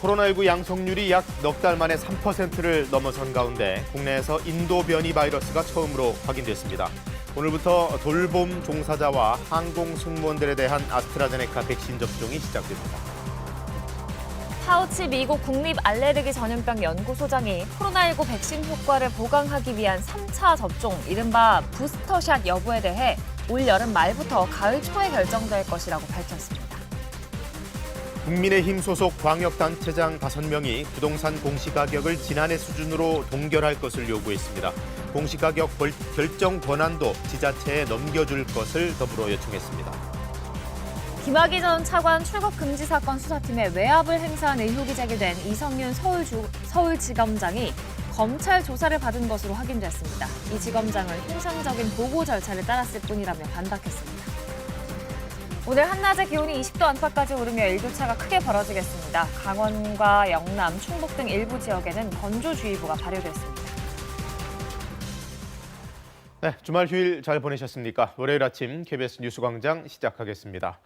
코로나19 양성률이 약 넉 달 만에 3%를 넘어선 가운데 국내에서 인도 변이 바이러스가 처음으로 확인됐습니다. 오늘부터 돌봄 종사자와 항공 승무원들에 대한 아스트라제네카 백신 접종이 시작됩니다. 파우치 미국 국립 알레르기 전염병 연구소장이 코로나19 백신 효과를 보강하기 위한 3차 접종, 이른바 부스터샷 여부에 대해 올 여름 말부터 가을 초에 결정될 것이라고 밝혔습니다. 국민의힘 소속 광역단체장 5명이 부동산 공시가격을 지난해 수준으로 동결할 것을 요구했습니다. 공시가격 결정 권한도 지자체에 넘겨줄 것을 더불어 요청했습니다. 김학의 전 차관 출국 금지 사건 수사팀에 외압을 행사한 의혹이 제기된 이성윤 서울지검장이 검찰 조사를 받은 것으로 확인됐습니다. 이 지검장은 통상적인 보고 절차를 따랐을 뿐이라며 반박했습니다. 오늘 한낮에 기온이 20도 안팎까지 오르며 일교차가 크게 벌어지겠습니다. 강원과 영남, 충북 등 일부 지역에는 건조주의보가 발효됐습니다. 네, 주말 휴일 잘 보내셨습니까? 월요일 아침 KBS 뉴스광장 시작하겠습니다.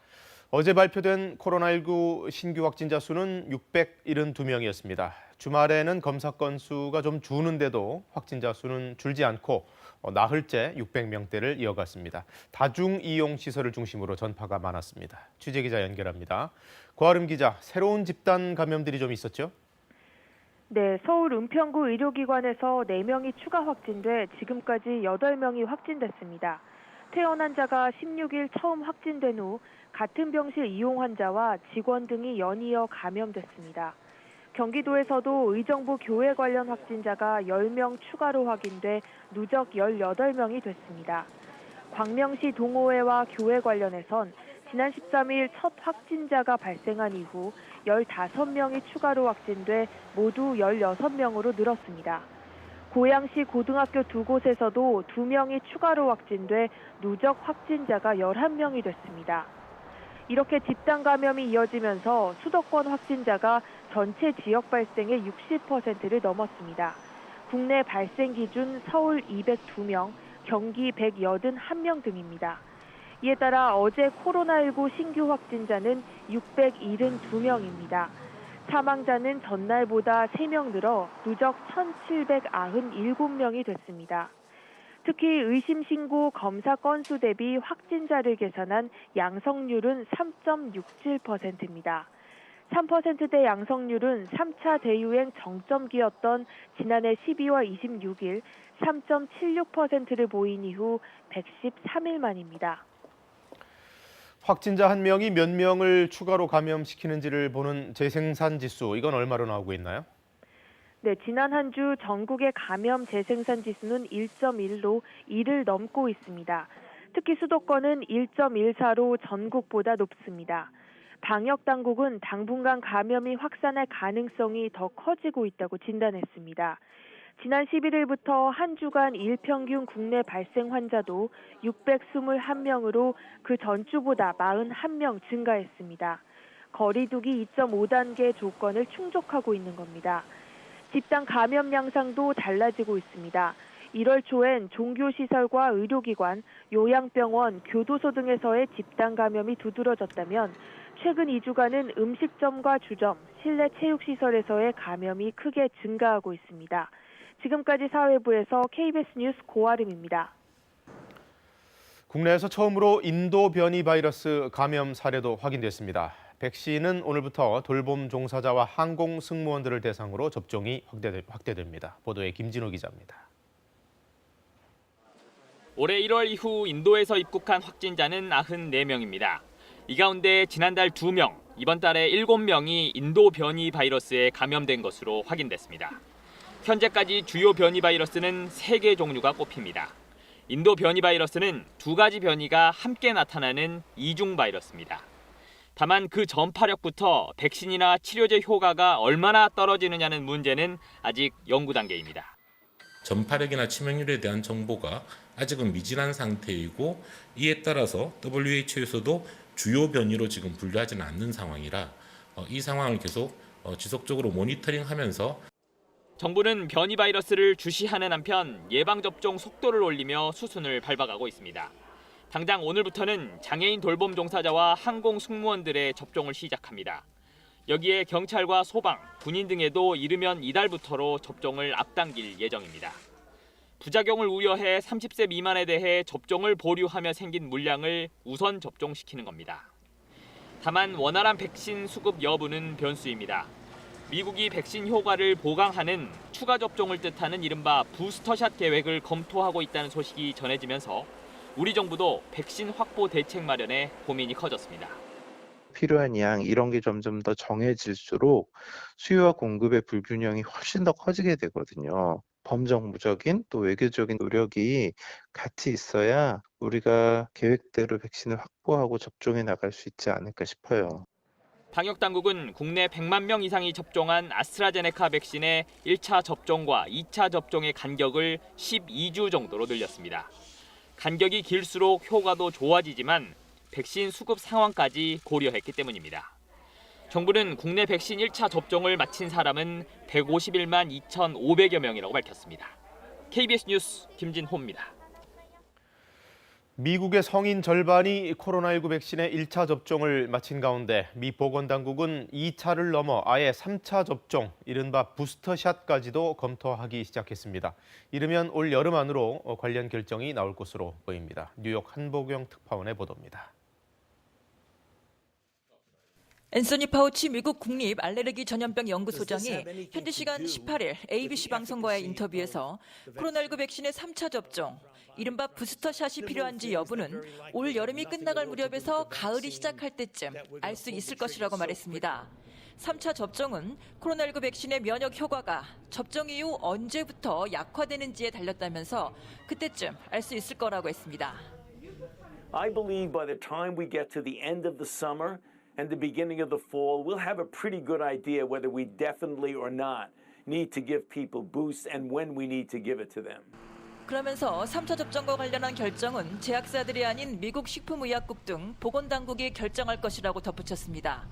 어제 발표된 코로나19 신규 확진자 수는 672명이었습니다. 주말에는 검사 건수가 좀 주는데도 확진자 수는 줄지 않고 나흘째 600명대를 이어갔습니다. 다중이용시설을 중심으로 전파가 많았습니다. 취재기자 연결합니다. 고아름 기자, 새로운 집단 감염들이 좀 있었죠? 네, 서울 은평구 의료기관에서 4명이 추가 확진돼 지금까지 8명이 확진됐습니다. 퇴원 환자가 16일 처음 확진된 후 같은 병실 이용 환자와 직원 등이 연이어 감염됐습니다. 경기도에서도 의정부 교회 관련 확진자가 10명 추가로 확인돼 누적 18명이 됐습니다. 광명시 동호회와 교회 관련해선 지난 13일 첫 확진자가 발생한 이후 15명이 추가로 확진돼 모두 16명으로 늘었습니다. 고양시 고등학교 2곳에서도 2명이 추가로 확진돼 누적 확진자가 11명이 됐습니다. 이렇게 집단 감염이 이어지면서 수도권 확진자가 전체 지역 발생의 60%를 넘었습니다. 국내 발생 기준 서울 202명, 경기 181명 등입니다. 이에 따라 어제 코로나19 신규 확진자는 672명입니다. 사망자는 전날보다 3명 늘어 누적 1,797명이 됐습니다. 특히 의심 신고 검사 건수 대비 확진자를 계산한 양성률은 3.67%입니다. 3%대 양성률은 3차 대유행 정점기였던 지난해 12월 26일 3.76%를 보인 이후 113일 만입니다. 확진자 1명이 몇 명을 추가로 감염시키는지를 보는 재생산 지수, 이건 얼마로 나오고 있나요? 네, 지난 한 주 전국의 감염 재생산 지수는 1.1로 1을 넘고 있습니다. 특히 수도권은 1.14로 전국보다 높습니다. 방역 당국은 당분간 감염이 확산할 가능성이 더 커지고 있다고 진단했습니다. 지난 11일부터 한 주간 일평균 국내 발생 환자도 621명으로 그 전주보다 41명 증가했습니다. 거리 두기 2.5단계 조건을 충족하고 있는 겁니다. 집단 감염 양상도 달라지고 있습니다. 1월 초엔 종교시설과 의료기관, 요양병원, 교도소 등에서의 집단 감염이 두드러졌다면 최근 2주간은 음식점과 주점, 실내 체육시설에서의 감염이 크게 증가하고 있습니다. 지금까지 사회부에서 KBS 뉴스 고아름입니다. 국내에서 처음으로 인도 변이 바이러스 감염 사례도 확인됐습니다. 백신은 오늘부터 돌봄 종사자와 항공 승무원들을 대상으로 접종이 확대됩니다. 보도에 김진호 기자입니다. 올해 1월 이후 인도에서 입국한 확진자는 94명입니다. 이 가운데 지난달 2명, 이번 달에 7명이 인도 변이 바이러스에 감염된 것으로 확인됐습니다. 현재까지 주요 변이 바이러스는 3개 종류가 꼽힙니다. 인도 변이 바이러스는 2가지 변이가 함께 나타나는 이중 바이러스입니다. 다만 그 전파력부터 백신이나 치료제 효과가 얼마나 떨어지느냐는 문제는 아직 연구 단계입니다. 전파력이나 치명률에 대한 정보가 아직은 미진한 상태이고 이에 따라서 WHO에서도 주요 변이로 지금 분류하지는 않는 상황이라 이 상황을 계속 지속적으로 모니터링하면서 정부는 변이 바이러스를 주시하는 한편 예방접종 속도를 올리며 수순을 밟아가고 있습니다. 당장 오늘부터는 장애인 돌봄 종사자와 항공 승무원들의 접종을 시작합니다. 여기에 경찰과 소방, 군인 등에도 이르면 이달부터로 접종을 앞당길 예정입니다. 부작용을 우려해 30세 미만에 대해 접종을 보류하며 생긴 물량을 우선 접종시키는 겁니다. 다만 원활한 백신 수급 여부는 변수입니다. 미국이 백신 효과를 보강하는 추가 접종을 뜻하는 이른바 부스터샷 계획을 검토하고 있다는 소식이 전해지면서 우리 정부도 백신 확보 대책 마련에 고민이 커졌습니다. 필요한 양 이런 게 점점 더 정해질수록 수요와 공급의 불균형이 훨씬 더 커지게 되거든요. 범정부적인 또 외교적인 노력이 같이 있어야 우리가 계획대로 백신을 확보하고 접종해 나갈 수 있지 않을까 싶어요. 방역당국은 국내 100만 명 이상이 접종한 아스트라제네카 백신의 1차 접종과 2차 접종의 간격을 12주 정도로 늘렸습니다. 간격이 길수록 효과도 좋아지지만 백신 수급 상황까지 고려했기 때문입니다. 정부는 국내 백신 1차 접종을 마친 사람은 151만 2,500여 명이라고 밝혔습니다. KBS 뉴스 김진호입니다. 미국의 성인 절반이 코로나19 백신의 1차 접종을 마친 가운데 미 보건당국은 2차를 넘어 아예 3차 접종, 이른바 부스터샷까지도 검토하기 시작했습니다. 이르면 올 여름 안으로 관련 결정이 나올 것으로 보입니다. 뉴욕 한보경 특파원의 보도입니다. 앤서니 파우치 미국 국립 알레르기 전염병 연구소장이 현지 시간 18일 ABC 방송과의 인터뷰에서 코로나19 백신의 3차 접종, 이른바 부스터샷이 필요한지 여부는 올 여름이 끝나갈 무렵에서 가을이 시작할 때쯤 알 수 있을 것이라고 말했습니다. 3차 접종은 코로나19 백신의 면역 효과가 접종 이후 언제부터 약화되는지에 달렸다면서 그때쯤 알 수 있을 거라고 했습니다. I believe by the time we get to the end of the summer and the beginning of the fall, we'll have a pretty good idea whether we definitely or not need to give people boosts and when we need to give it to them. 그러면서 3차 접종과 관련한 결정은 제약사들이 아닌 미국 식품의약국 등 보건당국이 결정할 것이라고 덧붙였습니다.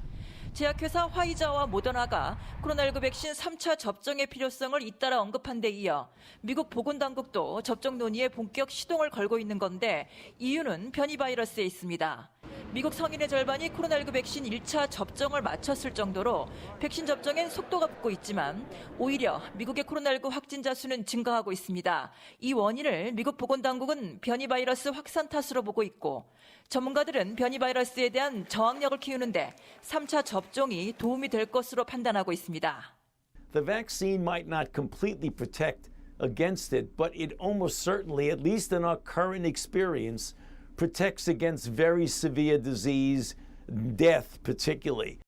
제약회사 화이자와 모더나가 코로나19 백신 3차 접종의 필요성을 잇따라 언급한 데 이어 미국 보건당국도 접종 논의에 본격 시동을 걸고 있는 건데 이유는 변이 바이러스에 있습니다. 미국 성인의 절반이 코로나19 백신 1차 접종을 마쳤을 정도로 백신 접종엔 속도가 붙고 있지만 오히려 미국의 코로나19 확진자 수는 증가하고 있습니다. 이 원인을 미국 보건당국은 변이 바이러스 확산 탓으로 보고 있고 전문가들은 변이 바이러스에 대한 저항력을 키우는데 3차 접종이 도움이 될 것으로 판단하고 있습니다. The vaccine might not completely protect against it, but it almost certainly, at least in our current experience, protects against very severe disease, death particularly.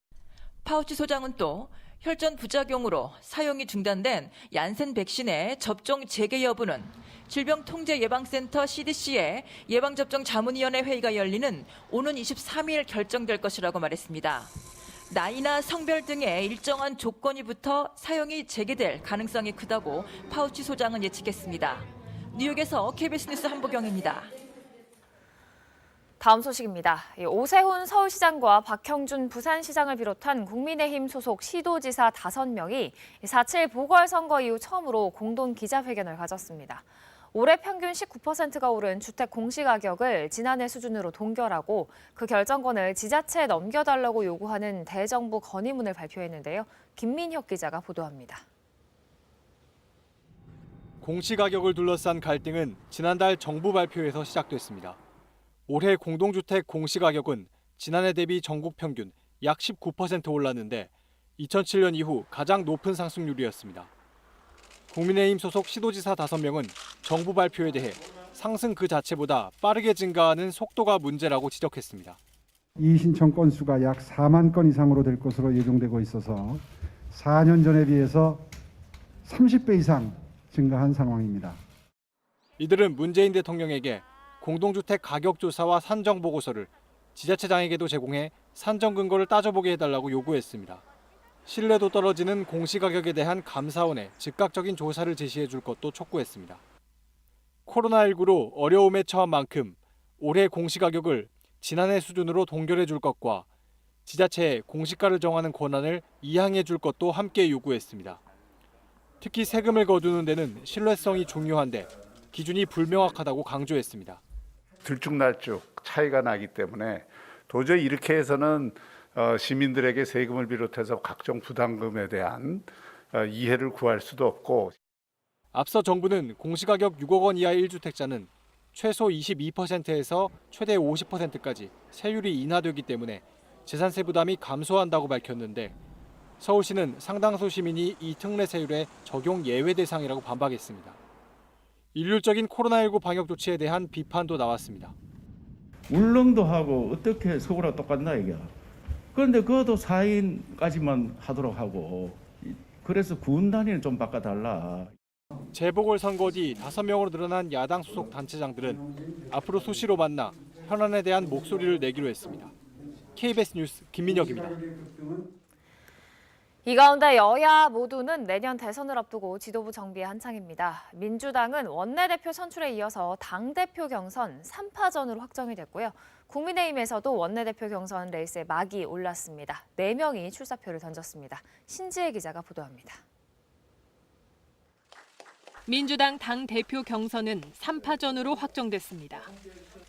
파우치 소장은 또 혈전 부작용으로 사용이 중단된 얀센 백신의 접종 재개 여부는 질병통제예방센터 CDC의 예방접종 자문위원회 회의가 열리는 오는 23일 결정될 것이라고 말했습니다. 나이나 성별 등의 일정한 조건이 붙어 사용이 재개될 가능성이 크다고 파우치 소장은 예측했습니다. 뉴욕에서 KBS 뉴스 한보경입니다. 다음 소식입니다. 오세훈 서울시장과 박형준 부산시장을 비롯한 국민의힘 소속 시도지사 5명이 4.7 보궐선거 이후 처음으로 공동 기자회견을 가졌습니다. 올해 평균 19%가 오른 주택 공시가격을 지난해 수준으로 동결하고 그 결정권을 지자체에 넘겨달라고 요구하는 대정부 건의문을 발표했는데요. 김민혁 기자가 보도합니다. 공시가격을 둘러싼 갈등은 지난달 정부 발표에서 시작됐습니다. 올해 공동주택 공시가격은 지난해 대비 전국 평균 약 19% 올랐는데 2007년 이후 가장 높은 상승률이었습니다. 국민의힘 소속 시도지사 5명은 정부 발표에 대해 상승 그 자체보다 빠르게 증가하는 속도가 문제라고 지적했습니다. 이 신청 건수가 약 4만 건 이상으로 될 것으로 예정되고 있어서 4년 전에 비해서 30배 이상 증가한 상황입니다. 이들은 문재인 대통령에게 공동주택 가격 조사와 산정 보고서를 지자체장에게도 제공해 산정 근거를 따져보게 해달라고 요구했습니다. 신뢰도 떨어지는 공시가격에 대한 감사원에 즉각적인 조사를 제시해 줄 것도 촉구했습니다. 코로나19로 어려움에 처한 만큼 올해 공시가격을 지난해 수준으로 동결해 줄 것과 지자체에 공시가를 정하는 권한을 이양해 줄 것도 함께 요구했습니다. 특히 세금을 거두는 데는 신뢰성이 중요한데 기준이 불명확하다고 강조했습니다. 들쭉날쭉 차이가 나기 때문에 도저히 이렇게 해서는 시민들에게 세금을 비롯해서 각종 부담금에 대한 이해를 구할 수도 없고. 앞서 정부는 공시가격 6억 원 이하의 1주택자는 최소 22%에서 최대 50%까지 세율이 인하되기 때문에 재산세 부담이 감소한다고 밝혔는데 서울시는 상당수 시민이 이 특례 세율의 적용 예외 대상이라고 반박했습니다. 일률적인 코로나19 방역 조치에 대한 비판도 나왔습니다. 울릉도 하고 어떻게 서울하고 똑같나 이게. 그런데 그것도 4인까지만 하도록 하고 그래서 군 단위는 좀 바꿔달라. 재보궐선거 뒤 5명으로 늘어난 야당 소속 단체장들은 앞으로 수시로 만나 현안에 대한 목소리를 내기로 했습니다. KBS 뉴스 김민혁입니다. 이 가운데 여야 모두는 내년 대선을 앞두고 지도부 정비에 한창입니다. 민주당은 원내대표 선출에 이어서 당대표 경선 3파전으로 확정이 됐고요. 국민의힘에서도 원내대표 경선 레이스에 막이 올랐습니다. 4명이 출사표를 던졌습니다. 신지혜 기자가 보도합니다. 민주당 당대표 경선은 3파전으로 확정됐습니다.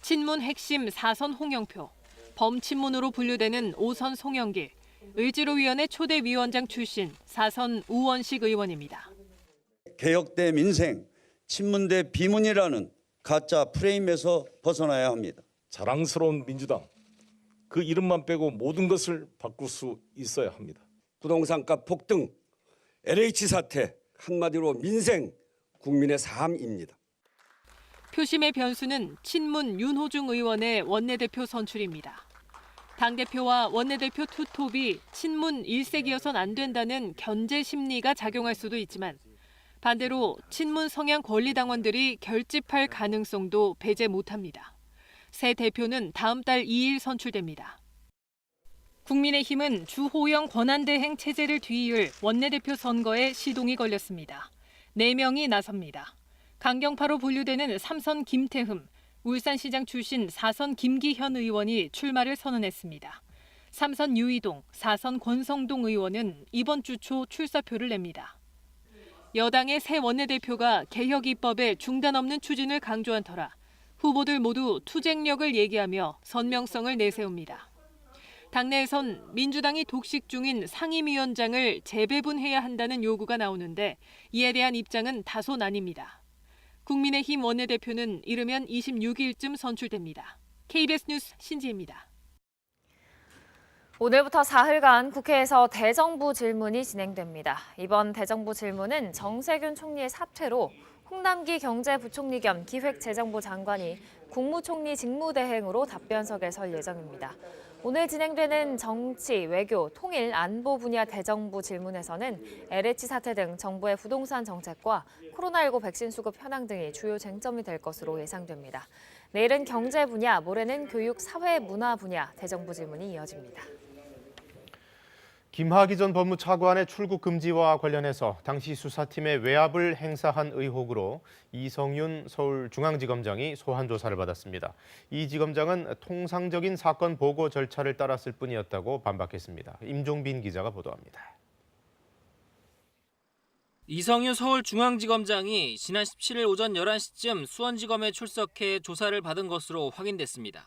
친문 핵심 4선 홍영표, 범친문으로 분류되는 5선 송영길, 의지로위원회 초대위원장 출신 4선 우원식 의원입니다. 개혁 대 민생, 친문 대 비문이라는 가짜 프레임에서 벗어나야 합니다. 자랑스러운 민주당, 그 이름만 빼고 모든 것을 바꿀 수 있어야 합니다. 부동산값 폭등, LH 사태, 한마디로 민생, 국민의 삶입니다. 표심의 변수는 친문 윤호중 의원의 원내대표 선출입니다. 당대표와 원내대표 투톱이 친문 일색이어선 안 된다는 견제 심리가 작용할 수도 있지만 반대로 친문 성향 권리당원들이 결집할 가능성도 배제 못합니다. 새 대표는 다음 달 2일 선출됩니다. 국민의힘은 주호영 권한대행 체제를 뒤이을 원내대표 선거에 시동이 걸렸습니다. 4명이 나섭니다. 강경파로 분류되는 3선 김태흠, 울산시장 출신 4선 김기현 의원이 출마를 선언했습니다. 3선 유이동, 4선 권성동 의원은 이번 주 초 출사표를 냅니다. 여당의 새 원내대표가 개혁 입법의 중단 없는 추진을 강조한 터라 후보들 모두 투쟁력을 얘기하며 선명성을 내세웁니다. 당내에선 민주당이 독식 중인 상임위원장을 재배분해야 한다는 요구가 나오는데 이에 대한 입장은 다소 나뉩니다. 국민의힘 원내대표는 이르면 26일쯤 선출됩니다. KBS 뉴스 신지혜입니다. 오늘부터 사흘간 국회에서 대정부 질문이 진행됩니다. 이번 대정부 질문은 정세균 총리의 사퇴로 홍남기 경제부총리 겸 기획재정부 장관이 국무총리 직무대행으로 답변석에 설 예정입니다. 오늘 진행되는 정치, 외교, 통일, 안보 분야 대정부 질문에서는 LH 사태 등 정부의 부동산 정책과 코로나19 백신 수급 현황 등이 주요 쟁점이 될 것으로 예상됩니다. 내일은 경제 분야, 모레는 교육, 사회, 문화 분야 대정부 질문이 이어집니다. 김학의 전 법무차관의 출국 금지와 관련해서 당시 수사팀의 외압을 행사한 의혹으로 이성윤 서울중앙지검장이 소환 조사를 받았습니다. 이 지검장은 통상적인 사건 보고 절차를 따랐을 뿐이었다고 반박했습니다. 임종빈 기자가 보도합니다. 이성윤 서울중앙지검장이 지난 17일 오전 11시쯤 수원지검에 출석해 조사를 받은 것으로 확인됐습니다.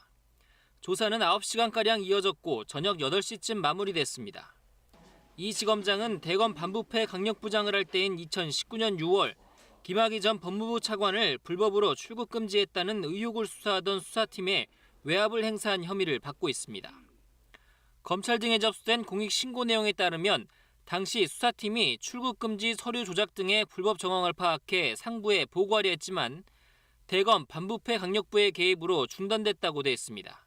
조사는 9시간가량 이어졌고 저녁 8시쯤 마무리됐습니다. 이 지검장은 대검 반부패 강력부장을 할 때인 2019년 6월 김학의 전 법무부 차관을 불법으로 출국 금지했다는 의혹을 수사하던 수사팀에 외압을 행사한 혐의를 받고 있습니다. 검찰 등에 접수된 공익 신고 내용에 따르면 당시 수사팀이 출국 금지 서류 조작 등의 불법 정황을 파악해 상부에 보고하려 했지만 대검 반부패 강력부의 개입으로 중단됐다고 돼 있습니다.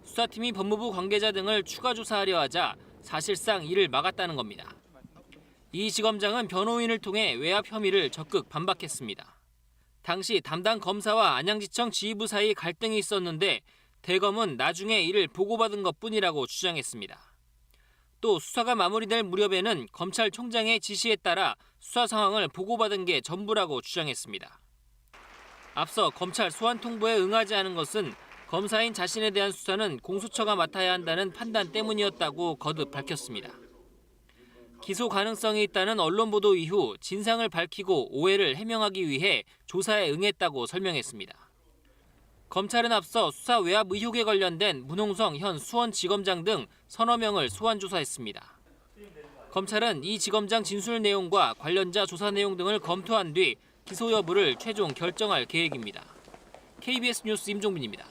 수사팀이 법무부 관계자 등을 추가 조사하려 하자 사실상 이를 막았다는 겁니다. 이 지검장은 변호인을 통해 외압 혐의를 적극 반박했습니다. 당시 담당 검사와 안양지청 지휘부 사이 갈등이 있었는데 대검은 나중에 이를 보고받은 것뿐이라고 주장했습니다. 또 수사가 마무리될 무렵에는 검찰총장의 지시에 따라 수사 상황을 보고받은 게 전부라고 주장했습니다. 앞서 검찰 소환 통보에 응하지 않은 것은 검사인 자신에 대한 수사는 공수처가 맡아야 한다는 판단 때문이었다고 거듭 밝혔습니다. 기소 가능성이 있다는 언론 보도 이후 진상을 밝히고 오해를 해명하기 위해 조사에 응했다고 설명했습니다. 검찰은 앞서 수사 외압 의혹에 관련된 문홍성 현 수원지검장 등 서너 명을 소환 조사했습니다. 검찰은 이 지검장 진술 내용과 관련자 조사 내용 등을 검토한 뒤 기소 여부를 최종 결정할 계획입니다. KBS 뉴스 임종빈입니다.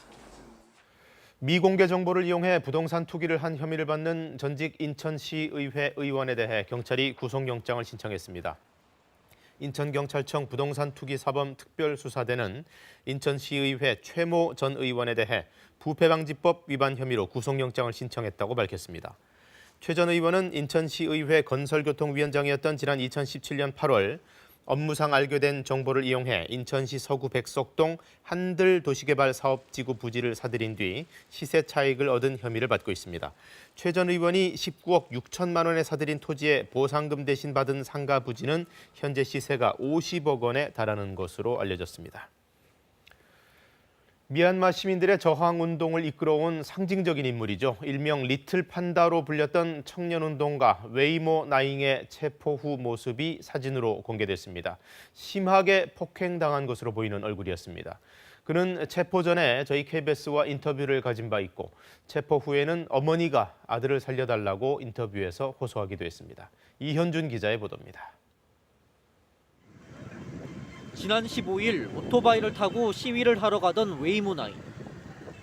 미공개 정보를 이용해 부동산 투기를 한 혐의를 받는 전직 인천시의회 의원에 대해 경찰이 구속영장을 신청했습니다. 인천경찰청 부동산 투기 사범 특별수사대는 인천시의회 최모 전 의원에 대해 부패방지법 위반 혐의로 구속영장을 신청했다고 밝혔습니다. 최 전 의원은 인천시의회 건설교통위원장이었던 지난 2017년 8월 업무상 알게 된 정보를 이용해 인천시 서구 백석동 한들 도시개발 사업지구 부지를 사들인 뒤 시세 차익을 얻은 혐의를 받고 있습니다. 최 전 의원이 19억 6천만 원에 사들인 토지의 보상금 대신 받은 상가 부지는 현재 시세가 50억 원에 달하는 것으로 알려졌습니다. 미얀마 시민들의 저항운동을 이끌어온 상징적인 인물이죠. 일명 리틀 판다로 불렸던 청년운동가 웨이모 나잉의 체포 후 모습이 사진으로 공개됐습니다. 심하게 폭행당한 것으로 보이는 얼굴이었습니다. 그는 체포 전에 저희 KBS와 인터뷰를 가진 바 있고 체포 후에는 어머니가 아들을 살려달라고 인터뷰에서 호소하기도 했습니다. 이현준 기자의 보도입니다. 지난 15일 오토바이를 타고 시위를 하러 가던 웨이모 나잉.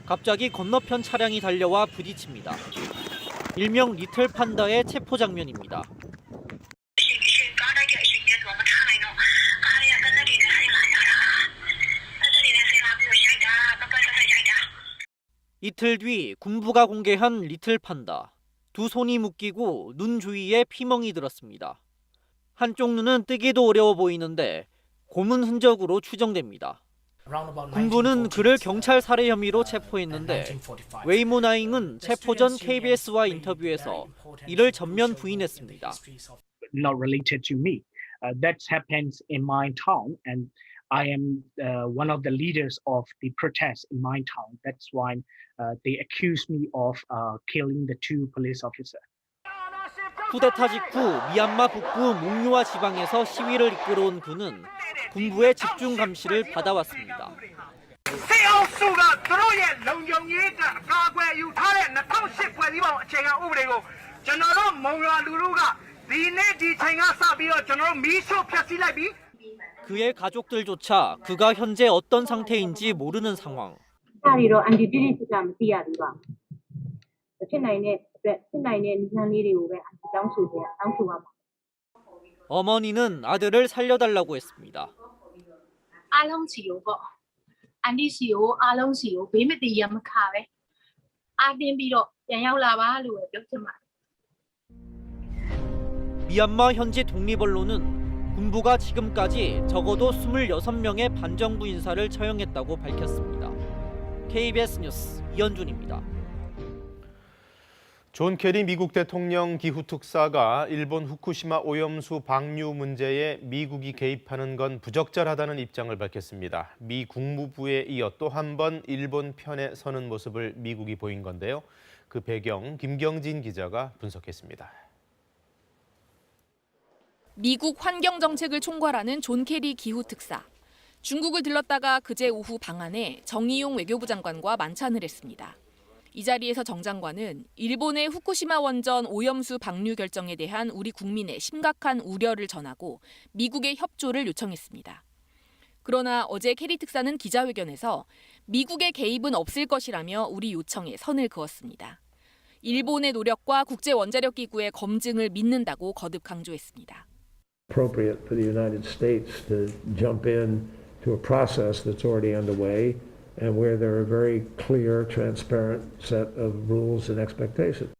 갑자기 건너편 차량이 달려와 부딪힙니다. 일명 리틀 판다의 체포 장면입니다. 이틀 뒤 군부가 공개한 리틀 판다. 두 손이 묶이고 눈 주위에 피멍이 들었습니다. 한쪽 눈은 뜨기도 어려워 보이는데 고문 흔적으로 추정됩니다. 군부는 그를 경찰 살해 혐의로 체포했는데 웨이모 나잉은 체포 전 KBS와 인터뷰에서 이를 전면 부인했습니다. Not related to me. That happens in my town, and I am one of the leaders of the protest in my town. That's why they accuse me of killing the two police officers. 쿠데타 직후 미얀마 북부 몽유아 지방에서 시위를 이끌어온 그는 군부의 집중 감시를 받아왔습니다. 그의 가족들조차 그가 현재 어떤 상태인지 모르는 상황. 어머니는 아들을 살려달라고 했습니다. 미얀마 현지 독립언론은 군부가 지금까지 적어도 26명의 반정부 인사를 처형했다고 밝혔습니다. KBS 뉴스 이현준입니다. 존 케리 미국 대통령 기후특사가 일본 후쿠시마 오염수 방류 문제에 미국이 개입하는 건 부적절하다는 입장을 밝혔습니다. 미 국무부에 이어 또 한 번 일본 편에 서는 모습을 미국이 보인 건데요. 그 배경 김경진 기자가 분석했습니다. 미국 환경정책을 총괄하는 존 케리 기후특사. 중국을 들렀다가 그제 오후 방한해 정의용 외교부 장관과 만찬을 했습니다. 이 자리에서 정 장관은 일본의 후쿠시마 원전 오염수 방류 결정에 대한 우리 국민의 심각한 우려를 전하고 미국의 협조를 요청했습니다. 그러나 어제 케리 특사는 기자회견에서 미국의 개입은 없을 것이라며 우리 요청에 선을 그었습니다. 일본의 노력과 국제원자력기구의 검증을 믿는다고 거듭 강조했습니다. Appropriate for the United States to jump in to a process that's already underway and where there are very clear, transparent set of rules and expectations.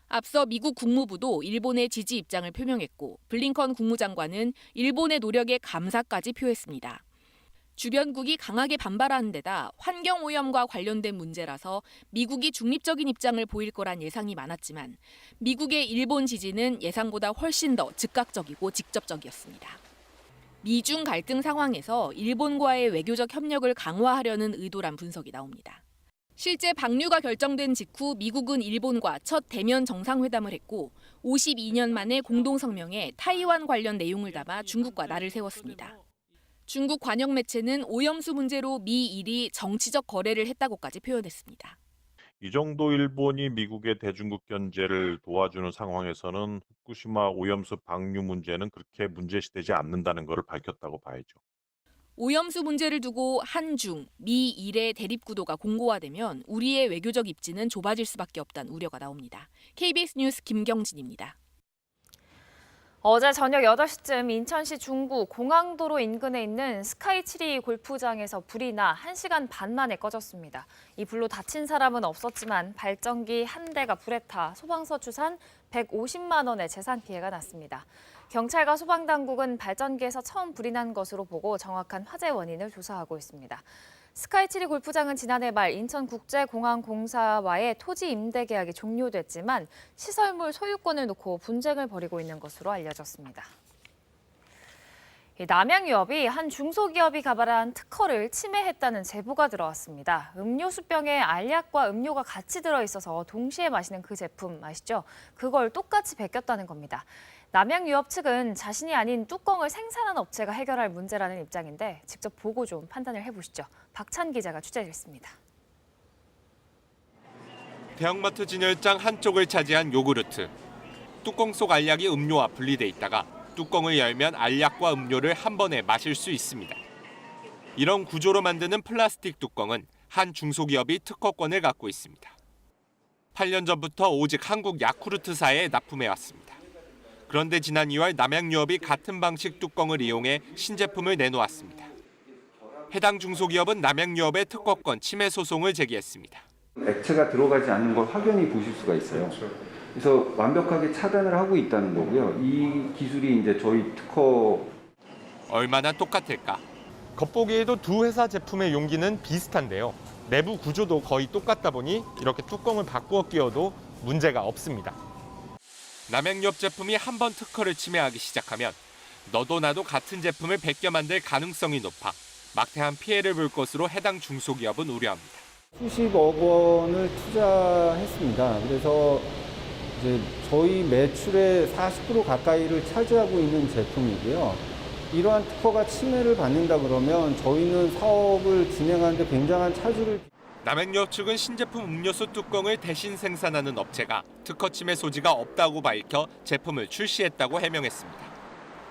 앞서 미국 국무부도 일본의 지지 입장을 표명했고 블링컨 국무장관은 일본의 노력에 감사까지 표했습니다. 주변국이 강하게 반발하는 데다 환경오염과 관련된 문제라서 미국이 중립적인 입장을 보일 거란 예상이 많았지만 미국의 일본 지지는 예상보다 훨씬 더 즉각적이고 직접적이었습니다. 미중 갈등 상황에서 일본과의 외교적 협력을 강화하려는 의도란 분석이 나옵니다. 실제 방류가 결정된 직후 미국은 일본과 첫 대면 정상회담을 했고 52년 만에 공동성명에 타이완 관련 내용을 담아 중국과 날을 세웠습니다. 중국 관영 매체는 오염수 문제로 미1이 정치적 거래를 했다고까지 표현했습니다. 이 정도 일본이 미국의 대중국 견제를 도와주는 상황에서는 후쿠시마 오염수 방류 문제는 그렇게 문제시되지 않는다는 것을 밝혔다고 봐야죠. 오염수 문제를 두고 한중, 미1의 대립 구도가 공고화되면 우리의 외교적 입지는 좁아질 수밖에 없다는 우려가 나옵니다. KBS 뉴스 김경진입니다. 어제 저녁 8시쯤 인천시 중구 공항도로 인근에 있는 스카이7리 골프장에서 불이 나 1시간 반 만에 꺼졌습니다. 이 불로 다친 사람은 없었지만 발전기 한 대가 불에 타 소방서 추산 150만 원의 재산 피해가 났습니다. 경찰과 소방당국은 발전기에서 처음 불이 난 것으로 보고 정확한 화재 원인을 조사하고 있습니다. 스카이7리 골프장은 지난해 말 인천국제공항공사와의 토지 임대 계약이 종료됐지만 시설물 소유권을 놓고 분쟁을 벌이고 있는 것으로 알려졌습니다. 남양유업이 한 중소기업이 가발한 특허를 침해했다는 제보가 들어왔습니다. 음료수병에 알약과 음료가 같이 들어있어서 동시에 마시는 그 제품 아시죠? 그걸 똑같이 베꼈다는 겁니다. 남양유업 측은 자신이 아닌 뚜껑을 생산한 업체가 해결할 문제라는 입장인데 직접 보고 좀 판단을 해보시죠. 박찬 기자가 취재했습니다. 대형마트 진열장 한쪽을 차지한 요구르트. 뚜껑 속 알약이 음료와 분리돼 있다가 뚜껑을 열면 알약과 음료를 한 번에 마실 수 있습니다. 이런 구조로 만드는 플라스틱 뚜껑은 한 중소기업이 특허권을 갖고 있습니다. 8년 전부터 오직 한국 야쿠르트사에 납품해왔습니다. 그런데 지난 2월 남양유업이 같은 방식 뚜껑을 이용해 신제품을 내놓았습니다. 해당 중소기업은 남양유업의 특허권 침해 소송을 제기했습니다. 액체가 들어가지 않는 걸 확연히 보실 수가 있어요. 그래서 완벽하게 차단을 하고 있다는 거고요. 이 기술이 이제 저희 특허 얼마나 똑같을까? 겉보기에도 두 회사 제품의 용기는 비슷한데요. 내부 구조도 거의 똑같다 보니 이렇게 뚜껑을 바꾸어 끼워도 문제가 없습니다. 남양유업 제품이 한 번 특허를 침해하기 시작하면 너도 나도 같은 제품을 베껴 만들 가능성이 높아 막대한 피해를 볼 것으로 해당 중소기업은 우려합니다. 수십억 원을 투자했습니다. 그래서 이제 저희 매출의 40% 가까이를 차지하고 있는 제품이고요. 이러한 특허가 침해를 받는다 그러면 저희는 사업을 진행하는데 굉장한 차질을. 남양유업 측은 신제품 음료수 뚜껑을 대신 생산하는 업체가 특허 침해 소지가 없다고 밝혀 제품을 출시했다고 해명했습니다.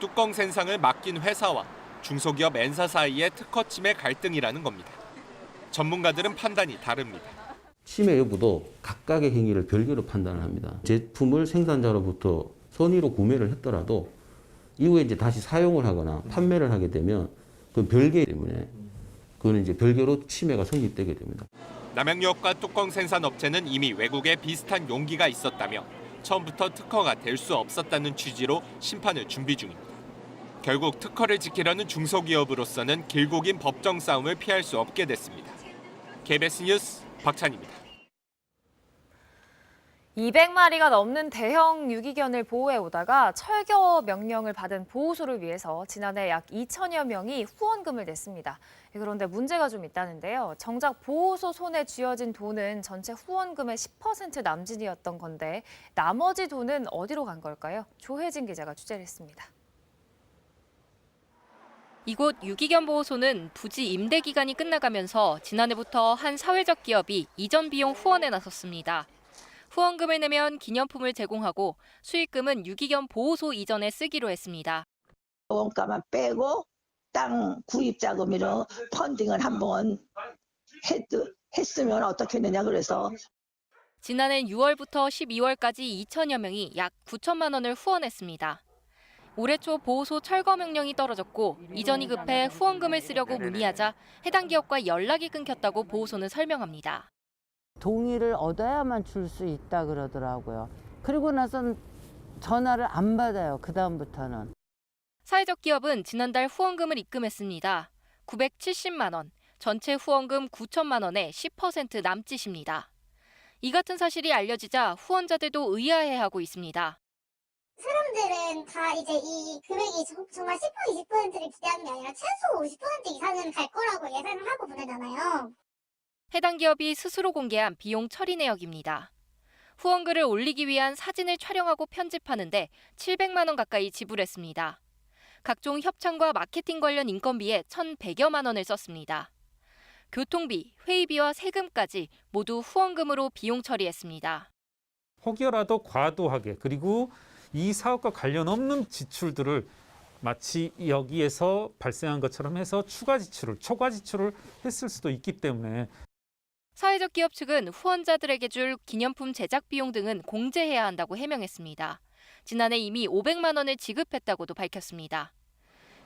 뚜껑 생산을 맡긴 회사와 중소기업 N사 사이의 특허 침해 갈등이라는 겁니다. 전문가들은 판단이 다릅니다. 침해 여부도 각각의 행위를 별개로 판단을 합니다. 제품을 생산자로부터 선의로 구매를 했더라도 이후에 이제 다시 사용을 하거나 판매를 하게 되면 그 별개 때문에 그거는 이제 별개로 침해가 성립되게 됩니다. 남양유업과 뚜껑 생산 업체는 이미 외국에 비슷한 용기가 있었다며 처음부터 특허가 될 수 없었다는 취지로 심판을 준비 중입니다. 결국 특허를 지키려는 중소기업으로서는 길고 긴 법정 싸움을 피할 수 없게 됐습니다. KBS 뉴스 박찬입니다. 200마리가 넘는 대형 유기견을 보호해 오다가 철거 명령을 받은 보호소를 위해서 지난해 약 2천여 명이 후원금을 냈습니다. 그런데 문제가 좀 있다는데요. 정작 보호소 손에 쥐어진 돈은 전체 후원금의 10% 남짓이었던 건데 나머지 돈은 어디로 간 걸까요? 조혜진 기자가 취재를 했습니다. 이곳 유기견 보호소는 부지 임대 기간이 끝나가면서 지난해부터 한 사회적 기업이 이전 비용 후원에 나섰습니다. 후원금을 내면 기념품을 제공하고 수익금은 유기견 보호소 이전에 쓰기로 했습니다. 원가만 빼고 땅 구입 자금으로 펀딩을 한번 했으면 어떻겠느냐 그래서 지난해 6월부터 12월까지 2천여 명이 약 9천만 원을 후원했습니다. 올해 초 보호소 철거 명령이 떨어졌고 이전이 급해 후원금을 쓰려고 문의하자 해당 기업과 연락이 끊겼다고 보호소는 설명합니다. 동의를 얻어야만 줄 수 있다 그러더라고요. 그리고 나선 전화를 안 받아요. 그다음부터는. 사회적 기업은 지난달 후원금을 입금했습니다. 970만 원, 전체 후원금 9천만 원의 10% 남짓입니다. 이 같은 사실이 알려지자 후원자들도 의아해하고 있습니다. 사람들은 다 이제 이 금액이 정말 10%, 20%를 기대하는 게 아니라 최소 50% 이상은 갈 거라고 예상을 하고 보내잖아요. 해당 기업이 스스로 공개한 비용 처리 내역입니다. 후원글을 올리기 위한 사진을 촬영하고 편집하는데 700만 원 가까이 지불했습니다. 각종 협찬과 마케팅 관련 인건비에 1,100여만 원을 썼습니다. 교통비, 회의비와 세금까지 모두 후원금으로 비용 처리했습니다. 혹여라도 과도하게 그리고 이 사업과 관련 없는 지출들을 마치 여기에서 발생한 것처럼 해서 초과 지출을 했을 수도 있기 때문에 사회적 기업 측은 후원자들에게 줄 기념품 제작 비용 등은 공제해야 한다고 해명했습니다. 지난해 이미 500만 원을 지급했다고도 밝혔습니다.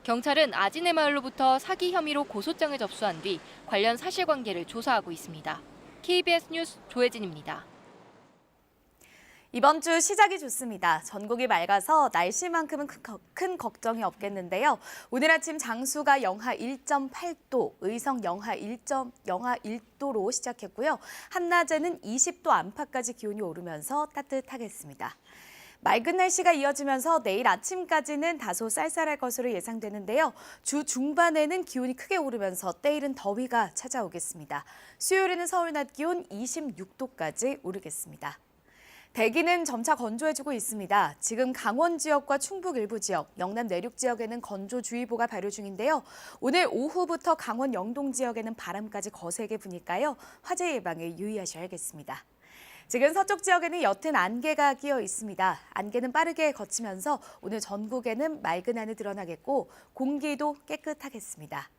경찰은 아지네 마을로부터 사기 혐의로 고소장을 접수한 뒤 관련 사실관계를 조사하고 있습니다. KBS 뉴스 조혜진입니다. 이번 주 시작이 좋습니다. 전국이 맑아서 날씨만큼은 큰 걱정이 없겠는데요. 오늘 아침 장수가 영하 1.8도, 의성 영하 1도로 시작했고요. 한낮에는 20도 안팎까지 기온이 오르면서 따뜻하겠습니다. 맑은 날씨가 이어지면서 내일 아침까지는 다소 쌀쌀할 것으로 예상되는데요. 주 중반에는 기온이 크게 오르면서 때이른 더위가 찾아오겠습니다. 수요일에는 서울 낮 기온 26도까지 오르겠습니다. 대기는 점차 건조해지고 있습니다. 지금 강원 지역과 충북 일부 지역, 영남 내륙 지역에는 건조주의보가 발효 중인데요. 오늘 오후부터 강원 영동 지역에는 바람까지 거세게 부니까요. 화재 예방에 유의하셔야겠습니다. 지금 서쪽 지역에는 옅은 안개가 끼어 있습니다. 안개는 빠르게 걷히면서 오늘 전국에는 맑은 하늘 드러나겠고 공기도 깨끗하겠습니다.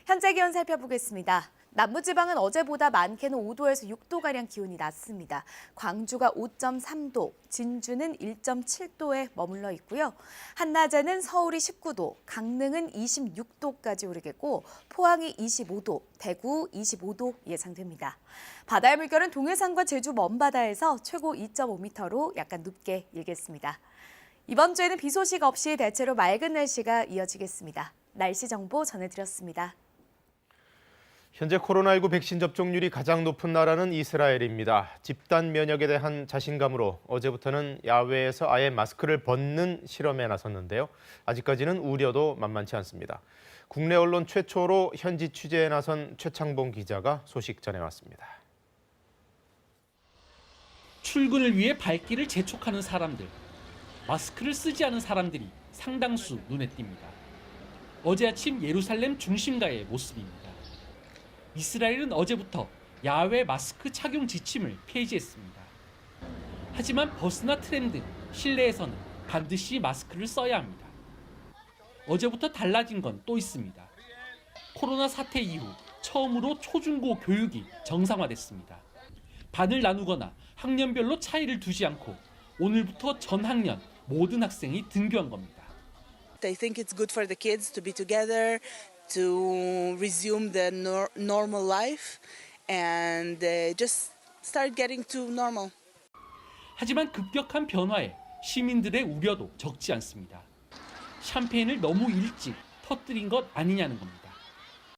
현재 기온 살펴보겠습니다. 남부지방은 어제보다 많게는 5도에서 6도가량 기온이 낮습니다. 광주가 5.3도, 진주는 1.7도에 머물러 있고요. 한낮에는 서울이 19도, 강릉은 26도까지 오르겠고 포항이 25도, 대구 25도 예상됩니다. 바다의 물결은 동해상과 제주 먼바다에서 최고 2.5m로 약간 높게 일겠습니다. 이번 주에는 비 소식 없이 대체로 맑은 날씨가 이어지겠습니다. 날씨 정보 전해드렸습니다. 현재 코로나19 백신 접종률이 가장 높은 나라는 이스라엘입니다. 집단 면역에 대한 자신감으로 어제부터는 야외에서 아예 마스크를 벗는 실험에 나섰는데요. 아직까지는 우려도 만만치 않습니다. 국내 언론 최초로 현지 취재에 나선 최창봉 기자가 소식 전해왔습니다. 출근을 위해 발길을 재촉하는 사람들, 마스크를 쓰지 않은 사람들이 상당수 눈에 띕니다. 어제 아침 예루살렘 중심가의 모습입니다. 이스라엘은 어제부터 야외 마스크 착용 지침을 폐지했습니다. 하지만 버스나 트램 등 실내에서는 반드시 마스크를 써야 합니다. 어제부터 달라진 건 또 있습니다. 코로나 사태 이후 처음으로 초중고 교육이 정상화됐습니다. 반을 나누거나 학년별로 차이를 두지 않고 오늘부터 전 학년 모든 학생이 등교한 겁니다. I think it's good for the kids to be together, to resume the normal life and just start getting to normal. 하지만 급격한 변화에 시민들의 우려도 적지 않습니다. 샴페인을 너무 일찍 터뜨린 것 아니냐는 겁니다.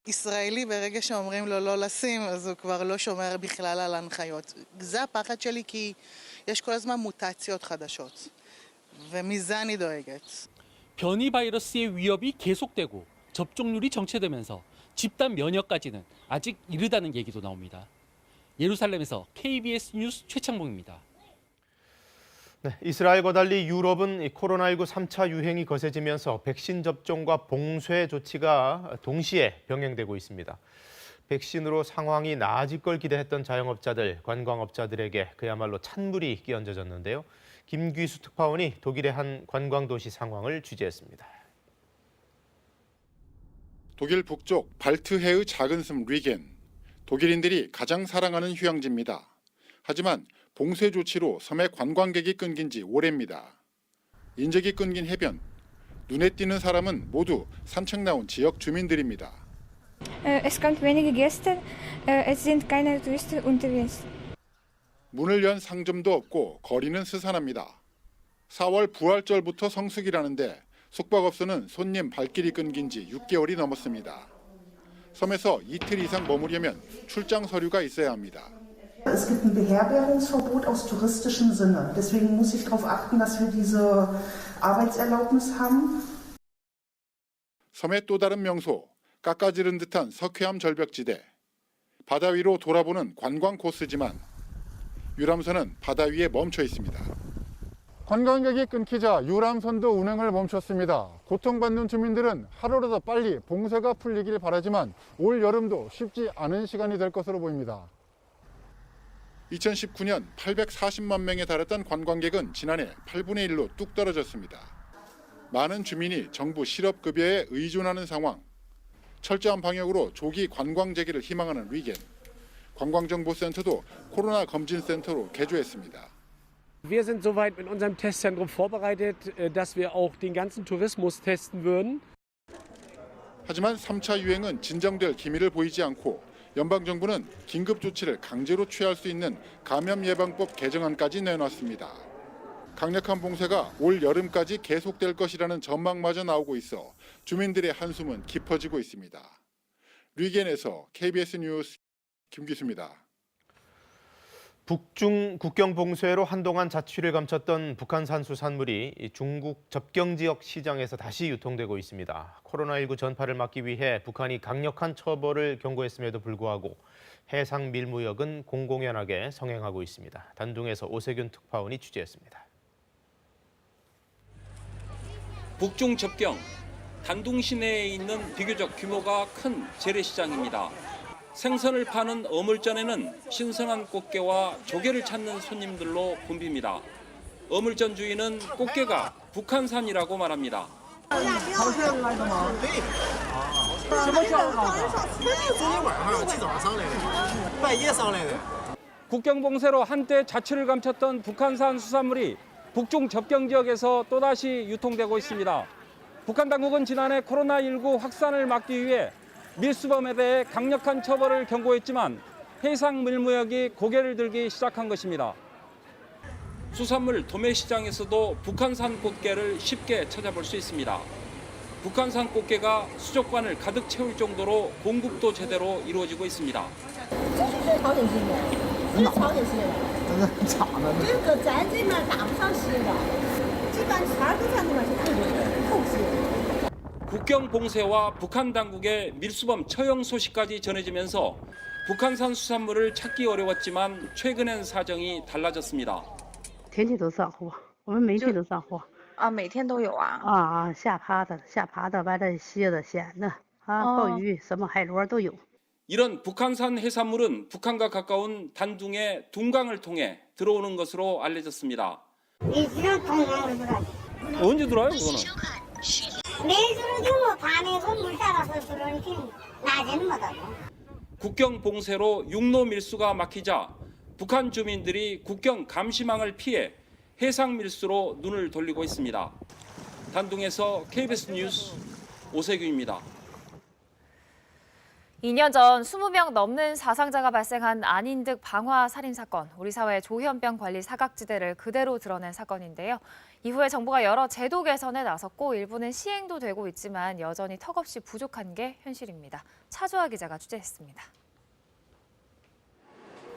ישראלי ברגע שאומרים לו לא לשים אז הוא כבר לא שומר בכלל על ההנחיות. זה הפחד שלי כי יש כל הזמן מוטציות חדשות ומזה אני דואגת. 변이 바이러스의 위협이 계속되고 접종률이 정체되면서 집단 면역까지는 아직 이르다는 얘기도 나옵니다. 예루살렘에서 KBS 뉴스 최창봉입니다. 네, 이스라엘과 달리 유럽은 코로나19 3차 유행이 거세지면서 백신 접종과 봉쇄 조치가 동시에 병행되고 있습니다. 백신으로 상황이 나아질 걸 기대했던 자영업자들, 관광업자들에게 그야말로 찬물이 끼얹어졌는데요. 김귀수 특파원이 독일의 한 관광도시 상황을 취재했습니다. 독일 북쪽 발트해의 작은 섬 리겐. 독일인들이 가장 사랑하는 휴양지입니다. 하지만 봉쇄 조치로 섬의 관광객이 끊긴 지 오래입니다. 인적이 끊긴 해변. 눈에 띄는 사람은 모두 산책 나온 지역 주민들입니다. Es kommt wenige Gäste, es sind keine Touristen unterwegs. 문을 연 상점도 없고 거리는 스산합니다. 4월 부활절부터 성수기라는데 숙박업소는 손님 발길이 끊긴 지 6개월이 넘었습니다. 섬에서 이틀 이상 머무려면 출장 서류가 있어야 합니다. Es gibt ein Beherbergungsverbot aus touristischem Sinne. Deswegen muss ich darauf achten, dass wir diese Arbeitserlaubnis haben. 섬의 또 다른 명소, 깎아지른 듯한 석회암 절벽지대. 바다 위로 돌아보는 관광 코스지만 유람선은 바다 위에 멈춰 있습니다. 관광객이 끊기자 유람선도 운행을 멈췄습니다. 고통받는 주민들은 하루라도 빨리 봉쇄가 풀리길 바라지만 올 여름도 쉽지 않은 시간이 될 것으로 보입니다. 2019년 840만 명에 달했던 관광객은 지난해 8분의 1로 뚝 떨어졌습니다. 많은 주민이 정부 실업급여에 의존하는 상황. 철저한 방역으로 조기 관광 재개를 희망하는 리겐. 관광정보센터도 코로나 검진센터로 개조했습니다. Wir sind soweit mit unserem Testzentrum vorbereitet, dass wir auch den ganzen Tourismus testen würden. 하지만 3차 유행은 진정될 기미를 보이지 않고 연방정부는 긴급 조치를 강제로 취할 수 있는 감염예방법 개정안까지 내놨습니다. 강력한 봉쇄가 올 여름까지 계속될 것이라는 전망마저 나오고 있어 주민들의 한숨은 깊어지고 있습니다. 리겐에서 KBS 뉴스 김기수입니다. 북중 국경 봉쇄로 한동안 자취를 감췄던 북한산 수산물이 중국 접경 지역 시장에서 다시 유통되고 있습니다. 코로나19 전파를 막기 위해 북한이 강력한 처벌을 경고했음에도 불구하고 해상 밀무역은 공공연하게 성행하고 있습니다. 단둥에서 오세균 특파원이 취재했습니다. 북중 접경, 단둥 시내에 있는 비교적 규모가 큰 재래시장입니다. 생선을 파는 어물전에는 신선한 꽃게와 조개를 찾는 손님들로 붐빕니다. 어물전 주인은 꽃게가 북한산이라고 말합니다. 국경 봉쇄로 한때 자취를 감췄던 북한산 수산물이 북중 접경 지역에서 또다시 유통되고 있습니다. 북한 당국은 지난해 코로나19 확산을 막기 위해 밀수범에 대해 강력한 처벌을 경고했지만 해상 밀무역이 고개를 들기 시작한 것입니다. 수산물 도매시장에서도 북한산 꽃게를 쉽게 찾아볼 수 있습니다. 북한산 꽃게가 수족관을 가득 채울 정도로 공급도 제대로 이루어지고 있습니다. 국경 봉쇄와 북한 당국의 밀수범 처형 소식까지 전해지면서 북한산 수산물을 찾기 어려웠지만 최근엔 사정이 달라졌습니다. 天天都上货，我们每天都上货。啊，每天都有啊。下爬的，完了蟹的、鲜的鲍鱼，什么海螺都有。 이런 북한산 해산물은 북한과 가까운 단둥의 둥강을 통해 들어오는 것으로 알려졌습니다. 언제 들어와요, 그거는? 매주로 밤에서 물 따라서 들어오니까 낮에는 못 하고. 국경 봉쇄로 육로 밀수가 막히자 북한 주민들이 국경 감시망을 피해 해상 밀수로 눈을 돌리고 있습니다. 단둥에서 KBS 뉴스 오세균입니다. 2년 전 20명 넘는 사상자가 발생한 안인득 방화 살인 사건, 우리 사회의 조현병 관리 사각지대를 그대로 드러낸 사건인데요. 이후에 정부가 여러 제도 개선에 나섰고 일부는 시행도 되고 있지만 여전히 턱없이 부족한 게 현실입니다. 차주아 기자가 취재했습니다.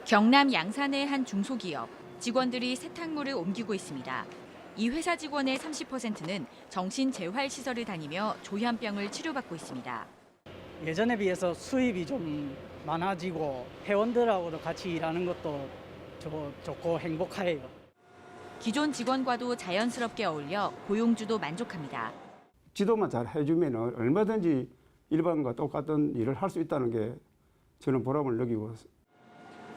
경남 양산의 한 중소기업, 직원들이 세탁물을 옮기고 있습니다. 이 회사 직원의 30%는 정신재활시설을 다니며 조현병을 치료받고 있습니다. 예전에 비해서 수입이 좀 많아지고 회원들하고도 같이 일하는 것도 좋고 행복해요. 기존 직원과도 자연스럽게 어울려 고용주도 만족합니다. 지도만 잘 해주면 얼마든지 일반과 똑같은 일을 할 수 있다는 게 저는 보람을 느끼고.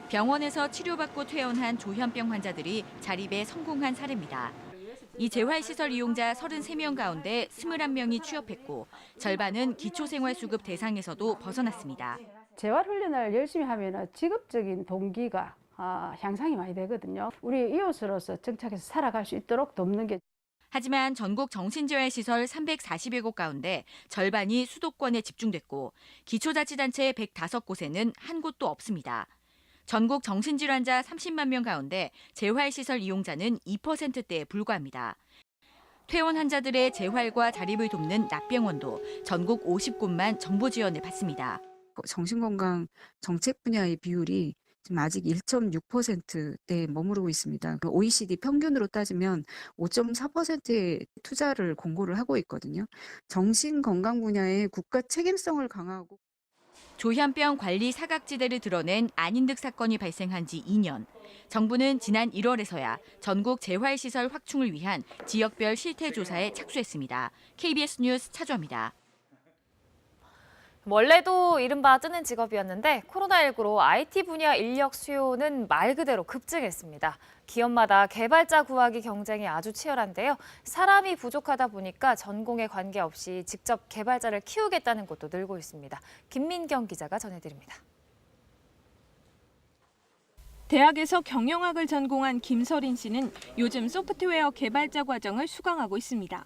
병원에서 치료받고 퇴원한 조현병 환자들이 자립에 성공한 사례입니다. 이 재활시설 이용자 33명 가운데 21명이 취업했고 절반은 기초생활수급 대상에서도 벗어났습니다. 재활훈련을 열심히 하면 직업적인 동기가 향상이 많이 되거든요. 우리 이웃으로서 정착해서 살아갈 수 있도록 돕는 게. 하지만 전국 정신재활시설 340여 곳 가운데 절반이 수도권에 집중됐고 기초자치단체 105곳에는 한 곳도 없습니다. 전국 정신질환자 30만 명 가운데 재활시설 이용자는 2%대에 불과합니다. 퇴원 환자들의 재활과 자립을 돕는 낙병원도 전국 50곳만 정부 지원을 받습니다. 정신건강 정책 분야의 비율이 지금 아직 1.6%대에 머무르고 있습니다. OECD 평균으로 따지면 5.4%의 투자를 공고를 하고 있거든요. 정신건강 분야의 국가 책임성을 강화하고 조현병 관리 사각지대를 드러낸 안인득 사건이 발생한 지 2년. 정부는 지난 1월에서야 전국 재활시설 확충을 위한 지역별 실태조사에 착수했습니다. KBS 뉴스 차주아입니다. 원래도 이른바 뜨는 직업이었는데 코로나19로 IT 분야 인력 수요는 말 그대로 급증했습니다. 기업마다 개발자 구하기 경쟁이 아주 치열한데요. 사람이 부족하다 보니까 전공에 관계없이 직접 개발자를 키우겠다는 곳도 늘고 있습니다. 김민경 기자가 전해드립니다. 대학에서 경영학을 전공한 김서린 씨는 요즘 소프트웨어 개발자 과정을 수강하고 있습니다.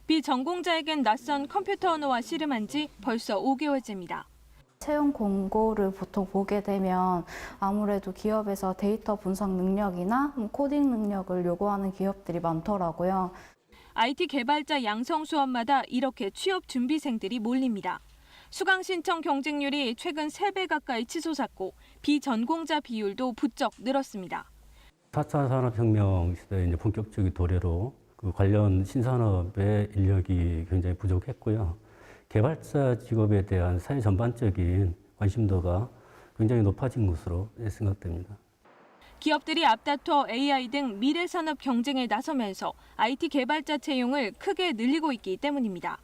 비전공자에겐 낯선 컴퓨터 언어와 씨름한 지 벌써 5개월째입니다. 채용 공고를 보통 보게 되면 아무래도 기업에서 데이터 분석 능력이나 코딩 능력을 요구하는 기업들이 많더라고요. IT 개발자 양성 수업마다 이렇게 취업 준비생들이 몰립니다. 수강 신청 경쟁률이 최근 3배 가까이 치솟았고 비전공자 비율도 부쩍 늘었습니다. 4차 산업혁명 시대의 이제 본격적인 도래로 그 관련 신산업의 인력이 굉장히 부족했고요. 개발자 직업에 대한 사회 전반적인 관심도가 굉장히 높아진 것으로 생각됩니다. 기업들이 앞다퉈 AI 등 미래 산업 경쟁에 나서면서 IT 개발자 채용을 크게 늘리고 있기 때문입니다.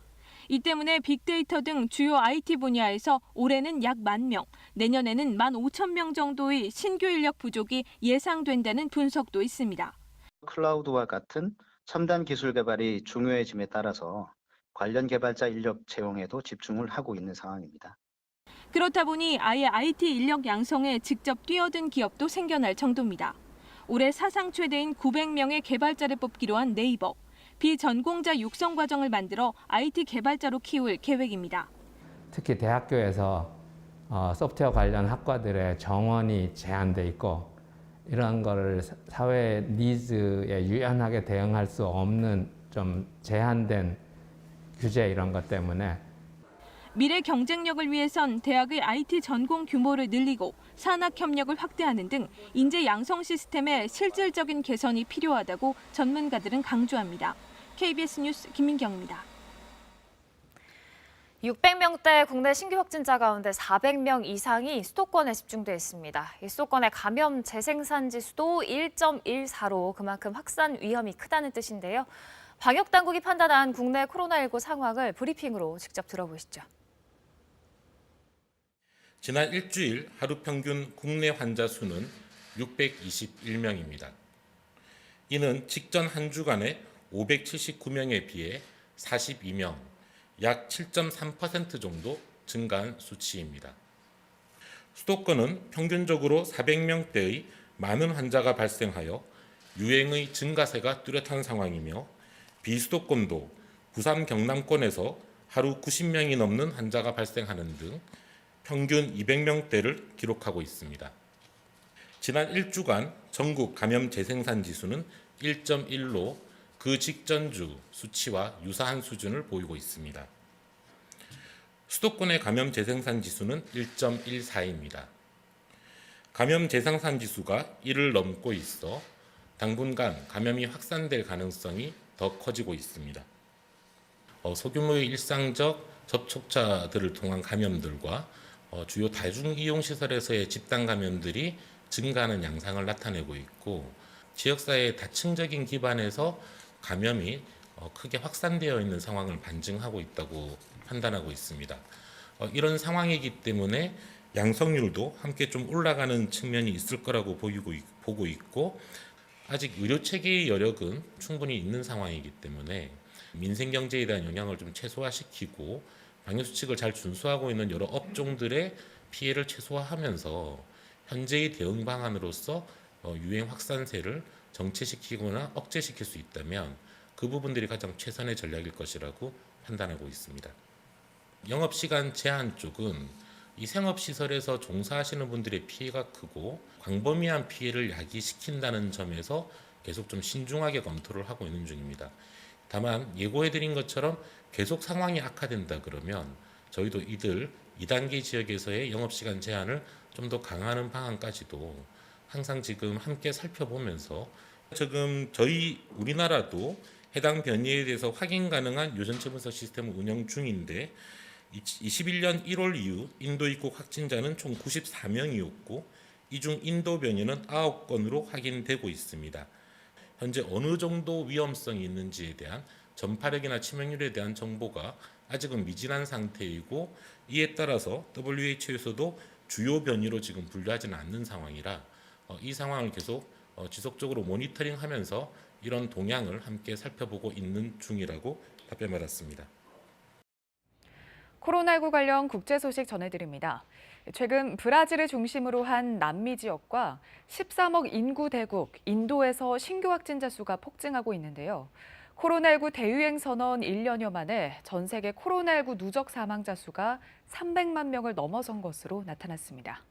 이 때문에 빅데이터 등 주요 IT 분야에서 올해는 약 10,000명, 내년에는 15,000명 정도의 신규 인력 부족이 예상된다는 분석도 있습니다. 클라우드와 같은 첨단 기술 개발이 중요해짐에 따라서 관련 개발자 인력 채용에도 집중을 하고 있는 상황입니다. 그렇다 보니 아예 IT 인력 양성에 직접 뛰어든 기업도 생겨날 정도입니다. 올해 사상 최대인 900명의 개발자를 뽑기로 한 네이버. 비전공자 육성 과정을 만들어 IT 개발자로 키울 계획입니다. 특히 대학교에서 소프트웨어 관련 학과들의 정원이 제한돼 있고 이런 거를 사회 니즈에 유연하게 대응할 수 없는 좀 제한된 규제 이런 것 때문에 미래 경쟁력을 위해선 대학의 IT 전공 규모를 늘리고 산학 협력을 확대하는 등 인재 양성 시스템의 실질적인 개선이 필요하다고 전문가들은 강조합니다. KBS 뉴스 김민경입니다. 600명대 국내 신규 확진자 가운데 400명 이상이 수도권에 집중돼 있습니다. 이 수도권의 감염 재생산 지수도 1.14로 그만큼 확산 위험이 크다는 뜻인데요. 방역 당국이 판단한 국내 코로나19 상황을 브리핑으로 직접 들어보시죠. 지난 일주일 하루 평균 국내 환자 수는 621명입니다. 이는 직전 한 주간의 579명에 비해 42명, 약 7.3% 정도 증가한 수치입니다. 수도권은 평균적으로 400명대의 많은 환자가 발생하여 유행의 증가세가 뚜렷한 상황이며 비수도권도 부산 경남권에서 하루 90명이 넘는 환자가 발생하는 등 평균 200명대를 기록하고 있습니다. 지난 1주간 전국 감염 재생산 지수는 1.1로 그 직전 주 수치와 유사한 수준을 보이고 있습니다. 수도권의 감염 재생산 지수는 1.14입니다. 감염 재생산 지수가 1을 넘고 있어 당분간 감염이 확산될 가능성이 더 커지고 있습니다. 소규모의 일상적 접촉자들을 통한 감염들과 주요 다중이용시설에서의 집단 감염들이 증가하는 양상을 나타내고 있고 지역사회의 다층적인 기반에서 감염이 크게 확산되어 있는 상황을 반증하고 있다고 판단하고 있습니다. 이런 상황이기 때문에 양성률도 함께 좀 올라가는 측면이 있을 거라고 보고 있고 아직 의료체계의 여력은 충분히 있는 상황이기 때문에 민생경제에 대한 영향을 좀 최소화시키고 방역수칙을 잘 준수하고 있는 여러 업종들의 피해를 최소화하면서 현재의 대응 방안으로서 유행 확산세를 정체시키거나 억제시킬 수 있다면 그 부분들이 가장 최선의 전략일 것이라고 판단하고 있습니다. 영업시간 제한 쪽은 이 생업시설에서 종사하시는 분들의 피해가 크고 광범위한 피해를 야기시킨다는 점에서 계속 좀 신중하게 검토를 하고 있는 중입니다. 다만 예고해드린 것처럼 계속 상황이 악화된다 그러면 저희도 이들 2단계 지역에서의 영업시간 제한을 좀 더 강화하는 방안까지도 항상 지금 함께 살펴보면서 지금 우리나라도 해당 변이에 대해서 확인 가능한 유전체 분석 시스템을 운영 중인데 21년 1월 이후 인도 입국 확진자는 총 94명이었고 이 중 인도 변이는 9건으로 확인되고 있습니다. 현재 어느 정도 위험성이 있는지에 대한 전파력이나 치명률에 대한 정보가 아직은 미진한 상태이고 이에 따라서 WHO에서도 주요 변이로 지금 분류하지는 않는 상황이라 이 상황을 계속 지속적으로 모니터링하면서 이런 동향을 함께 살펴보고 있는 중이라고 답변받았습니다. 코로나19 관련 국제 소식 전해드립니다. 최근 브라질을 중심으로 한 남미 지역과 13억 인구 대국 인도에서 신규 확진자 수가 폭증하고 있는데요. 코로나19 대유행 선언 1년여 만에 전 세계 코로나19 누적 사망자 수가 300만 명을 넘어선 것으로 나타났습니다.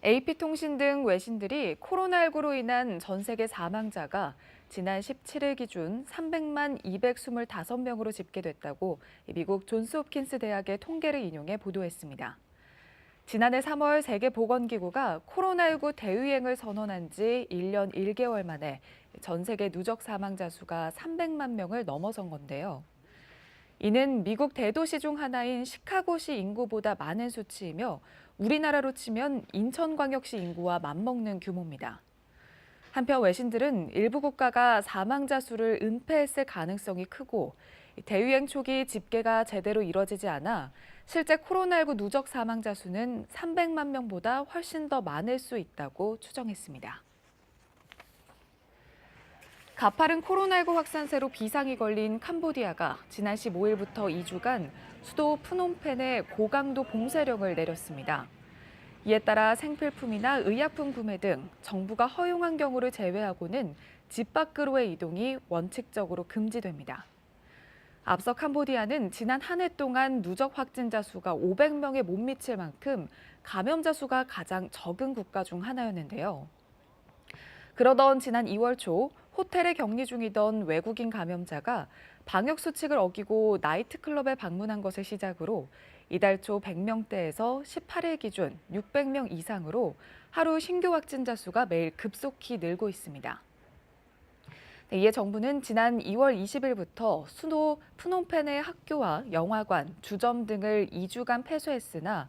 AP통신 등 외신들이 코로나19로 인한 전 세계 사망자가 지난 17일 기준 300만 225명으로 집계됐다고 미국 존스홉킨스 대학의 통계를 인용해 보도했습니다. 지난해 3월 세계보건기구가 코로나19 대유행을 선언한 지 1년 1개월 만에 전 세계 누적 사망자 수가 300만 명을 넘어선 건데요. 이는 미국 대도시 중 하나인 시카고시 인구보다 많은 수치이며 우리나라로 치면 인천광역시 인구와 맞먹는 규모입니다. 한편 외신들은 일부 국가가 사망자 수를 은폐했을 가능성이 크고 대유행 초기 집계가 제대로 이뤄지지 않아 실제 코로나19 누적 사망자 수는 300만 명보다 훨씬 더 많을 수 있다고 추정했습니다. 가파른 코로나19 확산세로 비상이 걸린 캄보디아가 지난 15일부터 2주간 수도 프놈펜에 고강도 봉쇄령을 내렸습니다. 이에 따라 생필품이나 의약품 구매 등 정부가 허용한 경우를 제외하고는 집 밖으로의 이동이 원칙적으로 금지됩니다. 앞서 캄보디아는 지난 한 해 동안 누적 확진자 수가 500명에 못 미칠 만큼 감염자 수가 가장 적은 국가 중 하나였는데요. 그러던 지난 2월 초 호텔에 격리 중이던 외국인 감염자가 방역 수칙을 어기고 나이트클럽에 방문한 것을 시작으로 이달 초 100명대에서 18일 기준 600명 이상으로 하루 신규 확진자 수가 매일 급속히 늘고 있습니다. 이에 정부는 지난 2월 20일부터 수도 프놈펜의 학교와 영화관, 주점 등을 2주간 폐쇄했으나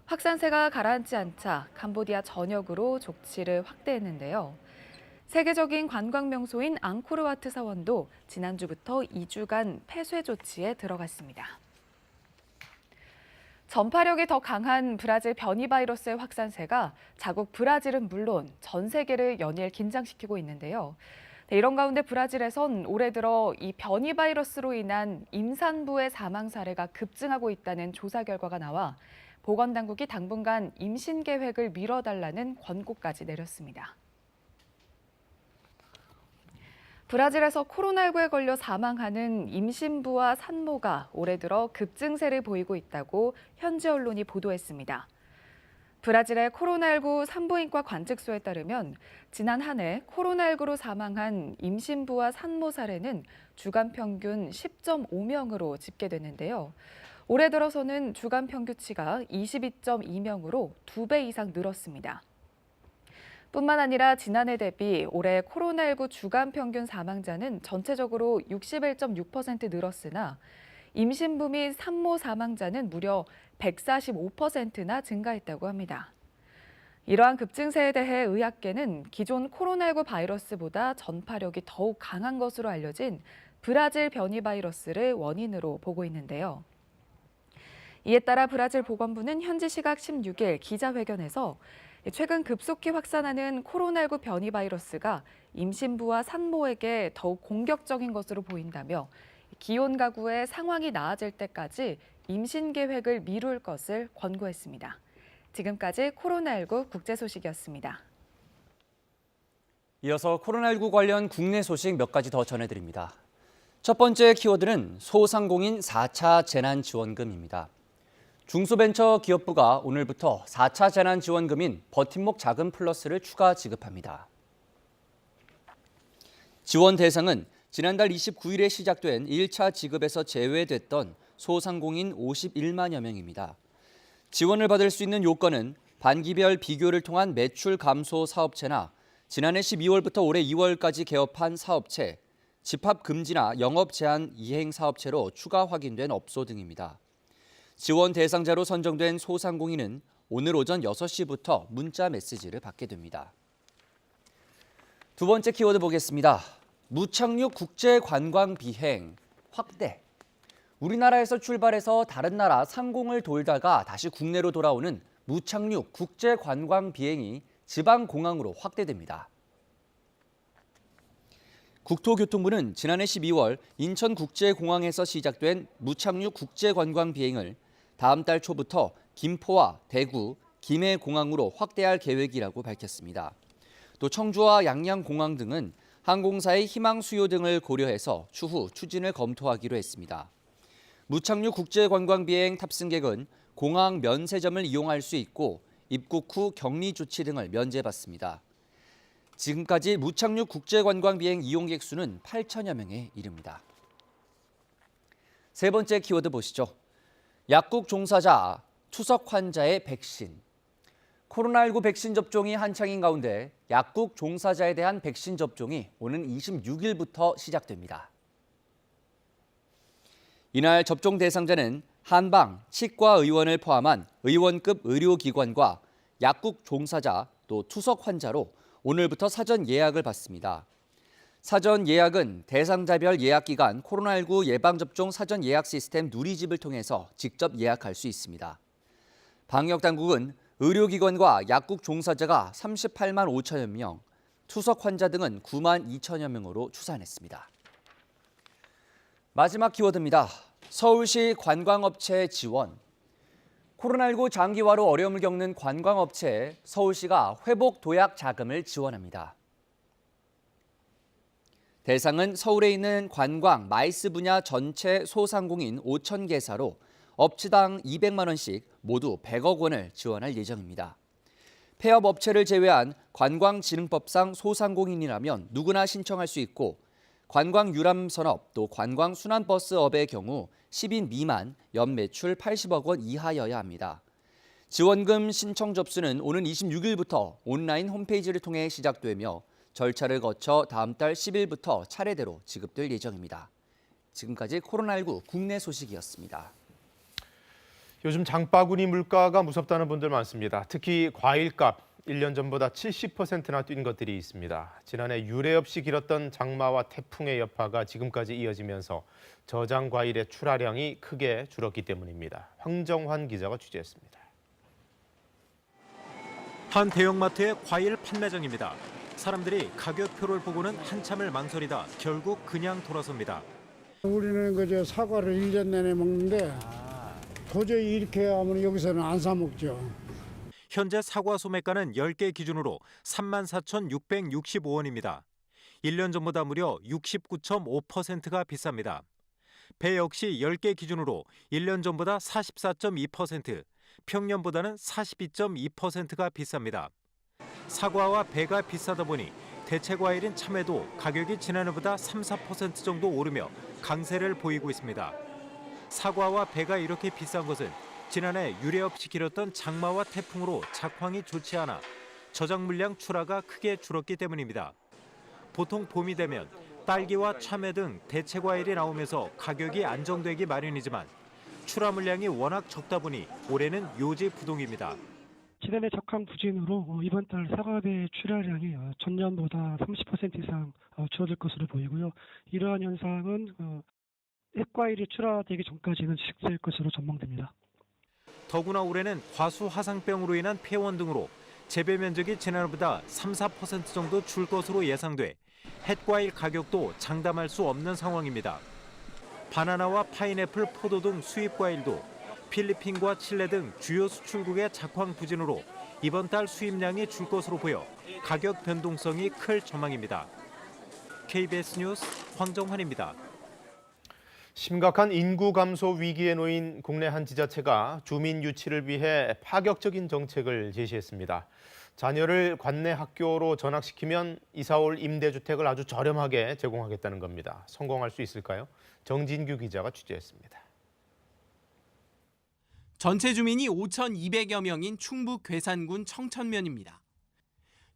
확산세가 가라앉지 않자 캄보디아 전역으로 조치를 확대했는데요. 세계적인 관광 명소인 앙코르와트 사원도 지난주부터 2주간 폐쇄 조치에 들어갔습니다. 전파력이 더 강한 브라질 변이 바이러스의 확산세가 자국 브라질은 물론 전 세계를 연일 긴장시키고 있는데요. 이런 가운데 브라질에선 올해 들어 이 변이 바이러스로 인한 임산부의 사망 사례가 급증하고 있다는 조사 결과가 나와 보건당국이 당분간 임신 계획을 미뤄달라는 권고까지 내렸습니다. 브라질에서 코로나19에 걸려 사망하는 임신부와 산모가 올해 들어 급증세를 보이고 있다고 현지 언론이 보도했습니다. 브라질의 코로나19 산부인과 관측소에 따르면 지난 한 해 코로나19로 사망한 임신부와 산모 사례는 주간 평균 10.5명으로 집계됐는데요. 올해 들어서는 주간 평균치가 22.2명으로 2배 이상 늘었습니다. 뿐만 아니라 지난해 대비 올해 코로나19 주간 평균 사망자는 전체적으로 61.6% 늘었으나 임신부 및 산모 사망자는 무려 145%나 증가했다고 합니다. 이러한 급증세에 대해 의학계는 기존 코로나19 바이러스보다 전파력이 더욱 강한 것으로 알려진 브라질 변이 바이러스를 원인으로 보고 있는데요. 이에 따라 브라질 보건부는 현지 시각 16일 기자회견에서 최근 급속히 확산하는 코로나19 변이 바이러스가 임신부와 산모에게 더욱 공격적인 것으로 보인다며 기혼 가구의 상황이 나아질 때까지 임신 계획을 미룰 것을 권고했습니다. 지금까지 코로나19 국제 소식이었습니다. 이어서 코로나19 관련 국내 소식 몇 가지 더 전해드립니다. 첫 번째 키워드는 소상공인 4차 재난지원금입니다. 중소벤처기업부가 오늘부터 4차 재난지원금인 버팀목 자금 플러스를 추가 지급합니다. 지원 대상은 지난달 29일에 시작된 1차 지급에서 제외됐던 소상공인 51만여 명입니다. 지원을 받을 수 있는 요건은 반기별 비교를 통한 매출 감소 사업체나 지난해 12월부터 올해 2월까지 개업한 사업체, 집합 금지나 영업 제한 이행 사업체로 추가 확인된 업소 등입니다. 지원 대상자로 선정된 소상공인은 오늘 오전 6시부터 문자 메시지를 받게 됩니다. 두 번째 키워드 보겠습니다. 무착륙 국제관광 비행 확대. 우리나라에서 출발해서 다른 나라 상공을 돌다가 다시 국내로 돌아오는 무착륙 국제관광 비행이 지방공항으로 확대됩니다. 국토교통부는 지난해 12월 인천국제공항에서 시작된 무착륙 국제관광 비행을 다음 달 초부터 김포와 대구, 김해공항으로 확대할 계획이라고 밝혔습니다. 또 청주와 양양공항 등은 항공사의 희망 수요 등을 고려해서 추후 추진을 검토하기로 했습니다. 무착륙 국제관광 비행 탑승객은 공항 면세점을 이용할 수 있고 입국 후 격리 조치 등을 면제받습니다. 지금까지 무착륙 국제관광 비행 이용객 수는 8천여 명에 이릅니다. 세 번째 키워드 보시죠. 약국 종사자, 투석 환자의 백신. 코로나19 백신 접종이 한창인 가운데 약국 종사자에 대한 백신 접종이 오는 26일부터 시작됩니다. 이날 접종 대상자는 한방, 치과의원을 포함한 의원급 의료기관과 약국 종사자 또 투석 환자로 오늘부터 사전 예약을 받습니다. 사전 예약은 대상자별 예약기간 코로나19 예방접종 사전 예약 시스템 누리집을 통해서 직접 예약할 수 있습니다. 방역당국은 의료기관과 약국 종사자가 38만 5천여 명, 투석 환자 등은 9만 2천여 명으로 추산했습니다. 마지막 키워드입니다. 서울시 관광업체 지원. 코로나19 장기화로 어려움을 겪는 관광업체에 서울시가 회복 도약 자금을 지원합니다. 대상은 서울에 있는 관광, 마이스 분야 전체 소상공인 5천 개사로 업체당 200만 원씩 모두 100억 원을 지원할 예정입니다. 폐업 업체를 제외한 관광진흥법상 소상공인이라면 누구나 신청할 수 있고 관광유람선업 또 관광순환버스업의 경우 10인 미만 연매출 80억 원 이하여야 합니다. 지원금 신청 접수는 오는 26일부터 온라인 홈페이지를 통해 시작되며 절차를 거쳐 다음 달 10일부터 차례대로 지급될 예정입니다. 지금까지 코로나19 국내 소식이었습니다. 요즘 장바구니 물가가 무섭다는 분들 많습니다. 특히 과일값 1년 전보다 70%나 뛴 것들이 있습니다. 지난해 유례 없이 길었던 장마와 태풍의 여파가 지금까지 이어지면서 저장 과일의 출하량이 크게 줄었기 때문입니다. 황정환 기자가 취재했습니다. 한 대형마트의 과일 판매장입니다. 사람들이 가격표를 보고는 한참을 망설이다 결국 그냥 돌아섭니다. 우리는 그저 사과를 1년 내내 먹는데 도저히 이렇게 하면 여기서는 안 사 먹죠. 현재 사과 소매가는 10개 기준으로 34,665원입니다. 1년 전보다 무려 69.5%가 비쌉니다. 배 역시 10개 기준으로 1년 전보다 44.2%, 평년보다는 42.2%가 비쌉니다. 사과와 배가 비싸다 보니 대체 과일인 참외도 가격이 지난해보다 3-4% 정도 오르며 강세를 보이고 있습니다. 사과와 배가 이렇게 비싼 것은 지난해 유례 없이 길었던 장마와 태풍으로 작황이 좋지 않아 저장 물량 출하가 크게 줄었기 때문입니다. 보통 봄이 되면 딸기와 참외 등 대체 과일이 나오면서 가격이 안정되기 마련이지만 출하 물량이 워낙 적다 보니 올해는 요지부동입니다. 지난해 적항 부진으로 이번 달 사과배 출하량이 전년보다 30% 이상 줄어들 것으로 보이고요. 이러한 현상은 핵과일이 출하되기 전까지는 지속될 것으로 전망됩니다. 더구나 올해는 과수 화상병으로 인한 폐원 등으로 재배 면적이 지난해보다 3-4% 정도 줄 것으로 예상돼 햇과일 가격도 장담할 수 없는 상황입니다. 바나나와 파인애플, 포도 등 수입 과일도 필리핀과 칠레 등 주요 수출국의 작황 부진으로 이번 달 수입량이 줄 것으로 보여 가격 변동성이 클 전망입니다. KBS 뉴스 황정환입니다. 심각한 인구 감소 위기에 놓인 국내 한 지자체가 주민 유치를 위해 파격적인 정책을 제시했습니다. 자녀를 관내 학교로 전학시키면 이사 올 임대주택을 아주 저렴하게 제공하겠다는 겁니다. 성공할 수 있을까요? 정진규 기자가 취재했습니다. 전체 주민이 5,200여 명인 충북 괴산군 청천면입니다.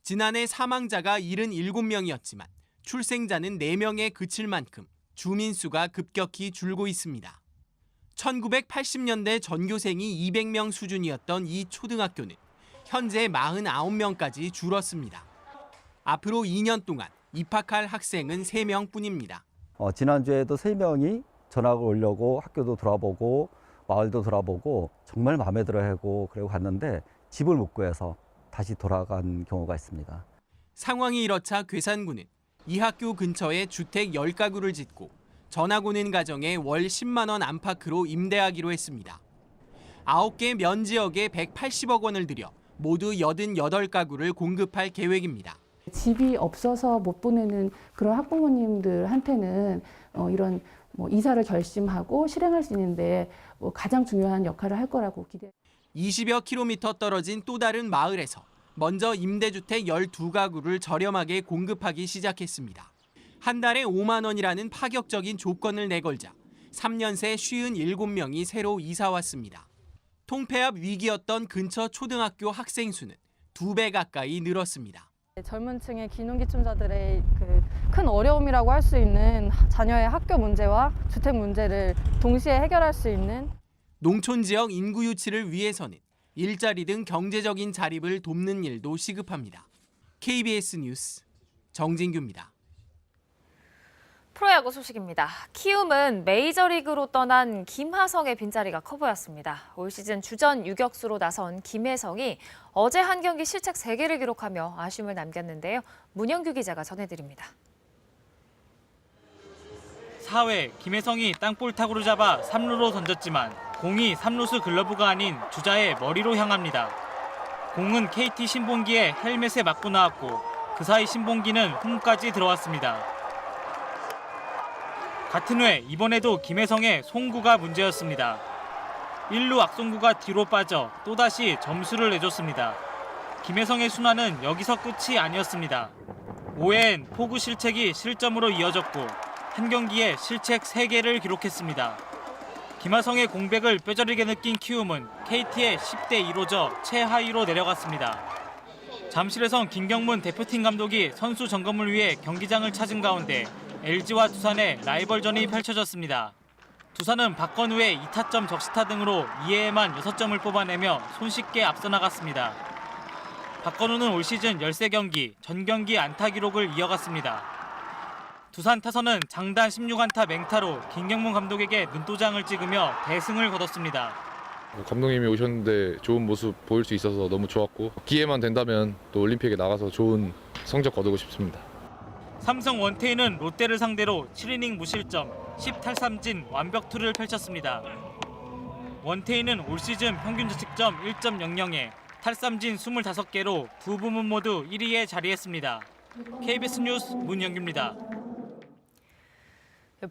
지난해 사망자가 77명이었지만 출생자는 4명에 그칠 만큼 주민 수가 급격히 줄고 있습니다. 1980년대 전교생이 200명 수준이었던 이 초등학교는 현재 49명까지 줄었습니다. 앞으로 2년 동안 입학할 학생은 3명뿐입니다. 지난주에도 3명이 전학을 오려고 학교도 돌아보고 마을도 돌아보고 정말 마음에 들어하고 그러고 갔는데 집을 못 구해서 다시 돌아간 경우가 있습니다. 상황이 이렇자 괴산군은 이 학교 근처에 주택 10가구를 짓고 전학 오는 가정에 월 10만 원 안팎으로 임대하기로 했습니다. 9개 면 지역에 180억 원을 들여 모두 88가구를 공급할 계획입니다. 집이 없어서 못 보내는 그런 학부모님들한테는 이런 이사를 결심하고 실행할 수 있는데 가장 중요한 역할을 할 거라고 기대합니다. 20여 킬로미터 떨어진 또 다른 마을에서 먼저 임대주택 12가구를 저렴하게 공급하기 시작했습니다. 한 달에 5만 원이라는 파격적인 조건을 내걸자 3년 새 57명이 새로 이사 왔습니다. 통폐합 위기였던 근처 초등학교 학생 수는 2배 가까이 늘었습니다. 젊은 층의 기농기촌자들의 큰 어려움이라고 할 수 있는 자녀의 학교 문제와 주택 문제를 동시에 해결할 수 있는 농촌 지역 인구 유치를 위해서는 일자리 등 경제적인 자립을 돕는 일도 시급합니다. KBS 뉴스 정진규입니다. 프로야구 소식입니다. 키움은 메이저리그로 떠난 김하성의 빈자리가 커 보였습니다. 올 시즌 주전 유격수로 나선 김혜성이 어제 한 경기 실책 3개를 기록하며 아쉬움을 남겼는데요. 문영규 기자가 전해드립니다. 4회 김혜성이 땅볼 타구를 잡아 3루로 던졌지만 공이 3루수 글러브가 아닌 주자의 머리로 향합니다. 공은 KT 신봉기의 헬멧에 맞고 나왔고 그 사이 신봉기는 홈까지 들어왔습니다. 같은 회 이번에도 김혜성의 송구가 문제였습니다. 1루 악송구가 뒤로 빠져 또다시 점수를 내줬습니다. 김혜성의 순환은 여기서 끝이 아니었습니다. 5회엔 포구 실책이 실점으로 이어졌고 한 경기에 실책 3개를 기록했습니다. 김하성의 공백을 뼈저리게 느낀 키움은 KT의 10대 2로 최하위로 내려갔습니다. 잠실에선 김경문 대표팀 감독이 선수 점검을 위해 경기장을 찾은 가운데 LG와 두산의 라이벌전이 펼쳐졌습니다. 두산은 박건우의 2타점 적시타 등으로 2회에만 6점을 뽑아내며 손쉽게 앞서 나갔습니다. 박건우는 올 시즌 13경기, 전 경기 안타 기록을 이어갔습니다. 두산 타선은 장단 16안타 맹타로 김경문 감독에게 눈도장을 찍으며 대승을 거뒀습니다. 감독님이 오셨는데 좋은 모습 보일 수 있어서 너무 좋았고 기회만 된다면 또 올림픽에 나가서 좋은 성적 거두고 싶습니다. 삼성 원태인은 롯데를 상대로 7이닝 무실점, 10탈삼진 완벽투를 펼쳤습니다. 원태인은 올 시즌 평균 자책점 1.00에 탈삼진 25개로 두 부문 모두 1위에 자리했습니다. KBS 뉴스 문영규입니다.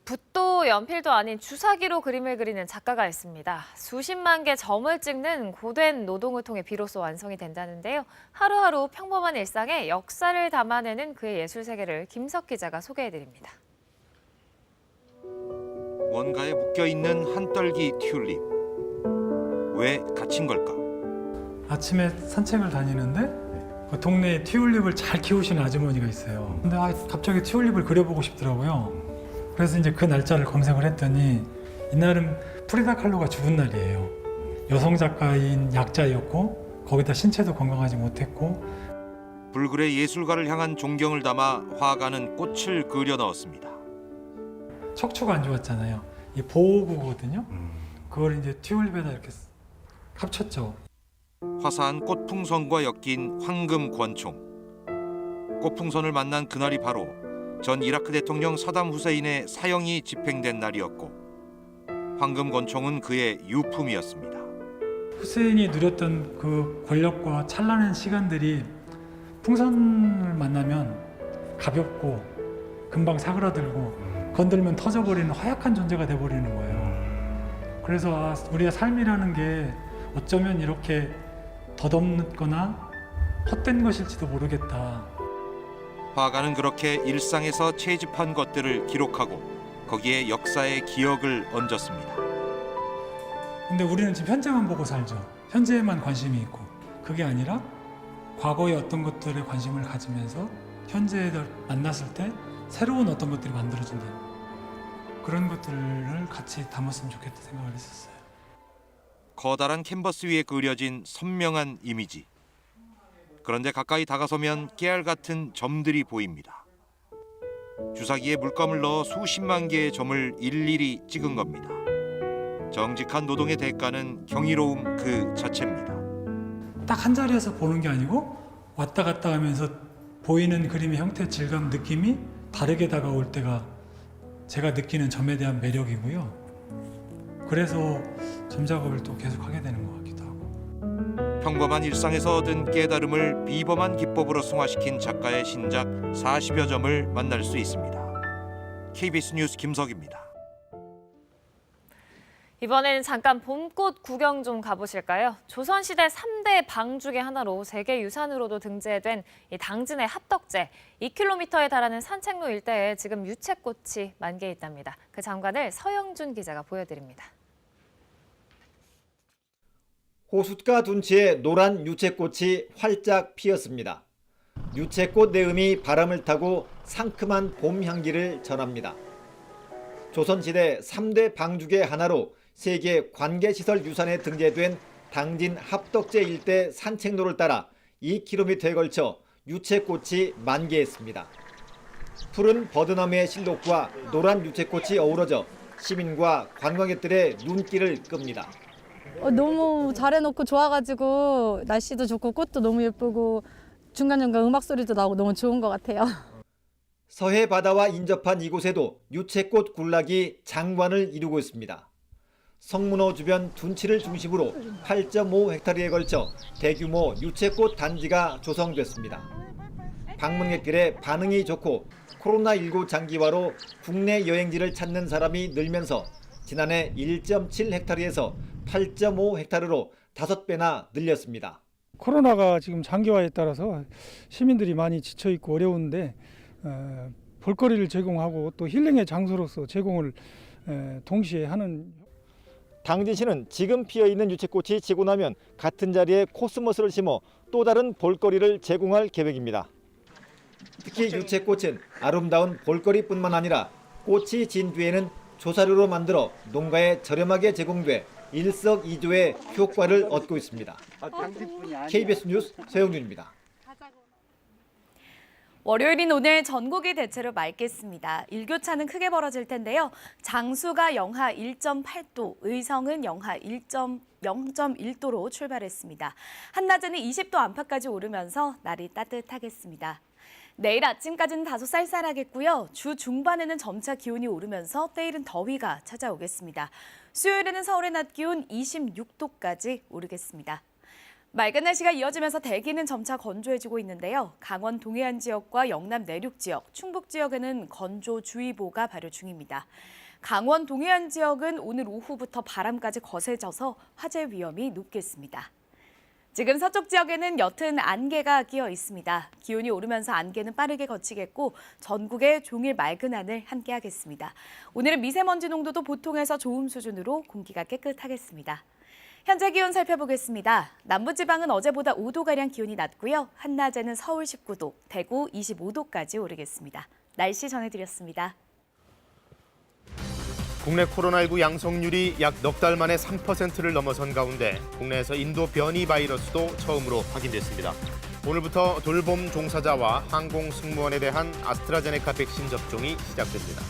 붓도 연필도 아닌 주사기로 그림을 그리는 작가가 있습니다. 수십만 개 점을 찍는 고된 노동을 통해 비로소 완성이 된다는데요. 하루하루 평범한 일상에 역사를 담아내는 그의 예술 세계를 김석 기자가 소개해드립니다. 뭔가에 묶여있는 한 떨기 튤립. 왜 갇힌 걸까? 아침에 산책을 다니는데 그 동네에 튤립을 잘 키우시는 아주머니가 있어요. 근데 갑자기 튤립을 그려보고 싶더라고요. 그래서 이제 그 날짜를 검색을 했더니 이날은 프리다 칼로가 죽은 날이에요. 여성 작가인 약자였고 거기다 신체도 건강하지 못했고 불굴의 예술가를 향한 존경을 담아 화가는 꽃을 그려 넣었습니다. 척추가 안 좋았잖아요. 이 보호구거든요. 그걸 이제 튤립에다 이렇게 합쳤죠. 화사한 꽃풍선과 엮인 황금 권총. 꽃풍선을 만난 그날이 바로 전 이라크 대통령 사담 후세인의 사형이 집행된 날이었고 황금 권총은 그의 유품이었습니다. 후세인이 누렸던 그 권력과 찬란한 시간들이 풍선을 만나면 가볍고 금방 사그라들고 건들면 터져버리는 허약한 존재가 돼버리는 거예요. 그래서 우리의 삶이라는 게 어쩌면 이렇게 덧없거나 헛된 것일지도 모르겠다. 화가는 그렇게 일상에서 채집한 것들을 기록하고 거기에 역사의 기억을 얹었습니다. 근데 우리는 지금 현재만 보고 살죠. 현재에만 관심이 있고 그게 아니라 과거의 어떤 것들에 관심을 가지면서 현재를 만났을 때 새로운 어떤 것들이 만들어진다는 그런 것들을 같이 담았으면 좋겠다 생각을 했었어요. 커다란 캔버스 위에 그려진 선명한 이미지. 그런데 가까이 다가서면 깨알 같은 점들이 보입니다. 주사기에 물감을 넣어 수십만 개의 점을 일일이 찍은 겁니다. 정직한 노동의 대가는 경이로움 그 자체입니다. 딱 한 자리에서 보는 게 아니고 왔다 갔다 하면서 보이는 그림의 형태, 질감, 느낌이 다르게 다가올 때가 제가 느끼는 점에 대한 매력이고요. 그래서 점작업을 또 계속하게 되는 것 같기도 하고. 평범한 일상에서 얻은 깨달음을 비범한 기법으로 승화시킨 작가의 신작 40여 점을 만날 수 있습니다. KBS 뉴스 김석입니다. 이번에는 잠깐 봄꽃 구경 좀 가보실까요? 조선시대 3대 방 중에 하나로 세계유산으로도 등재된 이 당진의 합덕제, 2km에 달하는 산책로 일대에 지금 유채꽃이 만개해 있답니다. 그 장관을 서영준 기자가 보여드립니다. 호숫가 둔치에 노란 유채꽃이 활짝 피었습니다. 유채꽃 내음이 바람을 타고 상큼한 봄 향기를 전합니다. 조선시대 3대 방죽의 하나로 세계 관계시설 유산에 등재된 당진 합덕제 일대 산책로를 따라 2km에 걸쳐 유채꽃이 만개했습니다. 푸른 버드나무의 실록과 노란 유채꽃이 어우러져 시민과 관광객들의 눈길을 끕니다. 너무 잘해놓고 좋아가지고 날씨도 좋고 꽃도 너무 예쁘고 중간중간 음악 소리도 나오고 너무 좋은 것 같아요. 서해 바다와 인접한 이곳에도 유채꽃 군락이 장관을 이루고 있습니다. 성문호 주변 둔치를 중심으로 8.5헥타르에 걸쳐 대규모 유채꽃 단지가 조성됐습니다. 방문객들의 반응이 좋고 코로나19 장기화로 국내 여행지를 찾는 사람이 늘면서 지난해 1.7헥타르에서 8.5헥타르로 5배나 늘렸습니다. 코로나가 지금 장기화에 따라서 시민들이 많이 지쳐있고 어려운데 볼거리를 제공하고 또 힐링의 장소로서 제공을 동시에 하는. 당진시는 지금 피어있는 유채꽃이 지고 나면 같은 자리에 코스모스를 심어 또 다른 볼거리를 제공할 계획입니다. 특히 유채꽃은 아름다운 볼거리뿐만 아니라 꽃이 진 뒤에는 조사료로 만들어 농가에 저렴하게 제공돼 일석이조의 효과를 얻고 있습니다. KBS 뉴스 서영준입니다. 월요일인 오늘 전국이 대체로 맑겠습니다. 일교차는 크게 벌어질 텐데요. 장수가 영하 1.8도, 의성은 영하 0.1도로 출발했습니다. 한낮에는 20도 안팎까지 오르면서 날이 따뜻하겠습니다. 내일 아침까지는 다소 쌀쌀하겠고요. 주 중반에는 점차 기온이 오르면서 때이른 더위가 찾아오겠습니다. 수요일에는 서울의 낮 기온 26도까지 오르겠습니다. 맑은 날씨가 이어지면서 대기는 점차 건조해지고 있는데요. 강원 동해안 지역과 영남 내륙 지역, 충북 지역에는 건조주의보가 발효 중입니다. 강원 동해안 지역은 오늘 오후부터 바람까지 거세져서 화재 위험이 높겠습니다. 지금 서쪽 지역에는 옅은 안개가 끼어 있습니다. 기온이 오르면서 안개는 빠르게 걷히겠고 전국에 종일 맑은 하늘 함께하겠습니다. 오늘은 미세먼지 농도도 보통에서 좋음 수준으로 공기가 깨끗하겠습니다. 현재 기온 살펴보겠습니다. 남부지방은 어제보다 5도가량 기온이 낮고요. 한낮에는 서울 19도, 대구 25도까지 오르겠습니다. 날씨 전해드렸습니다. 국내 코로나19 양성률이 약 넉 달 만에 3%를 넘어선 가운데 국내에서 인도 변이 바이러스도 처음으로 확인됐습니다. 오늘부터 돌봄 종사자와 항공 승무원에 대한 아스트라제네카 백신 접종이 시작됩니다.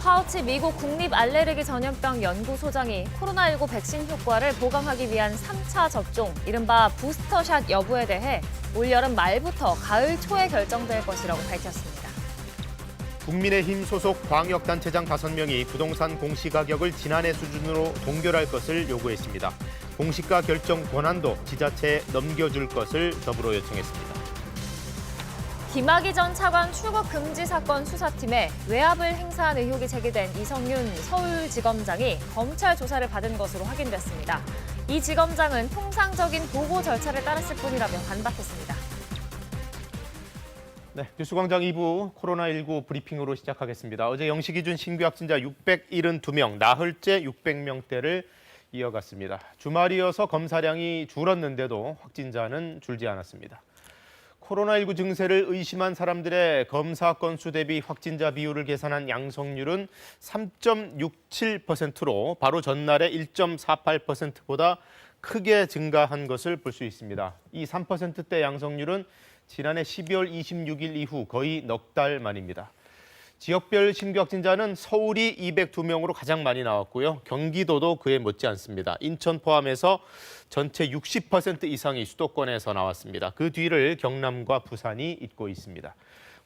파우치 미국 국립알레르기 전염병 연구소장이 코로나19 백신 효과를 보강하기 위한 3차 접종, 이른바 부스터샷 여부에 대해 올여름 말부터 가을 초에 결정될 것이라고 밝혔습니다. 국민의힘 소속 광역단체장 5명이 부동산 공시가격을 지난해 수준으로 동결할 것을 요구했습니다. 공시가 결정 권한도 지자체에 넘겨줄 것을 더불어 요청했습니다. 김학의 전 차관 출국 금지 사건 수사팀에 외압을 행사한 의혹이 제기된 이성윤 서울지검장이 검찰 조사를 받은 것으로 확인됐습니다. 이 지검장은 통상적인 보고 절차를 따랐을 뿐이라며 반박했습니다. 네, 뉴스광장 2부 코로나19 브리핑으로 시작하겠습니다. 어제 0시 기준 신규 확진자 672명, 나흘째 600명대를 이어갔습니다. 주말이어서 검사량이 줄었는데도 확진자는 줄지 않았습니다. 코로나19 증세를 의심한 사람들의 검사 건수 대비 확진자 비율을 계산한 양성률은 3.67%로 바로 전날의 1.48%보다 크게 증가한 것을 볼 수 있습니다. 이 3%대 양성률은 지난해 12월 26일 이후 거의 넉 달 만입니다. 지역별 신규 확진자는 서울이 202명으로 가장 많이 나왔고요. 경기도도 그에 못지않습니다. 인천 포함해서 전체 60% 이상이 수도권에서 나왔습니다. 그 뒤를 경남과 부산이 잇고 있습니다.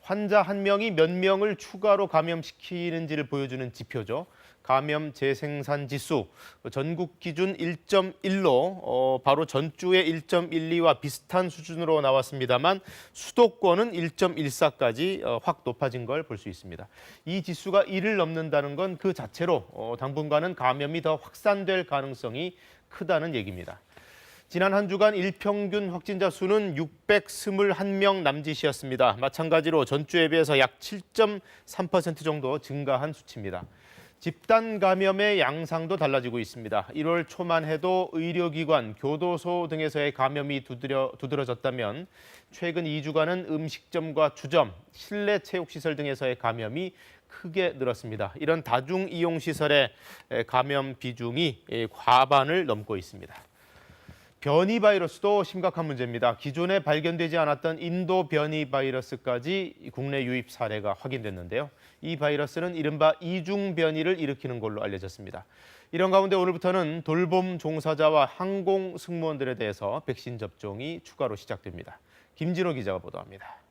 환자 한 명이 몇 명을 추가로 감염시키는지를 보여주는 지표죠. 감염 재생산 지수 전국 기준 1.1로 바로 전주의 1.12와 비슷한 수준으로 나왔습니다만 수도권은 1.14까지 확 높아진 걸 볼 수 있습니다. 이 지수가 1을 넘는다는 건 그 자체로 당분간은 감염이 더 확산될 가능성이 크다는 얘기입니다. 지난 한 주간 일평균 확진자 수는 621명 남짓이었습니다. 마찬가지로 전주에 비해서 약 7.3% 정도 증가한 수치입니다. 집단 감염의 양상도 달라지고 있습니다. 1월 초만 해도 의료기관, 교도소 등에서의 감염이 두드러졌다면 최근 2주간은 음식점과 주점, 실내 체육시설 등에서의 감염이 크게 늘었습니다. 이런 다중이용시설의 감염 비중이 과반을 넘고 있습니다. 변이 바이러스도 심각한 문제입니다. 기존에 발견되지 않았던 인도 변이 바이러스까지 국내 유입 사례가 확인됐는데요. 이 바이러스는 이른바 이중 변이를 일으키는 걸로 알려졌습니다. 이런 가운데 오늘부터는 돌봄 종사자와 항공 승무원들에 대해서 백신 접종이 추가로 시작됩니다. 김진호 기자가 보도합니다.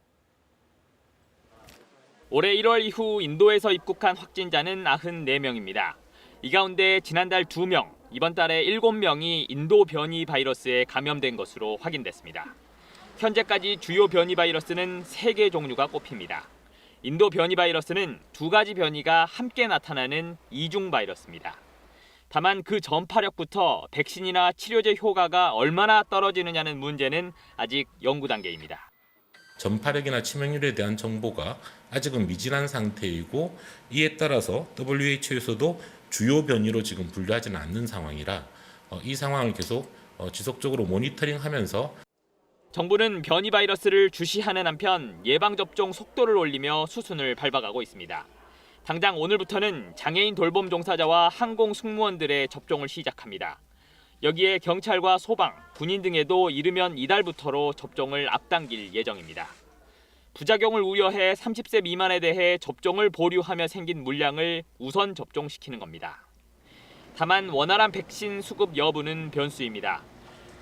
올해 1월 이후 인도에서 입국한 확진자는 94명입니다. 이 가운데 지난달 2명, 이번 달에 7명이 인도 변이 바이러스에 감염된 것으로 확인됐습니다. 현재까지 주요 변이 바이러스는 3개 종류가 꼽힙니다. 인도 변이 바이러스는 2가지 변이가 함께 나타나는 이중 바이러스입니다. 다만 그 전파력부터 백신이나 치료제 효과가 얼마나 떨어지느냐는 문제는 아직 연구 단계입니다. 전파력이나 치명률에 대한 정보가 아직은 미진한 상태이고 이에 따라서 WHO에서도 주요 변이로 지금 분류하지는 않는 상황이라 이 상황을 계속 지속적으로 모니터링하면서 정부는 변이 바이러스를 주시하는 한편 예방접종 속도를 올리며 수순을 밟아가고 있습니다. 당장 오늘부터는 장애인 돌봄 종사자와 항공 승무원들의 접종을 시작합니다. 여기에 경찰과 소방, 군인 등에도 이르면 이달부터로 접종을 앞당길 예정입니다. 부작용을 우려해 30세 미만에 대해 접종을 보류하며 생긴 물량을 우선 접종시키는 겁니다. 다만 원활한 백신 수급 여부는 변수입니다.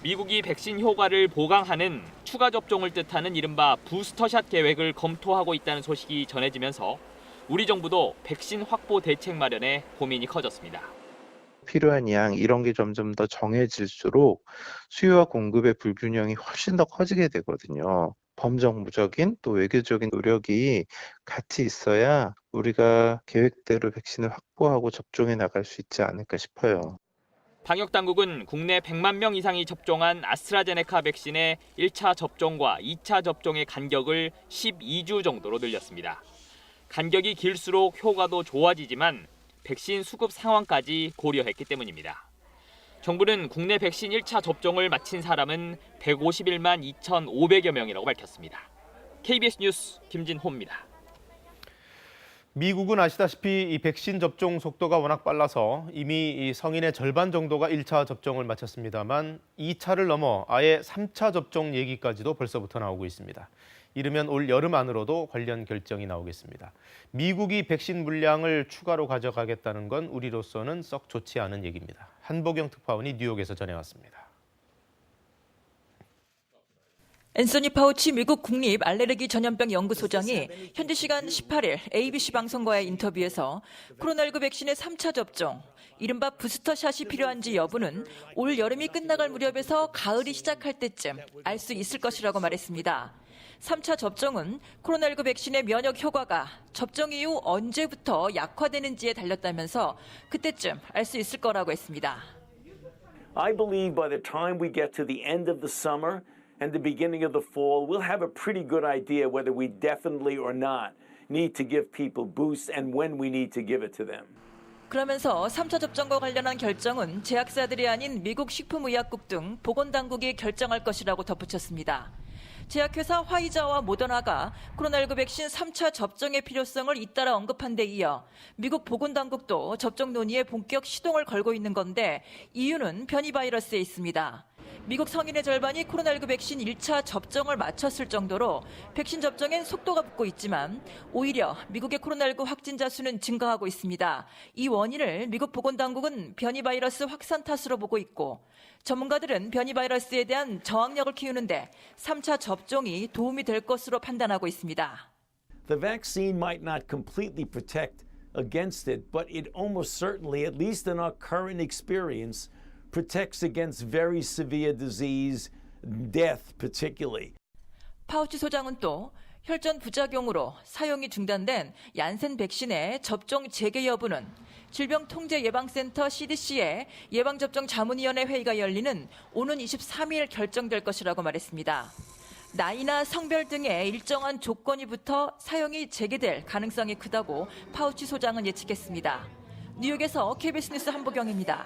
미국이 백신 효과를 보강하는 추가 접종을 뜻하는 이른바 부스터샷 계획을 검토하고 있다는 소식이 전해지면서 우리 정부도 백신 확보 대책 마련에 고민이 커졌습니다. 필요한 양 이런 게 점점 더 정해질수록 수요와 공급의 불균형이 훨씬 더 커지게 되거든요. 범정부적인 또 외교적인 노력이 같이 있어야 우리가 계획대로 백신을 확보하고 접종해 나갈 수 있지 않을까 싶어요. 방역당국은 국내 100만 명 이상이 접종한 아스트라제네카 백신의 1차 접종과 2차 접종의 간격을 12주 정도로 늘렸습니다. 간격이 길수록 효과도 좋아지지만 백신 수급 상황까지 고려했기 때문입니다. 정부는 국내 백신 1차 접종을 마친 사람은 151만 2,500여 명이라고 밝혔습니다. KBS 뉴스 김진호입니다. 미국은 아시다시피 이 백신 접종 속도가 워낙 빨라서 이미 이 성인의 절반 정도가 1차 접종을 마쳤습니다만 2차를 넘어 아예 3차 접종 얘기까지도 벌써부터 나오고 있습니다. 이르면 올 여름 안으로도 관련 결정이 나오겠습니다. 미국이 백신 물량을 추가로 가져가겠다는 건 우리로서는 썩 좋지 않은 얘기입니다. 한보경 특파원이 뉴욕에서 전해왔습니다. 앤서니 파우치 미국 국립 알레르기 전염병 연구소장이 현지 시간 18일 ABC 방송과의 인터뷰에서 코로나19 백신의 3차 접종, 이른바 부스터샷이 필요한지 여부는 올 여름이 끝나갈 무렵에서 가을이 시작할 때쯤 알 수 있을 것이라고 말했습니다. 3차 접종은 코로나19 백신의 면역 효과가 접종 이후 언제부터 약화되는지에 달렸다면서 그때쯤 알 수 있을 거라고 했습니다. I believe by the time we get to the end of the summer and the beginning of the fall, we'll have a pretty good idea whether we definitely or not need to give people boosts and when we need to give it to them. 그러면서 3차 접종과 관련한 결정은 제약사들이 아닌 미국 식품의약국 등 보건당국이 결정할 것이라고 덧붙였습니다. 제약회사 화이자와 모더나가 코로나19 백신 3차 접종의 필요성을 잇따라 언급한 데 이어 미국 보건당국도 접종 논의에 본격 시동을 걸고 있는 건데 이유는 변이 바이러스에 있습니다. 미국 성인의 절반이 코로나19 백신 1차 접종을 마쳤을 정도로 백신 접종엔 속도가 붙고 있지만 오히려 미국의 코로나19 확진자 수는 증가하고 있습니다. 이 원인을 미국 보건당국은 변이 바이러스 확산 탓으로 보고 있고 전문가들은 변이 바이러스에 대한 저항력을 키우는데 3차 접종이 도움이 될 것으로 판단하고 있습니다. The vaccine might not completely protect against it, but it almost certainly, at least in our current experience, protects against very severe disease, death particularly. 파우치 소장은 또 혈전 부작용으로 사용이 중단된 얀센 백신의 접종 재개 여부는 질병통제예방센터 CDC의 예방접종자문위원회 회의가 열리는 오는 23일 결정될 것이라고 말했습니다. 나이나 성별 등의 일정한 조건이 붙어 사용이 재개될 가능성이 크다고 파우치 소장은 예측했습니다. 뉴욕에서 KBS 뉴스 한보경입니다.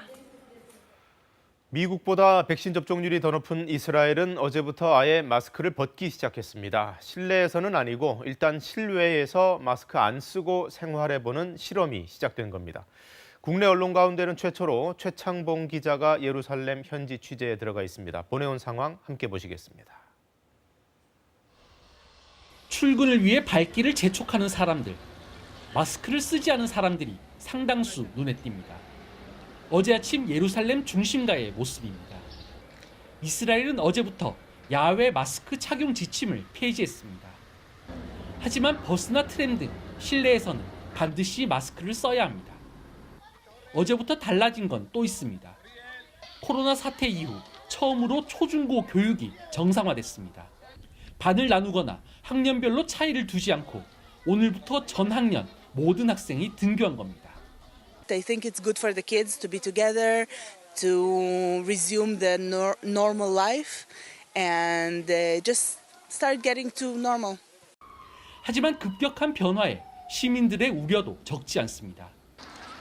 미국보다 백신 접종률이 더 높은 이스라엘은 어제부터 아예 마스크를 벗기 시작했습니다. 실내에서는 아니고 일단 실외에서 마스크 안 쓰고 생활해보는 실험이 시작된 겁니다. 국내 언론 가운데는 최초로 최창봉 기자가 예루살렘 현지 취재에 들어가 있습니다. 보내온 상황 함께 보시겠습니다. 출근을 위해 발길을 재촉하는 사람들, 마스크를 쓰지 않은 사람들이 상당수 눈에 띕니다. 어제 아침 예루살렘 중심가의 모습입니다. 이스라엘은 어제부터 야외 마스크 착용 지침을 폐지했습니다. 하지만 버스나 트램 등 실내에서는 반드시 마스크를 써야 합니다. 어제부터 달라진 건 또 있습니다. 코로나 사태 이후 처음으로 초중고 교육이 정상화됐습니다. 반을 나누거나 학년별로 차이를 두지 않고 오늘부터 전 학년 모든 학생이 등교한 겁니다. I think it's good for the kids to be together, to resume the normal life, and just start getting to normal. 하지만 급격한 변화에 시민들의 우려도 적지 않습니다.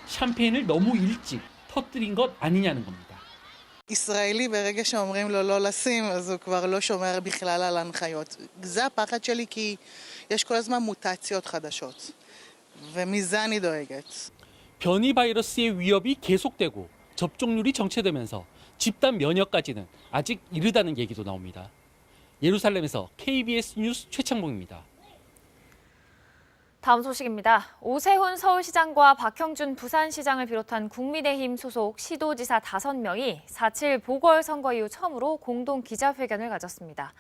샴페인을 너무 일찍 터뜨린 것 아니냐는 겁니다. ישראלי ברגע שאומרים לו לא לשים, אז הוא כבר לא שומר בכלל על ההנחיות. זה הפחד שלי כי יש כל הזמן מוטציות חדשות, ומזה אני דואגת. 변이 바이러스의 위협이 계속되고 접종률이 정체되면서 집단 면역까지는 아직 이르다는 얘기도 나옵니다. 예루살렘에서 KBS 뉴스 최창봉입니다. 다음 소식입니다. 오세훈 서울시장과 박형준 부산시장을 비롯한 국민의힘 소속 시도지사 5명이 4.7 보궐선거 이후 처음으로 공동 기자회견을 가졌습니다.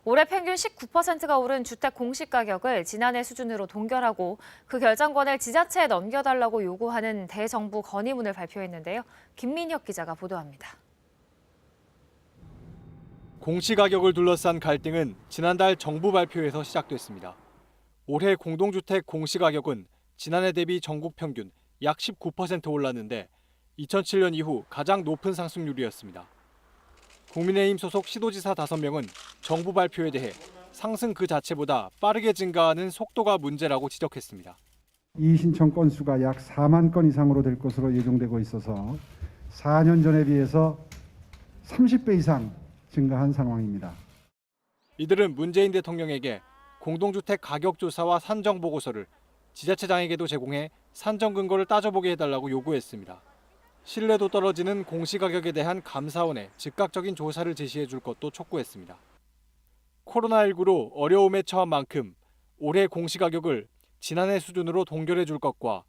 올해 평균 19%가 오른 주택 공시가격을 지난해 수준으로 동결하고 그 결정권을 지자체에 넘겨달라고 요구하는 대정부 건의문을 발표했는데요. 김민혁 기자가 보도합니다. 공시가격을 둘러싼 갈등은 지난달 정부 발표에서 시작됐습니다. 올해 공동주택 공시가격은 지난해 대비 전국 평균 약 19% 올랐는데 2007년 이후 가장 높은 상승률이었습니다. 국민의힘 소속 시도지사 5명은 정부 발표에 대해 상승 그 자체보다 빠르게 증가하는 속도가 문제라고 지적했습니다. 이 신청 건수가 약 4만 건 이상으로 될 것으로 예정되고 있어서 4년 전에 비해서 30배 이상 증가한 상황입니다. 이들은 문재인 대통령에게 공동주택 가격조사와 산정보고서를 지자체장에게도 제공해 산정 근거를 따져보게 해달라고 요구했습니다. 신뢰도 떨어지는 공시가격에 대한 감사원에 즉각적인 조사를 제시해 줄 것도 촉구했습니다. 코로나19로 어려움에 처한 만큼 올해 공시가격을 지난해 수준으로 동결해 줄 것과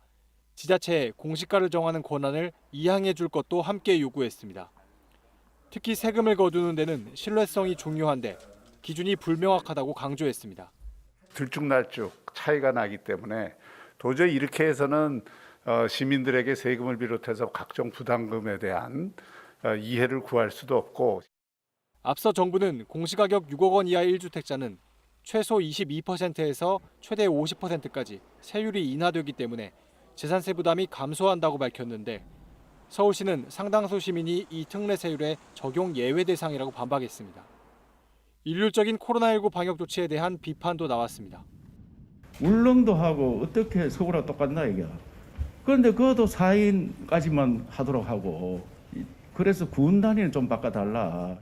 지자체에 공시가를 정하는 권한을 이양해 줄 것도 함께 요구했습니다. 특히 세금을 거두는 데는 신뢰성이 중요한데 기준이 불명확하다고 강조했습니다. 들쭉날쭉 차이가 나기 때문에 도저히 이렇게 해서는 시민들에게 세금을 비롯해서 각종 부담금에 대한 이해를 구할 수도 없고. 앞서 정부는 공시가격 6억 원 이하 1주택자는 최소 22%에서 최대 50%까지 세율이 인하되기 때문에 재산세 부담이 감소한다고 밝혔는데 서울시는 상당수 시민이 이 특례 세율의 적용 예외 대상이라고 반박했습니다. 일률적인 코로나19 방역 조치에 대한 비판도 나왔습니다. 울릉도 하고 어떻게 서울하고 똑같나 이게. 그런데 그것도 4인까지만 하도록 하고 그래서 군 단위는 좀 바꿔달라.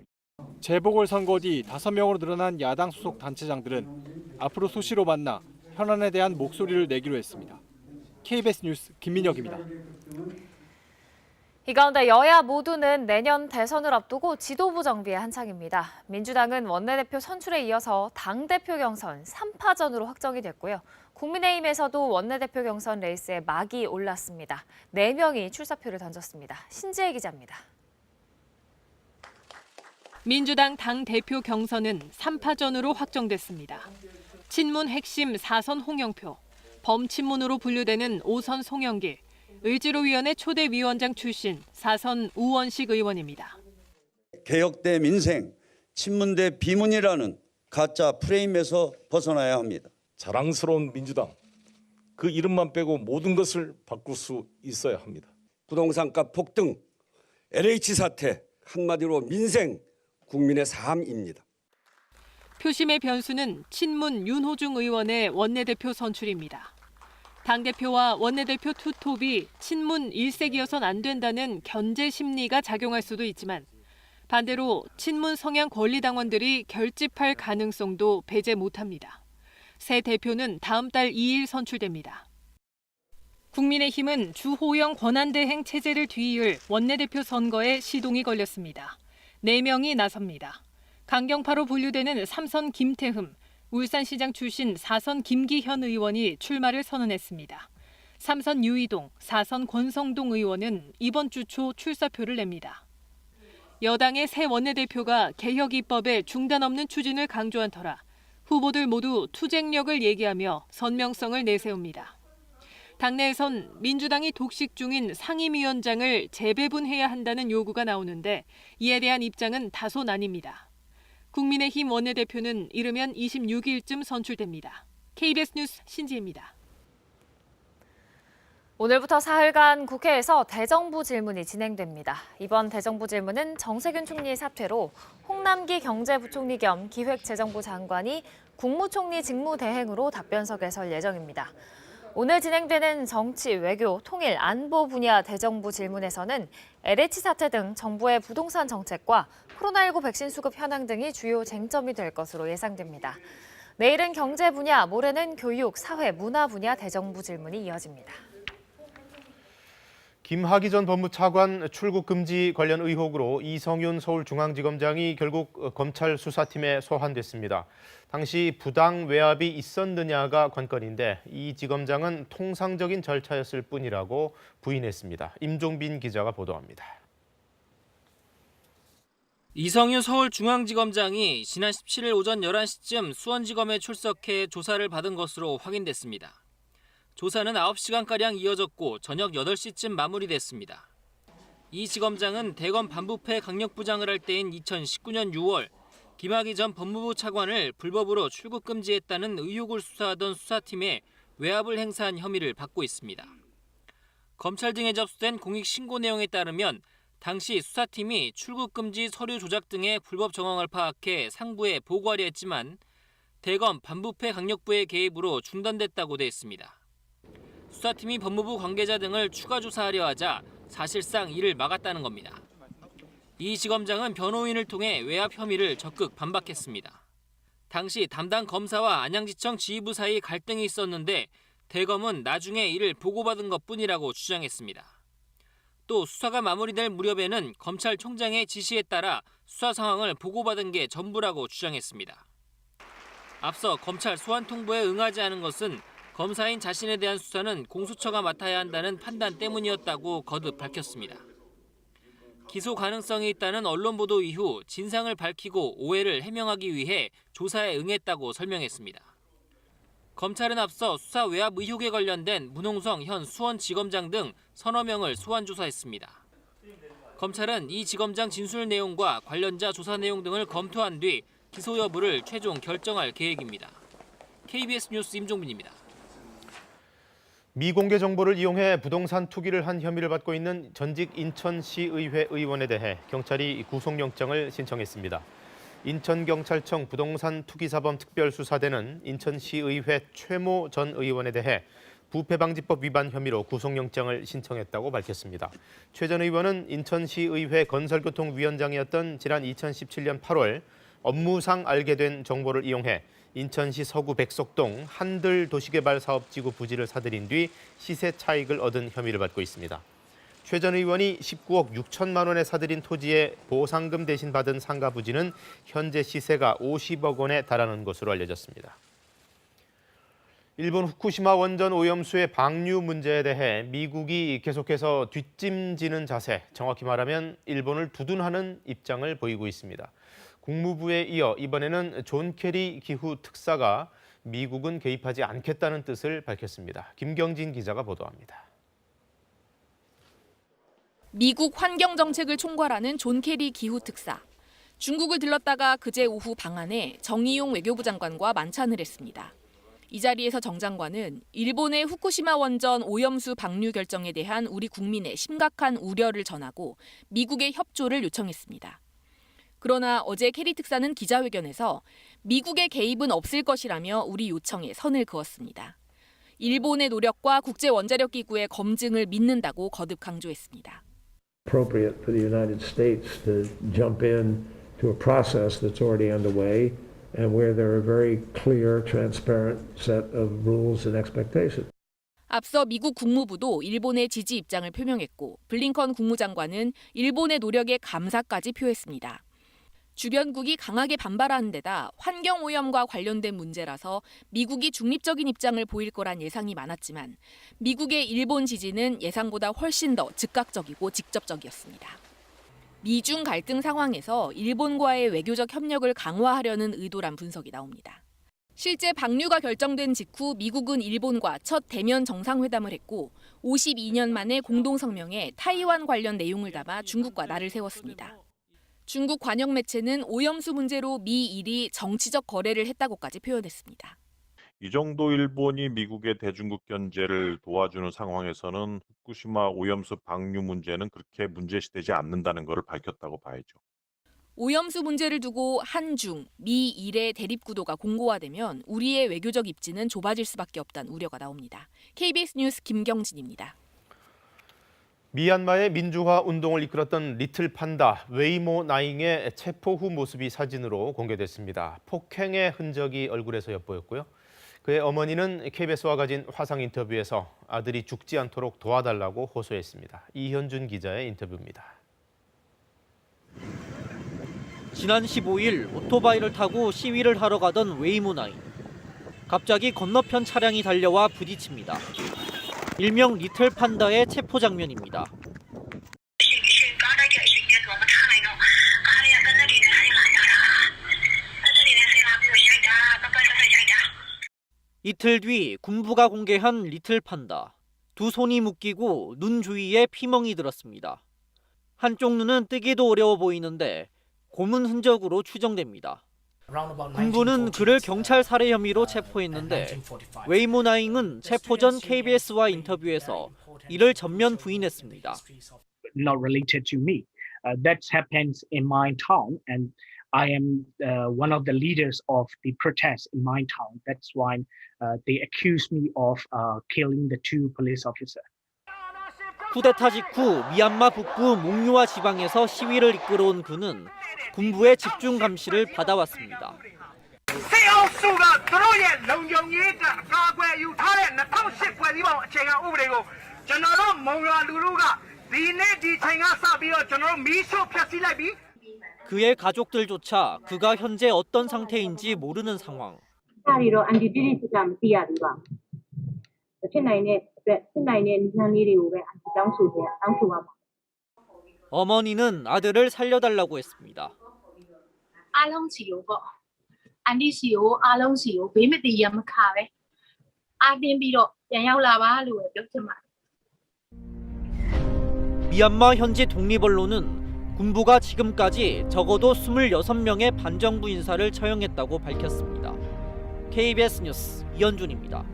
재보궐선거 뒤 5명으로 늘어난 야당 소속 단체장들은 앞으로 수시로 만나 현안에 대한 목소리를 내기로 했습니다. KBS 뉴스 김민혁입니다. 이 가운데 여야 모두는 내년 대선을 앞두고 지도부 정비에 한창입니다. 민주당은 원내대표 선출에 이어서 당대표 경선 3파전으로 확정이 됐고요. 국민의힘에서도 원내대표 경선 레이스에 막이 올랐습니다. 4명이 출사표를 던졌습니다. 신지혜 기자입니다. 민주당 당대표 경선은 3파전으로 확정됐습니다. 친문 핵심 4선 홍영표, 범친문으로 분류되는 5선 송영길, 의지로위원회 초대 위원장 출신 4선 우원식 의원입니다. 개혁 대 민생, 친문 대 비문이라는 가짜 프레임에서 벗어나야 합니다. 자랑스러운 민주당, 그 이름만 빼고 모든 것을 바꿀 수 있어야 합니다. 부동산값 폭등, LH 사태, 한마디로 민생, 국민의 삶입니다. 표심의 변수는 친문 윤호중 의원의 원내대표 선출입니다. 당대표와 원내대표 투톱이 친문 일색이어선 안 된다는 견제 심리가 작용할 수도 있지만 반대로 친문 성향 권리당원들이 결집할 가능성도 배제 못합니다. 새 대표는 다음 달 2일 선출됩니다. 국민의힘은 주호영 권한대행 체제를 뒤이을 원내대표 선거에 시동이 걸렸습니다. 4명이 나섭니다. 강경파로 분류되는 3선 김태흠, 울산시장 출신 4선 김기현 의원이 출마를 선언했습니다. 3선 유이동, 4선 권성동 의원은 이번 주 초 출사표를 냅니다. 여당의 새 원내대표가 개혁 입법에 중단 없는 추진을 강조한 터라 후보들 모두 투쟁력을 얘기하며 선명성을 내세웁니다. 당내에선 민주당이 독식 중인 상임위원장을 재배분해야 한다는 요구가 나오는데 이에 대한 입장은 다소 나뉩니다. 국민의힘 원내대표는 이르면 26일쯤 선출됩니다. KBS 뉴스 신지혜입니다. 오늘부터 사흘간 국회에서 대정부 질문이 진행됩니다. 이번 대정부 질문은 정세균 총리의 사퇴로 홍남기 경제부총리 겸 기획재정부 장관이 국무총리 직무대행으로 답변석에 설 예정입니다. 오늘 진행되는 정치, 외교, 통일, 안보 분야 대정부 질문에서는 LH 사태 등 정부의 부동산 정책과 코로나19 백신 수급 현황 등이 주요 쟁점이 될 것으로 예상됩니다. 내일은 경제 분야, 모레는 교육, 사회, 문화 분야 대정부 질문이 이어집니다. 김학의 전 법무차관 출국 금지 관련 의혹으로 이성윤 서울중앙지검장이 결국 검찰 수사팀에 소환됐습니다. 당시 부당 외압이 있었느냐가 관건인데 이 지검장은 통상적인 절차였을 뿐이라고 부인했습니다. 임종빈 기자가 보도합니다. 이성윤 서울중앙지검장이 지난 17일 오전 11시쯤 수원지검에 출석해 조사를 받은 것으로 확인됐습니다. 조사는 9시간가량 이어졌고 저녁 8시쯤 마무리됐습니다. 이 지검장은 대검 반부패 강력부장을 할 때인 2019년 6월 김학의 전 법무부 차관을 불법으로 출국 금지했다는 의혹을 수사하던 수사팀에 외압을 행사한 혐의를 받고 있습니다. 검찰 등에 접수된 공익신고 내용에 따르면 당시 수사팀이 출국 금지 서류 조작 등의 불법 정황을 파악해 상부에 보고하려 했지만 대검 반부패 강력부의 개입으로 중단됐다고 돼 있습니다. 수사팀이 법무부 관계자 등을 추가 조사하려 하자 사실상 이를 막았다는 겁니다. 이 지검장은 변호인을 통해 외압 혐의를 적극 반박했습니다. 당시 담당 검사와 안양지청 지휘부 사이 갈등이 있었는데 대검은 나중에 이를 보고받은 것뿐이라고 주장했습니다. 또 수사가 마무리될 무렵에는 검찰총장의 지시에 따라 수사 상황을 보고받은 게 전부라고 주장했습니다. 앞서 검찰 소환 통보에 응하지 않은 것은 검사인 자신에 대한 수사는 공수처가 맡아야 한다는 판단 때문이었다고 거듭 밝혔습니다. 기소 가능성이 있다는 언론 보도 이후 진상을 밝히고 오해를 해명하기 위해 조사에 응했다고 설명했습니다. 검찰은 앞서 수사 외압 의혹에 관련된 문홍성 현 수원지검장 등 서너 명을 소환 조사했습니다. 검찰은 이 지검장 진술 내용과 관련자 조사 내용 등을 검토한 뒤 기소 여부를 최종 결정할 계획입니다. KBS 뉴스 임종빈입니다. 미공개 정보를 이용해 부동산 투기를 한 혐의를 받고 있는 전직 인천시의회 의원에 대해 경찰이 구속영장을 신청했습니다. 인천경찰청 부동산 투기사범 특별수사대는 인천시의회 최모 전 의원에 대해 부패방지법 위반 혐의로 구속영장을 신청했다고 밝혔습니다. 최 전 의원은 인천시의회 건설교통위원장이었던 지난 2017년 8월 업무상 알게 된 정보를 이용해 인천시 서구 백석동 한들 도시개발사업지구 부지를 사들인 뒤 시세 차익을 얻은 혐의를 받고 있습니다. 최 전 의원이 19억 6천만 원에 사들인 토지에 보상금 대신 받은 상가 부지는 현재 시세가 50억 원에 달하는 것으로 알려졌습니다. 일본 후쿠시마 원전 오염수의 방류 문제에 대해 미국이 계속해서 뒷짐지는 자세, 정확히 말하면 일본을 두둔하는 입장을 보이고 있습니다. 국무부에 이어 이번에는 존 케리 기후 특사가 미국은 개입하지 않겠다는 뜻을 밝혔습니다. 김경진 기자가 보도합니다. 미국 환경정책을 총괄하는 존 케리 기후 특사. 중국을 들렀다가 그제 오후 방한해 정의용 외교부 장관과 만찬을 했습니다. 이 자리에서 정 장관은 일본의 후쿠시마 원전 오염수 방류 결정에 대한 우리 국민의 심각한 우려를 전하고 미국의 협조를 요청했습니다. 그러나 어제 케리 특사는 기자회견에서 미국의 개입은 없을 것이라며 우리 요청에 선을 그었습니다. 일본의 노력과 국제원자력기구의 검증을 믿는다고 거듭 강조했습니다. Appropriate for the United States to jump in to a process that's already underway and where there are very clear, transparent set of rules and expectations. 앞서 미국 국무부도 일본의 지지 입장을 표명했고 블링컨 국무장관은 일본의 노력에 감사까지 표했습니다. 주변국이 강하게 반발하는 데다 환경오염과 관련된 문제라서 미국이 중립적인 입장을 보일 거란 예상이 많았지만 미국의 일본 지지는 예상보다 훨씬 더 즉각적이고 직접적이었습니다. 미중 갈등 상황에서 일본과의 외교적 협력을 강화하려는 의도란 분석이 나옵니다. 실제 방류가 결정된 직후 미국은 일본과 첫 대면 정상회담을 했고 52년 만에 공동성명에 타이완 관련 내용을 담아 중국과 날을 세웠습니다. 중국 관영 매체는 오염수 문제로 미일이 정치적 거래를 했다고까지 표현했습니다. 이 정도 일본이 미국의 대중국 견제를 도와주는 상황에서는 후쿠시마 오염수 방류 문제는 그렇게 문제시되지 않는다는 것을 밝혔다고 봐야죠. 오염수 문제를 두고 한중, 미일의 대립 구도가 공고화되면 우리의 외교적 입지는 좁아질 수밖에 없다는 우려가 나옵니다. KBS 뉴스 김경진입니다. 미얀마의 민주화 운동을 이끌었던 리틀 판다 웨이모 나잉의 체포 후 모습이 사진으로 공개됐습니다. 폭행의 흔적이 얼굴에서 엿보였고요. 그의 어머니는 KBS와 가진 화상 인터뷰에서 아들이 죽지 않도록 도와달라고 호소했습니다. 이현준 기자의 인터뷰입니다. 지난 15일 오토바이를 타고 시위를 하러 가던 웨이모 나잉. 갑자기 건너편 차량이 달려와 부딪힙니다. 일명 리틀 판다의 체포 장면입니다. 이틀 뒤 군부가 공개한 리틀 판다. 두 손이 묶이고 눈 주위에 피멍이 들었습니다. 한쪽 눈은 뜨기도 어려워 보이는데 고문 흔적으로 추정됩니다. 군부는 그를 경찰 살해 혐의로 체포했는데 웨이모 나잉은 체포 전 KBS와 인터뷰에서 이를 전면 부인했습니다. Not related to me. That happens in my town, and I am one of the leaders of the protest in my town. That's why they accuse me of killing the two police officers. 쿠데타 직후 미얀마 북부 몽유아 지방에서 시위를 이끌어온 그는 군부의 집중 감시를 받아왔습니다. 그의 가족들조차 그가 현재 어떤 상태인지 모르는 상황. 어머니는 아들을 살려달라고 했습니다. 미얀마 현지 독립언론은 군부가 지금까지 적어도 26명의 반정부 인사를 처형했다고 밝혔습니다. KBS 뉴스 이현준입니다.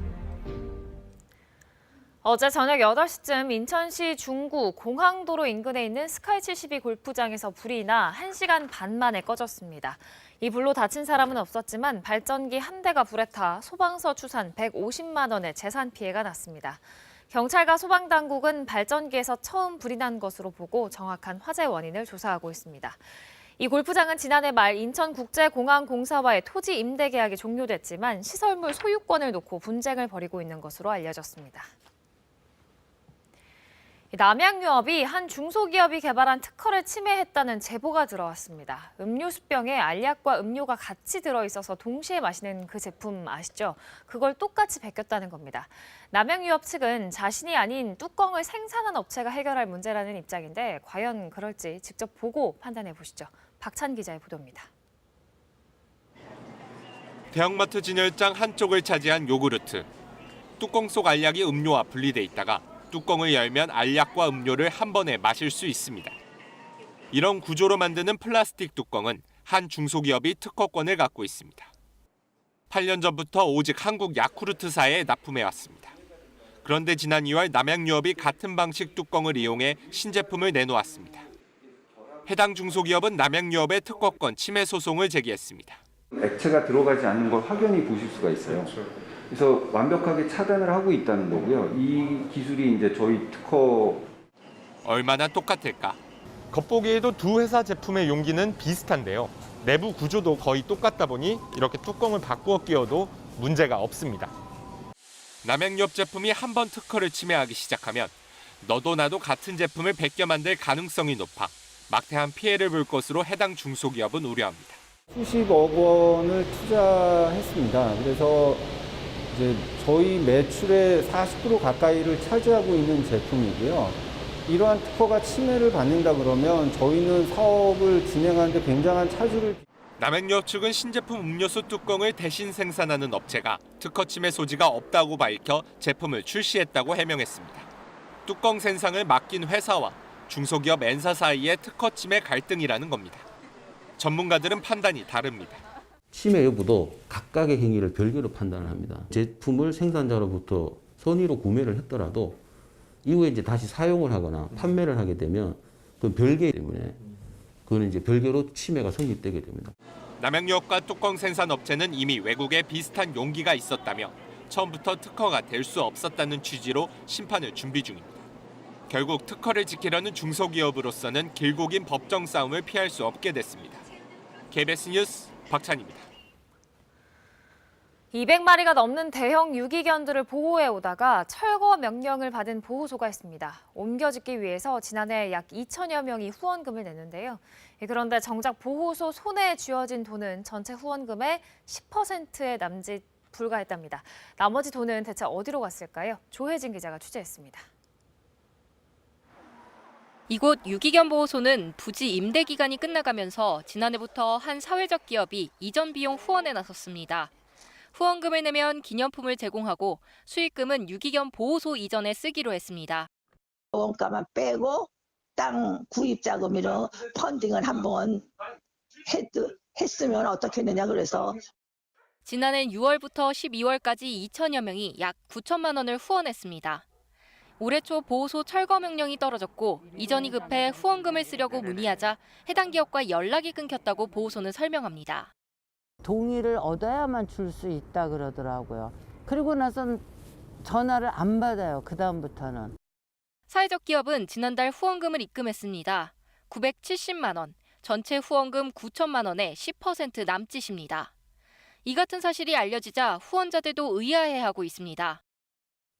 어제 저녁 8시쯤 인천시 중구 공항도로 인근에 있는 스카이 72 골프장에서 불이 나 1시간 반 만에 꺼졌습니다. 이 불로 다친 사람은 없었지만 발전기 한 대가 불에 타 소방서 추산 150만 원의 재산 피해가 났습니다. 경찰과 소방당국은 발전기에서 처음 불이 난 것으로 보고 정확한 화재 원인을 조사하고 있습니다. 이 골프장은 지난해 말 인천국제공항공사와의 토지 임대 계약이 종료됐지만 시설물 소유권을 놓고 분쟁을 벌이고 있는 것으로 알려졌습니다. 남양유업이 한 중소기업이 개발한 특허를 침해했다는 제보가 들어왔습니다. 음료수병에 알약과 음료가 같이 들어있어서 동시에 마시는 그 제품 아시죠? 그걸 똑같이 베꼈다는 겁니다. 남양유업 측은 자신이 아닌 뚜껑을 생산한 업체가 해결할 문제라는 입장인데 과연 그럴지 직접 보고 판단해 보시죠. 박찬 기자의 보도입니다. 대형마트 진열장 한쪽을 차지한 요구르트. 뚜껑 속 알약이 음료와 분리돼 있다가 뚜껑을 열면 알약과 음료를 한 번에 마실 수 있습니다. 이런 구조로 만드는 플라스틱 뚜껑은 한 중소기업이 특허권을 갖고 있습니다. 8년 전부터 오직 한국 야쿠르트사에 납품해왔습니다. 그런데 지난 2월 남양유업이 같은 방식 뚜껑을 이용해 신제품을 내놓았습니다. 해당 중소기업은 남양유업의 특허권 침해 소송을 제기했습니다. 액체가 들어가지 않는 걸 확연히 보실 수가 있어요. 그래서 완벽하게 차단을 하고 있다는 거고요. 이 기술이 이제 저희 특허 얼마나 똑같을까? 겉보기에도 두 회사 제품의 용기는 비슷한데요. 내부 구조도 거의 똑같다 보니 이렇게 뚜껑을 바꾸어 끼워도 문제가 없습니다. 남양유업 제품이 한 번 특허를 침해하기 시작하면 너도 나도 같은 제품을 베껴 만들 가능성이 높아 막대한 피해를 볼 것으로 해당 중소기업은 우려합니다. 수십억 원을 투자했습니다. 그래서 이제 저희 매출의 40% 가까이를 차지하고 있는 제품이고요. 이러한 특허가 침해를 받는다 그러면 저희는 사업을 진행하는데 굉장한 차질을. 남양유업 측은 신제품 음료수 뚜껑을 대신 생산하는 업체가 특허 침해 소지가 없다고 밝혀 제품을 출시했다고 해명했습니다. 뚜껑 생산을 맡긴 회사와 중소기업 N사 사이의 특허 침해 갈등이라는 겁니다. 전문가들은 판단이 다릅니다. 침해 여부도 각각의 행위를 별개로 판단을 합니다. 제품을 생산자로부터 선의로 구매를 했더라도 이후에 이제 다시 사용을 하거나 판매를 하게 되면 그건 별개 때문에 그거는 이제 별개로 침해가 성립되게 됩니다. 남양유업과 뚜껑 생산 업체는 이미 외국에 비슷한 용기가 있었다며 처음부터 특허가 될 수 없었다는 취지로 심판을 준비 중입니다. 결국 특허를 지키려는 중소기업으로서는 길고 긴 법정 싸움을 피할 수 없게 됐습니다. KBS 뉴스 박찬입니다. 200마리가 넘는 대형 유기견들을 보호해 오다가 철거 명령을 받은 보호소가 있습니다. 옮겨짓기 위해서 지난해 약 2천여 명이 후원금을 냈는데요. 그런데 정작 보호소 손에 쥐어진 돈은 전체 후원금의 10%에 남짓 불과했답니다. 나머지 돈은 대체 어디로 갔을까요? 조혜진 기자가 취재했습니다. 이곳 유기견 보호소는 부지 임대 기간이 끝나가면서 지난해부터 한 사회적 기업이 이전 비용 후원에 나섰습니다. 후원금을 내면 기념품을 제공하고 수익금은 유기견 보호소 이전에 쓰기로 했습니다. 원가만 빼고 땅 구입 자금으로 펀딩을 한번 했으면 어떻겠느냐 그래서 지난해 6월부터 12월까지 2천여 명이 약 9천만 원을 후원했습니다. 올해 초 보호소 철거 명령이 떨어졌고 이전이 급해 후원금을 쓰려고 문의하자 해당 기업과 연락이 끊겼다고 보호소는 설명합니다. 동의를 얻어야만 줄 수 있다 그러더라고요. 그리고 나선 전화를 안 받아요. 그다음부터는. 사회적 기업은 지난달 후원금을 입금했습니다. 970만 원, 전체 후원금 9천만 원에 10% 남짓입니다. 이 같은 사실이 알려지자 후원자들도 의아해하고 있습니다.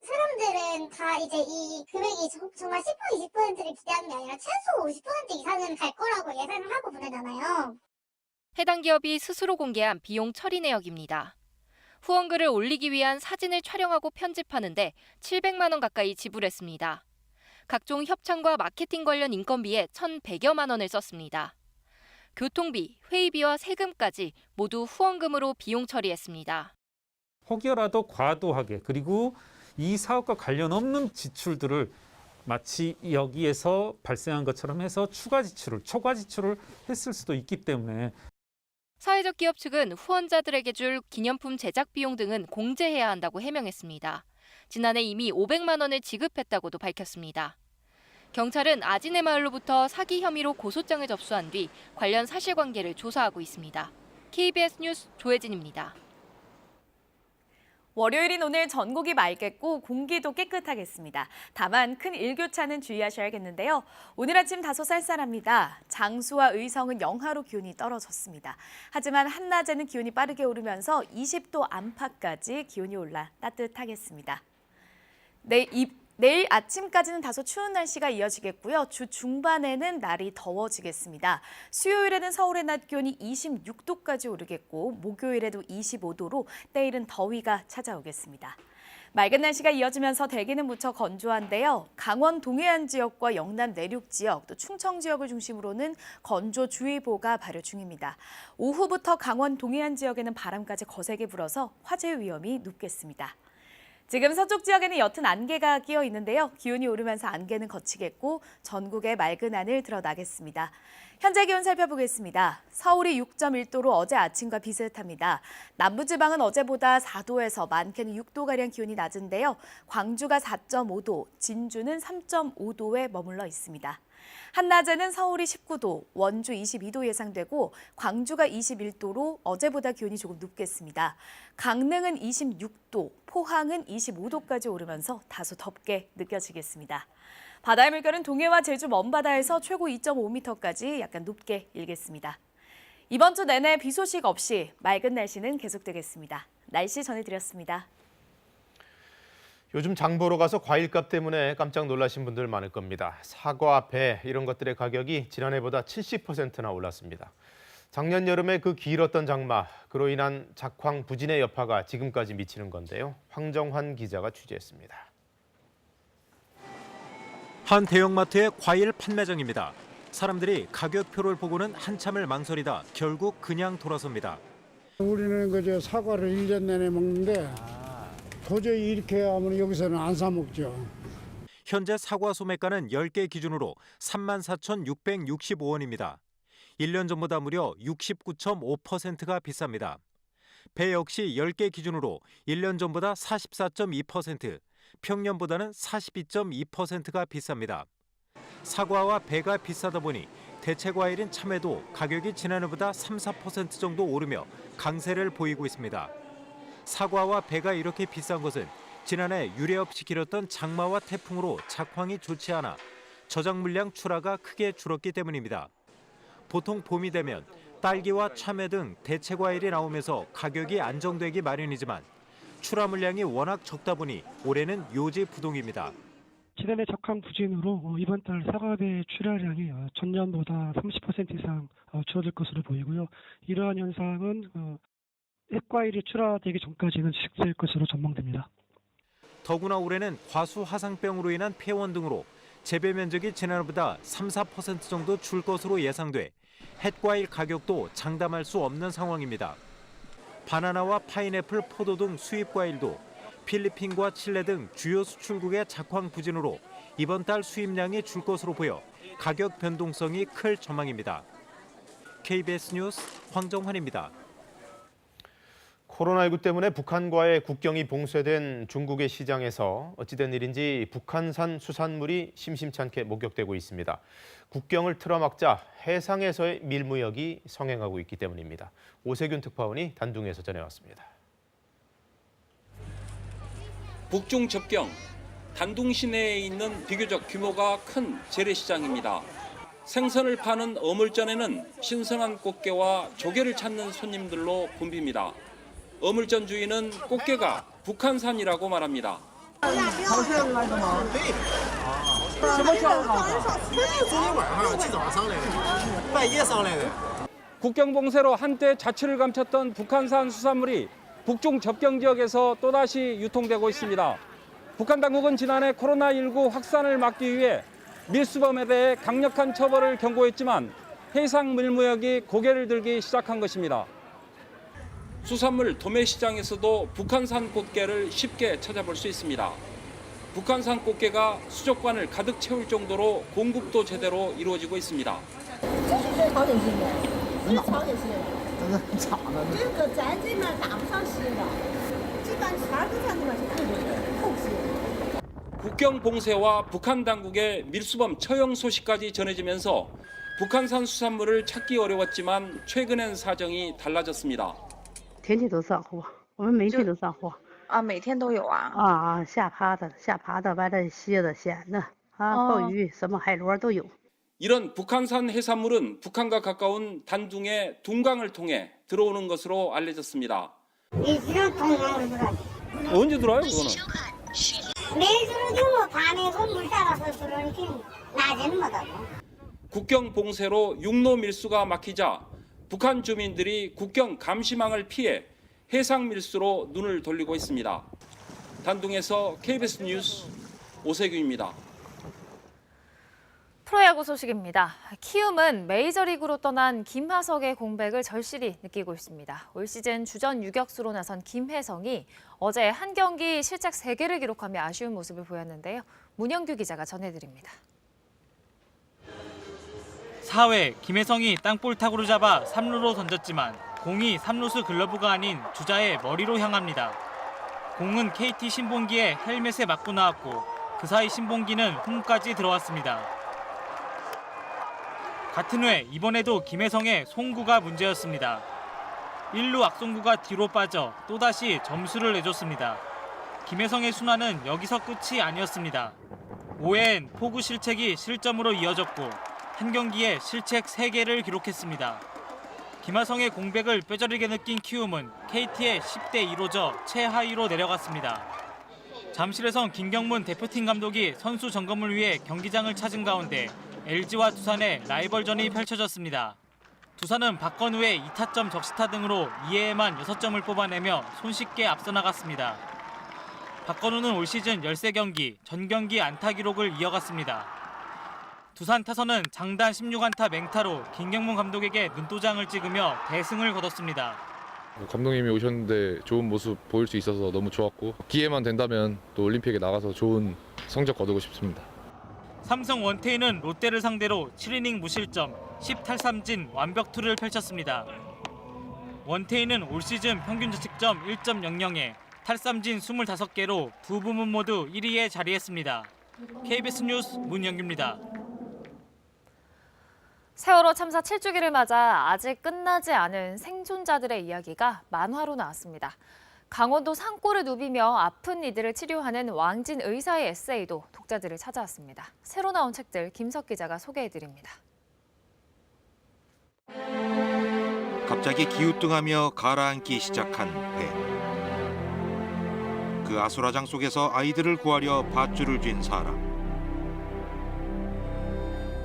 사람들은 다 이제 이 금액이 정말 10% 20%를 기대하는 게 아니라 최소 50% 이상은 갈 거라고 예상을 하고 보내잖아요. 해당 기업이 스스로 공개한 비용 처리 내역입니다. 후원글을 올리기 위한 사진을 촬영하고 편집하는데 700만 원 가까이 지불했습니다. 각종 협찬과 마케팅 관련 인건비에 1,100여만 원을 썼습니다. 교통비, 회의비와 세금까지 모두 후원금으로 비용 처리했습니다. 혹여라도 과도하게 그리고 이 사업과 관련 없는 지출들을 마치 여기에서 발생한 것처럼 해서 추가 지출을, 초과 지출을 했을 수도 있기 때문에 사회적 기업 측은 후원자들에게 줄 기념품 제작 비용 등은 공제해야 한다고 해명했습니다. 지난해 이미 500만 원을 지급했다고도 밝혔습니다. 경찰은 아지네 마을로부터 사기 혐의로 고소장을 접수한 뒤 관련 사실관계를 조사하고 있습니다. KBS 뉴스 조혜진입니다. 월요일인 오늘 전국이 맑겠고 공기도 깨끗하겠습니다. 다만 큰 일교차는 주의하셔야겠는데요. 오늘 아침 다소 쌀쌀합니다. 장수와 의성은 영하로 기온이 떨어졌습니다. 하지만 한낮에는 기온이 빠르게 오르면서 20도 안팎까지 기온이 올라 따뜻하겠습니다. 내일 아침까지는 다소 추운 날씨가 이어지겠고요. 주 중반에는 날이 더워지겠습니다. 수요일에는 서울의 낮 기온이 26도까지 오르겠고 목요일에도 25도로 때일은 더위가 찾아오겠습니다. 맑은 날씨가 이어지면서 대기는 무척 건조한데요. 강원 동해안 지역과 영남 내륙 지역, 또 충청 지역을 중심으로는 건조주의보가 발효 중입니다. 오후부터 강원 동해안 지역에는 바람까지 거세게 불어서 화재 위험이 높겠습니다. 지금 서쪽 지역에는 옅은 안개가 끼어 있는데요. 기온이 오르면서 안개는 걷히겠고 전국에 맑은 하늘 드러나겠습니다. 현재 기온 살펴보겠습니다. 서울이 6.1도로 어제 아침과 비슷합니다. 남부지방은 어제보다 4도에서 많게는 6도가량 기온이 낮은데요. 광주가 4.5도, 진주는 3.5도에 머물러 있습니다. 한낮에는 서울이 19도, 원주 22도 예상되고 광주가 21도로 어제보다 기온이 조금 높겠습니다. 강릉은 26도, 포항은 25도까지 오르면서 다소 덥게 느껴지겠습니다. 바다의 물결은 동해와 제주 먼바다에서 최고 2.5m까지 약간 높게 일겠습니다. 이번 주 내내 비 소식 없이 맑은 날씨는 계속되겠습니다. 날씨 전해드렸습니다. 요즘 장 보러 가서 과일값 때문에 깜짝 놀라신 분들 많을 겁니다. 사과, 배 이런 것들의 가격이 지난해보다 70%나 올랐습니다. 작년 여름에 그 길었던 장마, 그로 인한 작황 부진의 여파가 지금까지 미치는 건데요. 황정환 기자가 취재했습니다. 한 대형마트의 과일 판매장입니다. 사람들이 가격표를 보고는 한참을 망설이다 결국 그냥 돌아섭니다. 우리는 그저 사과를 1년 내내 먹는데 도저히 이렇게 하면 여기서는 안 사 먹죠. 현재 사과 소매가는 10개 기준으로 34,665원입니다. 1년 전보다 무려 69.5%가 비쌉니다. 배 역시 10개 기준으로 1년 전보다 44.2%, 평년보다는 42.2%가 비쌉니다. 사과와 배가 비싸다 보니 대체 과일인 참외도 가격이 지난해보다 3-4% 정도 오르며 강세를 보이고 있습니다. 사과와 배가 이렇게 비싼 것은 지난해 유례 없이 길었던 장마와 태풍으로 작황이 좋지 않아 저장 물량 출하가 크게 줄었기 때문입니다. 보통 봄이 되면 딸기와 참외 등 대체 과일이 나오면서 가격이 안정되기 마련이지만 출하 물량이 워낙 적다 보니 올해는 요지부동입니다. 지난해 작황 부진으로 이번 달 사과배 출하량이 전년보다 30% 이상 줄어들 것으로 보이고요. 이러한 현상은 햇과일이 출하되기 전까지는 지속될 것으로 전망됩니다. 더구나 올해는 과수 화상병으로 인한 폐원 등으로 재배 면적이 지난해보다 3-4% 정도 줄 것으로 예상돼 햇과일 가격도 장담할 수 없는 상황입니다. 바나나와 파인애플, 포도 등 수입 과일도 필리핀과 칠레 등 주요 수출국의 작황 부진으로 이번 달 수입량이 줄 것으로 보여 가격 변동성이 클 전망입니다. KBS 뉴스 황정환입니다. 코로나19 때문에 북한과의 국경이 봉쇄된 중국의 시장에서 어찌된 일인지 북한산 수산물이 심심찮게 목격되고 있습니다. 국경을 틀어막자 해상에서의 밀무역이 성행하고 있기 때문입니다. 오세균 특파원이 단둥에서 전해왔습니다. 북중 접경, 단둥 시내에 있는 비교적 규모가 큰 재래시장입니다. 생선을 파는 어물전에는 신선한 꽃게와 조개를 찾는 손님들로 붐빕니다. 어물전 주인은 꽃게가 북한산이라고 말합니다. 국경 봉쇄로 한때 자취를 감췄던 북한산 수산물이 북중 접경 지역에서 또다시 유통되고 있습니다. 북한 당국은 지난해 코로나19 확산을 막기 위해 밀수범에 대해 강력한 처벌을 경고했지만 해상 밀무역이 고개를 들기 시작한 것입니다. 수산물 도매시장에서도 북한산 꽃게를 쉽게 찾아볼 수 있습니다. 북한산 꽃게가 수족관을 가득 채울 정도로 공급도 제대로 이루어지고 있습니다. 국경 봉쇄와 북한 당국의 밀수범 처형 소식까지 전해지면서 북한산 수산물을 찾기 어려웠지만 최근엔 사정이 달라졌습니다. 天天都上货，我们每天都上货。啊，每天都有啊。下爬的，完了蝎子、蚬子鲍鱼，什么海螺都有。 이런 북한산 해산물은 북한과 가까운 단둥의 둥강을 통해 들어오는 것으로 알려졌습니다. 일주일 동강으로 들어가지. 언제 들어와요, 그거는? 매주로도 뭐 밤에도 물 따라서 들어오니까 낮에는 못 하고. 국경 봉쇄로 육로 밀수가 막히자 북한 주민들이 국경 감시망을 피해 해상 밀수로 눈을 돌리고 있습니다. 단둥에서 KBS 뉴스 오세규입니다. 프로야구 소식입니다. 키움은 메이저리그로 떠난 김하석의 공백을 절실히 느끼고 있습니다. 올 시즌 주전 유격수로 나선 김혜성이 어제 한 경기 실책 3개를 기록하며 아쉬운 모습을 보였는데요. 문영규 기자가 전해드립니다. 4회 김혜성이 땅볼 타구를 잡아 3루로 던졌지만 공이 3루수 글러브가 아닌 주자의 머리로 향합니다. 공은 KT 신봉기의 헬멧에 맞고 나왔고 그 사이 신봉기는 홈까지 들어왔습니다. 같은 회 이번에도 김혜성의 송구가 문제였습니다. 1루 악송구가 뒤로 빠져 또다시 점수를 내줬습니다. 김혜성의 순환은 여기서 끝이 아니었습니다. 5회엔 포구 실책이 실점으로 이어졌고 한 경기에 실책 3개를 기록했습니다. 김하성의 공백을 뼈저리게 느낀 키움은 KT의 10대 2로 져 최하위로 내려갔습니다. 잠실에선 김경문 대표팀 감독이 선수 점검을 위해 경기장을 찾은 가운데 LG와 두산의 라이벌전이 펼쳐졌습니다. 두산은 박건우의 2타점 적시타 등으로 2회에만 6점을 뽑아내며 손쉽게 앞서 나갔습니다. 박건우는 올 시즌 13경기, 전경기 안타 기록을 이어갔습니다. 두산 타선은 장단 16안타 맹타로 김경문 감독에게 눈도장을 찍으며 대승을 거뒀습니다. 감독님이 오셨는데 좋은 모습 보일 수 있어서 너무 좋았고 기회만 된다면 또 올림픽에 나가서 좋은 성적 거두고 싶습니다. 삼성 원태인은 롯데를 상대로 7이닝 무실점, 10탈삼진 완벽투를 펼쳤습니다. 원태인은 올 시즌 평균 자책점 1.00에 탈삼진 25개로 두 부문 모두 1위에 자리했습니다. KBS 뉴스 문영규입니다. 세월호 참사 7주기를 맞아 아직 끝나지 않은 생존자들의 이야기가 만화로 나왔습니다. 강원도 산골을 누비며 아픈 이들을 치료하는 왕진 의사의 에세이도 독자들을 찾아왔습니다. 새로 나온 책들 김석 기자가 소개해드립니다. 갑자기 기우뚱하며 가라앉기 시작한 배. 그 아수라장 속에서 아이들을 구하려 밧줄을 쥔 사람.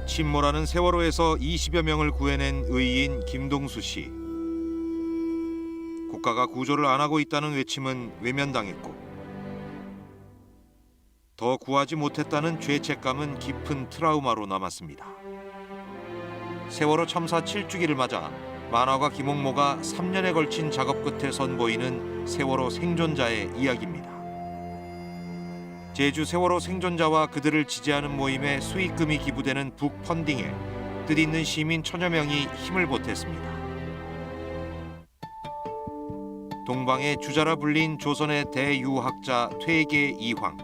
침몰하는 세월호에서 20여 명을 구해낸 의인 김동수 씨. 국가가 구조를 안 하고 있다는 외침은 외면당했고 더 구하지 못했다는 죄책감은 깊은 트라우마로 남았습니다. 세월호 참사 7주기를 맞아 만화가 김홍모가 3년에 걸친 작업 끝에 선보이는 세월호 생존자의 이야기입니다. 제주 세월호 생존자와 그들을 지지하는 모임에 수익금이 기부되는 북펀딩에 뜻있는 시민 1000여 명이 힘을 보탰습니다. 동방의 주자라 불린 조선의 대유학자 퇴계 이황.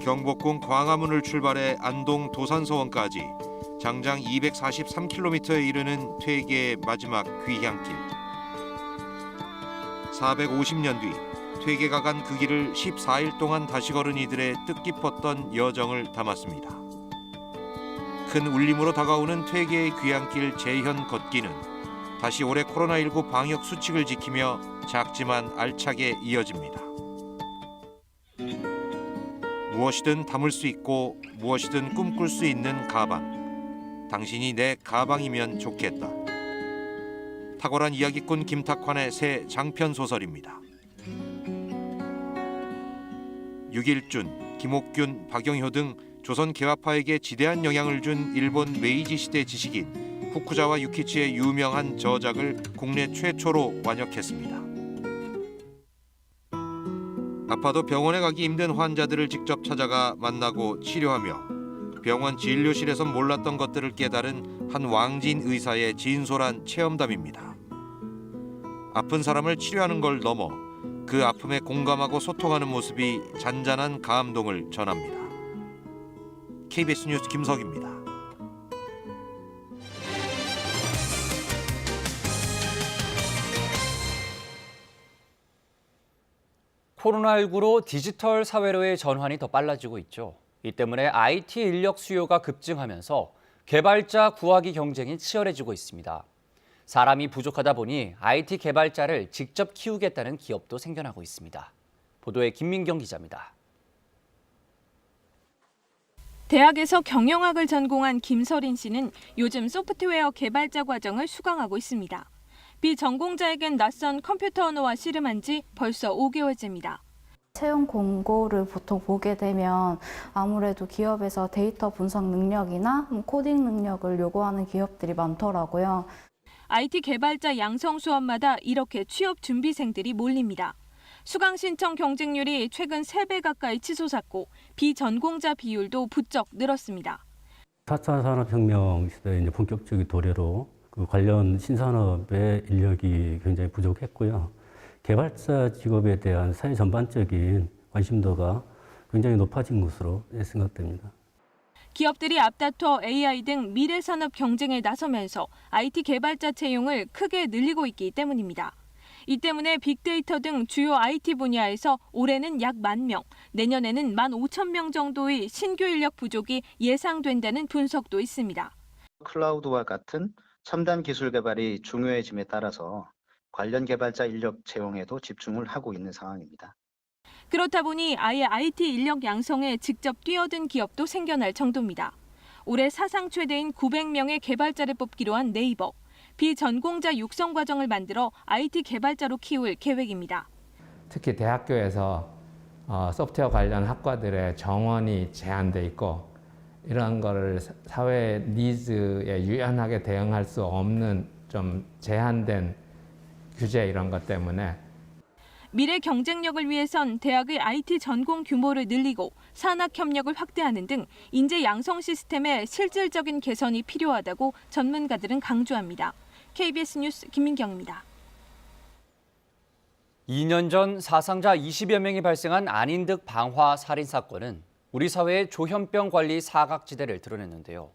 경복궁 광화문을 출발해 안동 도산서원까지 장장 243km에 이르는 퇴계의 마지막 귀향길. 450년 뒤 퇴계가 간 그 길을 14일 동안 다시 걸은 이들의 뜻깊었던 여정을 담았습니다. 큰 울림으로 다가오는 퇴계의 귀향길 재현 걷기는 다시 올해 코로나19 방역 수칙을 지키며 작지만 알차게 이어집니다. 무엇이든 담을 수 있고 무엇이든 꿈꿀 수 있는 가방. 당신이 내 가방이면 좋겠다. 탁월한 이야기꾼 김탁환의 새 장편 소설입니다. 유길준, 김옥균, 박영효 등 조선 개화파에게 지대한 영향을 준 일본 메이지 시대 지식인 후쿠자와 유키치의 유명한 저작을 국내 최초로 완역했습니다. 아파도 병원에 가기 힘든 환자들을 직접 찾아가 만나고 치료하며 병원 진료실에서 몰랐던 것들을 깨달은 한 왕진 의사의 진솔한 체험담입니다. 아픈 사람을 치료하는 걸 넘어 그 아픔에 공감하고 소통하는 모습이 잔잔한 감동을 전합니다. KBS 뉴스 김석입니다. 코로나19로 디지털 사회로의 전환이 더 빨라지고 있죠. 이 때문에 IT 인력 수요가 급증하면서 개발자 구하기 경쟁이 치열해지고 있습니다. 사람이 부족하다 보니 IT 개발자를 직접 키우겠다는 기업도 생겨나고 있습니다. 보도에 김민경 기자입니다. 대학에서 경영학을 전공한 김서린 씨는 요즘 소프트웨어 개발자 과정을 수강하고 있습니다. 비전공자에겐 낯선 컴퓨터 언어와 씨름한 지 벌써 5개월째입니다. 채용 공고를 보통 보게 되면 아무래도 기업에서 데이터 분석 능력이나 코딩 능력을 요구하는 기업들이 많더라고요. IT 개발자 양성 수업마다 이렇게 취업 준비생들이 몰립니다. 수강 신청 경쟁률이 최근 3배 가까이 치솟았고 비전공자 비율도 부쩍 늘었습니다. 4차 산업혁명 시대의 이제 본격적인 도래로 그 관련 신산업의 인력이 굉장히 부족했고요. 개발자 직업에 대한 사회 전반적인 관심도가 굉장히 높아진 것으로 생각됩니다. 기업들이 앞다퉈 AI 등 미래 산업 경쟁에 나서면서 IT 개발자 채용을 크게 늘리고 있기 때문입니다. 이 때문에 빅데이터 등 주요 IT 분야에서 올해는 약 10,000명, 내년에는 15,000명 정도의 신규 인력 부족이 예상된다는 분석도 있습니다. 클라우드와 같은 첨단 기술 개발이 중요해짐에 따라서 관련 개발자 인력 채용에도 집중을 하고 있는 상황입니다. 그렇다 보니 아예 IT 인력 양성에 직접 뛰어든 기업도 생겨날 정도입니다. 올해 사상 최대인 900명의 개발자를 뽑기로 한 네이버. 비전공자 육성 과정을 만들어 IT 개발자로 키울 계획입니다. 특히 대학교에서 소프트웨어 관련 학과들의 정원이 제한돼 있고 이런 거를 사회 니즈에 유연하게 대응할 수 없는 좀 제한된 규제 이런 것 때문에 미래 경쟁력을 위해선 대학의 IT 전공 규모를 늘리고 산학 협력을 확대하는 등 인재 양성 시스템의 실질적인 개선이 필요하다고 전문가들은 강조합니다. KBS 뉴스 김민경입니다. 2년 전 사상자 20여 명이 발생한 안인득 방화 살인 사건은 우리 사회의 조현병 관리 사각지대를 드러냈는데요.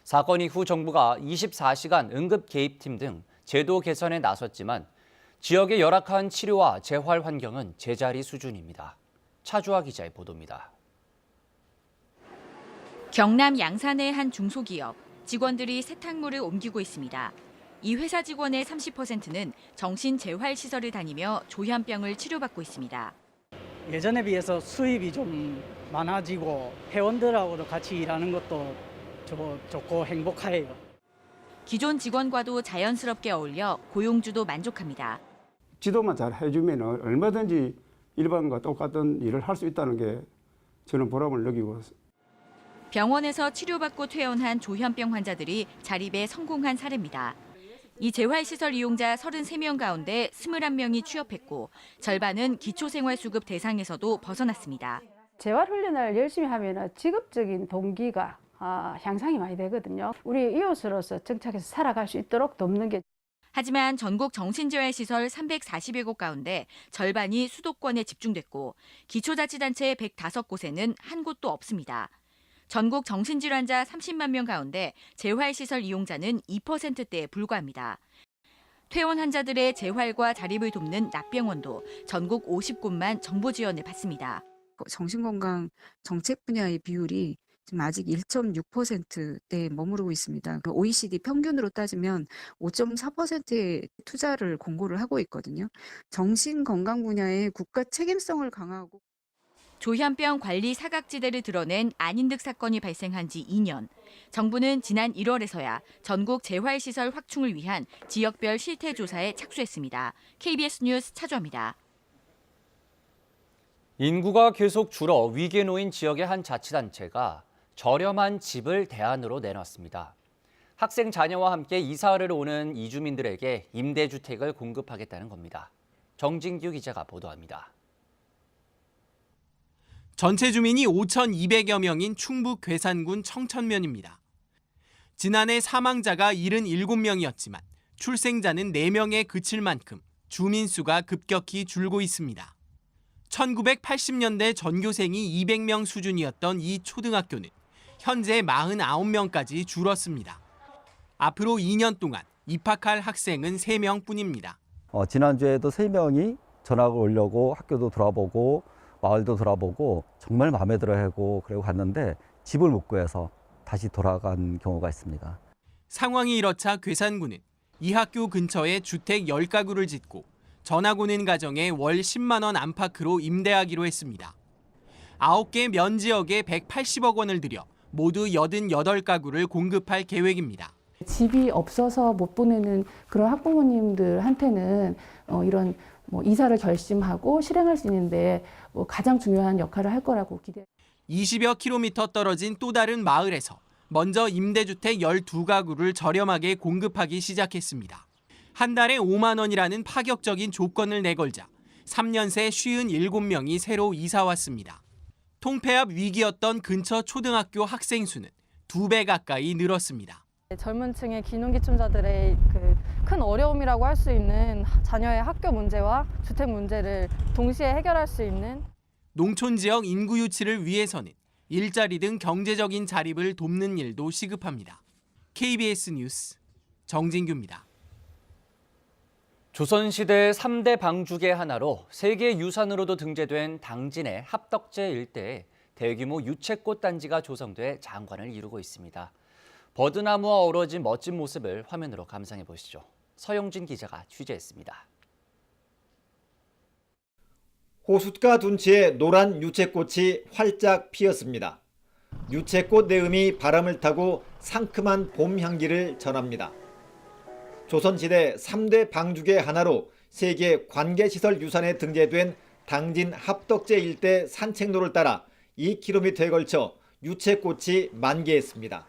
사건 이후 정부가 24시간 응급 개입팀 등 제도 개선에 나섰지만 지역의 열악한 치료와 재활 환경은 제자리 수준입니다. 차주아 기자의 보도입니다. 경남 양산의 한 중소기업, 직원들이 세탁물을 옮기고 있습니다. 이 회사 직원의 30%는 정신재활시설을 다니며 조현병을 치료받고 있습니다. 예전에 비해서 수입이 좀 많아지고 회원들하고도 같이 일하는 것도 좋고 행복해요. 기존 직원과도 자연스럽게 어울려 고용주도 만족합니다. 지도만 잘 해주면 얼마든지 일반과 똑같은 일을 할 수 있다는 게 저는 보람을 느끼고. 병원에서 치료받고 퇴원한 조현병 환자들이 자립에 성공한 사례입니다. 이 재활시설 이용자 33명 가운데 21명이 취업했고 절반은 기초생활수급 대상에서도 벗어났습니다. 재활훈련을 열심히 하면 직업적인 동기가 향상이 많이 되거든요. 우리 이웃으로서 정착해서 살아갈 수 있도록 돕는 게. 하지만 전국 정신재활시설 340여 곳 가운데 절반이 수도권에 집중됐고 기초자치단체 105곳에는 한 곳도 없습니다. 전국 정신질환자 30만 명 가운데 재활시설 이용자는 2%대에 불과합니다. 퇴원 환자들의 재활과 자립을 돕는 낙병원도 전국 50곳만 정보 지원을 받습니다. 정신건강 정책 분야의 비율이 지금 아직 1.6%대에 머무르고 있습니다. OECD 평균으로 따지면 5.4%의 투자를 공고를 하고 있거든요. 정신건강 분야의 국가 책임성을 강화하고 조현병 관리 사각지대를 드러낸 안인득 사건이 발생한 지 2년. 정부는 지난 1월에서야 전국 재활시설 확충을 위한 지역별 실태조사에 착수했습니다. KBS 뉴스 차주아입니다. 인구가 계속 줄어 위기에 놓인 지역의 한 자치단체가 저렴한 집을 대안으로 내놨습니다. 학생 자녀와 함께 이사를 오는 이주민들에게 임대주택을 공급하겠다는 겁니다. 정진규 기자가 보도합니다. 전체 주민이 5,200여 명인 충북 괴산군 청천면입니다. 지난해 사망자가 77명이었지만 출생자는 4명에 그칠 만큼 주민 수가 급격히 줄고 있습니다. 1980년대 전교생이 200명 수준이었던 이 초등학교는 현재 49명까지 줄었습니다. 앞으로 2년 동안 입학할 학생은 3명뿐입니다. 지난주에도 3명이 전학을 오려고 학교도 돌아보고 마을도 돌아보고 정말 마음에 들어하고 그러고 갔는데 집을 못 구해서 다시 돌아간 경우가 있습니다. 상황이 이렇자 괴산군은 이 학교 근처에 주택 10가구를 짓고 전학 오는 가정에 월 10만 원 안팎으로 임대하기로 했습니다. 9개 면 지역에 180억 원을 들여 모두 88가구를 공급할 계획입니다. 집이 없어서 못 보내는 그런 학부모님들한테는 이런 이사를 결심하고 실행할 수 있는데 가장 중요한 역할을 할 거라고 기대합니다. 20여 킬로미터 떨어진 또 다른 마을에서 먼저 임대주택 12가구를 저렴하게 공급하기 시작했습니다. 한 달에 5만 원이라는 파격적인 조건을 내걸자 3년 새 57명이 새로 이사 왔습니다. 통폐합 위기였던 근처 초등학교 학생 수는 2배 가까이 늘었습니다. 젊은 층의 기농기촌자들의 큰 어려움이라고 할 수 있는 자녀의 학교 문제와 주택 문제를 동시에 해결할 수 있는 농촌 지역 인구 유치를 위해서는 일자리 등 경제적인 자립을 돕는 일도 시급합니다. KBS 뉴스 정진규입니다. 조선시대 3대 방 중의 하나로 세계유산으로도 등재된 당진의 합덕제 일대에 대규모 유채꽃 단지가 조성돼 장관을 이루고 있습니다. 버드나무와 어우러진 멋진 모습을 화면으로 감상해 보시죠. 서영진 기자가 취재했습니다. 호숫가 둔치에 노란 유채꽃이 활짝 피었습니다. 유채꽃 내음이 바람을 타고 상큼한 봄 향기를 전합니다. 조선시대 3대 방죽의 하나로 세계 관계시설 유산에 등재된 당진 합덕제 일대 산책로를 따라 2km에 걸쳐 유채꽃이 만개했습니다.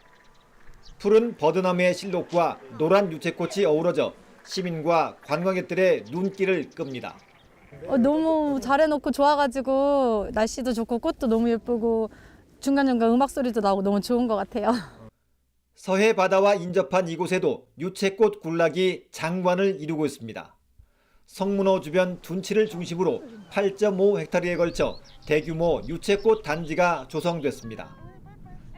푸른 버드나무의 실록과 노란 유채꽃이 어우러져 시민과 관광객들의 눈길을 끕니다. 너무 잘해놓고 좋아가지고 날씨도 좋고 꽃도 너무 예쁘고 중간중간 음악 소리도 나고 너무 좋은 것 같아요. 서해 바다와 인접한 이곳에도 유채꽃 군락이 장관을 이루고 있습니다. 성문호 주변 둔치를 중심으로 8.5헥타르에 걸쳐 대규모 유채꽃 단지가 조성됐습니다.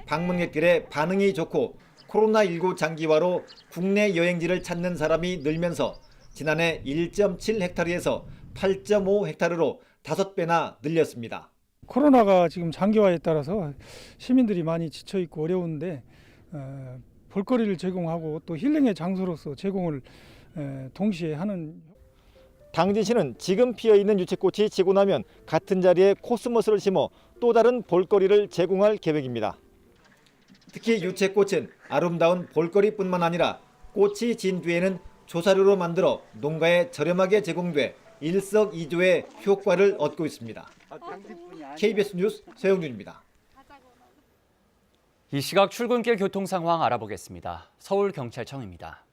방문객들의 반응이 좋고 코로나19 장기화로 국내 여행지를 찾는 사람이 늘면서 지난해 1.7헥타르에서 8.5헥타르로 5배나 늘렸습니다. 코로나가 지금 장기화에 따라서 시민들이 많이 지쳐있고 어려운데 볼거리를 제공하고 또 힐링의 장소로서 제공을 동시에 하는. 당진시는 지금 피어있는 유채꽃이 지고 나면 같은 자리에 코스모스를 심어 또 다른 볼거리를 제공할 계획입니다. 특히 유채꽃은 아름다운 볼거리뿐만 아니라 꽃이 진 뒤에는 조사료로 만들어 농가에 저렴하게 제공돼 일석이조의 효과를 얻고 있습니다. KBS 뉴스 서영준입니다. 이 시각 출근길 교통 상황 알아보겠습니다. 서울경찰청입니다.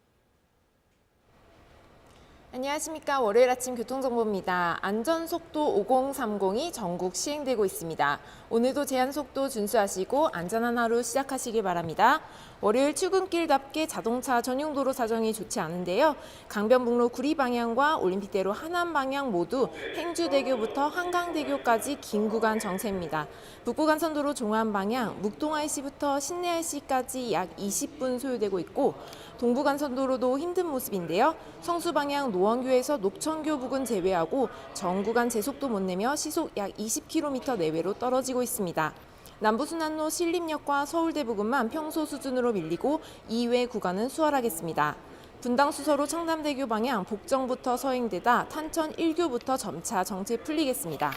안녕하십니까. 월요일 아침 교통정보입니다. 안전속도 5030이 전국 시행되고 있습니다. 오늘도 제한속도 준수하시고 안전한 하루 시작하시길 바랍니다. 월요일 출근길답게 자동차 전용도로 사정이 좋지 않은데요. 강변북로 구리 방향과 올림픽대로 하남 방향 모두 행주대교부터 한강대교까지 긴 구간 정체입니다. 북부간선도로 종안 방향 묵동-IC부터 신내-IC까지 약 20분 소요되고 있고 동부간선도로도 힘든 모습인데요. 성수 방향 노원교에서 녹천교 부근 제외하고 전 구간 제속도 못 내며 시속 약 20km 내외로 떨어지고 있습니다. 남부순환로 신림역과 서울대 부근만 평소 수준으로 밀리고 이외 구간은 수월하겠습니다. 분당 수서로 청담대교 방향 복정부터 서행되다 탄천 1교부터 점차 정체 풀리겠습니다.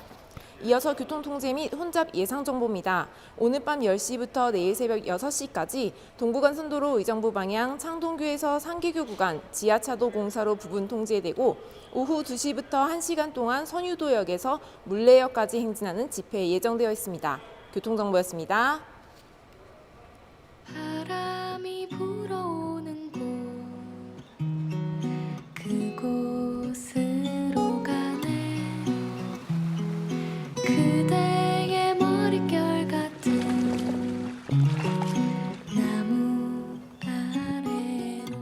이어서 교통통제 및 혼잡 예상정보입니다. 오늘 밤 10시부터 내일 새벽 6시까지 동부간선도로 의정부 방향 창동교에서 상계교 구간 지하차도 공사로 부분 통제되고 오후 2시부터 1시간 동안 선유도역에서 물레역까지 행진하는 집회 예정되어 있습니다. 교통정보였습니다. 바람이 불어오는 곳 그곳으로 가네 그대의 머릿결 같은 나무 아래로.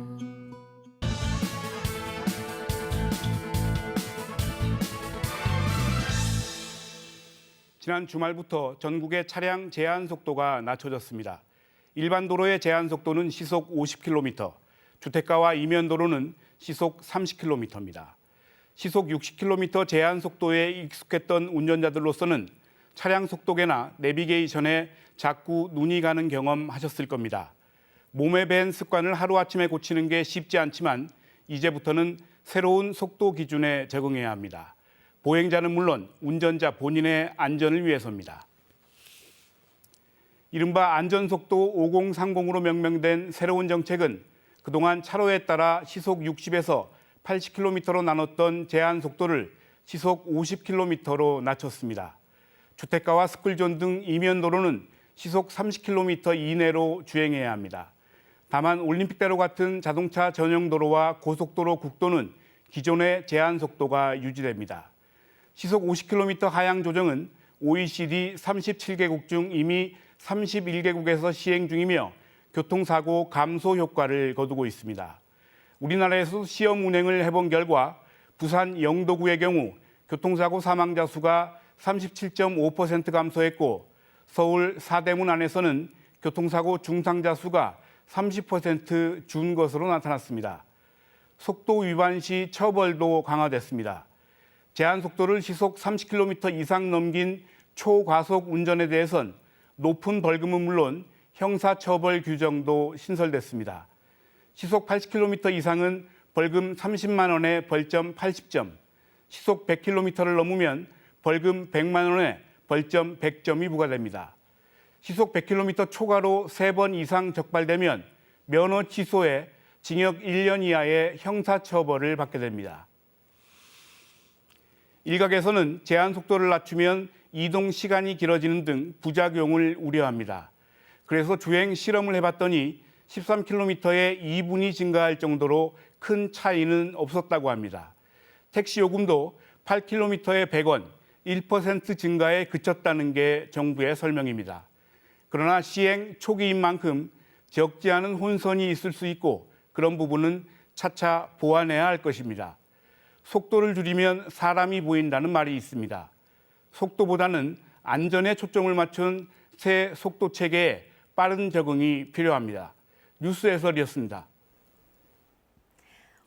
지난 주말부터 전국의 차량 제한 속도가 낮춰졌습니다. 일반 도로의 제한 속도는 시속 50km, 주택가와 이면도로는 시속 30km입니다. 시속 60km 제한 속도에 익숙했던 운전자들로서는 차량 속도계나 내비게이션에 자꾸 눈이 가는 경험 하셨을 겁니다. 몸에 밴 습관을 하루아침에 고치는 게 쉽지 않지만 이제부터는 새로운 속도 기준에 적응해야 합니다. 보행자는 물론 운전자 본인의 안전을 위해서입니다. 이른바 안전속도 5030으로 명명된 새로운 정책은 그동안 차로에 따라 시속 60에서 80km로 나눴던 제한 속도를 시속 50km로 낮췄습니다. 주택가와 스쿨존 등 이면도로는 시속 30km 이내로 주행해야 합니다. 다만 올림픽대로 같은 자동차 전용 도로와 고속도로 국도는 기존의 제한 속도가 유지됩니다. 시속 50km 하향 조정은 OECD 37개국 중 이미 31개국에서 시행 중이며 교통사고 감소 효과를 거두고 있습니다. 우리나라에서 시험 운행을 해본 결과 부산 영도구의 경우 교통사고 사망자 수가 37.5% 감소했고 서울 사대문 안에서는 교통사고 중상자 수가 30% 준 것으로 나타났습니다. 속도 위반 시 처벌도 강화됐습니다. 제한 속도를 시속 30km 이상 넘긴 초과속 운전에 대해선 높은 벌금은 물론 형사처벌 규정도 신설됐습니다. 시속 80km 이상은 벌금 30만 원에 벌점 80점, 시속 100km를 넘으면 벌금 100만 원에 벌점 100점이 부과됩니다. 시속 100km 초과로 3번 이상 적발되면 면허 취소에 징역 1년 이하의 형사처벌을 받게 됩니다. 일각에서는 제한 속도를 낮추면 이동 시간이 길어지는 등 부작용을 우려합니다. 그래서 주행 실험을 해봤더니 13km에 2분이 증가할 정도로 큰 차이는 없었다고 합니다. 택시 요금도 8km에 100원, 1% 증가에 그쳤다는 게 정부의 설명입니다. 그러나 시행 초기인 만큼 적지 않은 혼선이 있을 수 있고 그런 부분은 차차 보완해야 할 것입니다. 속도를 줄이면 사람이 보인다는 말이 있습니다. 속도보다는 안전에 초점을 맞춘 새 속도 체계에 빠른 적응이 필요합니다. 뉴스 해설이었습니다.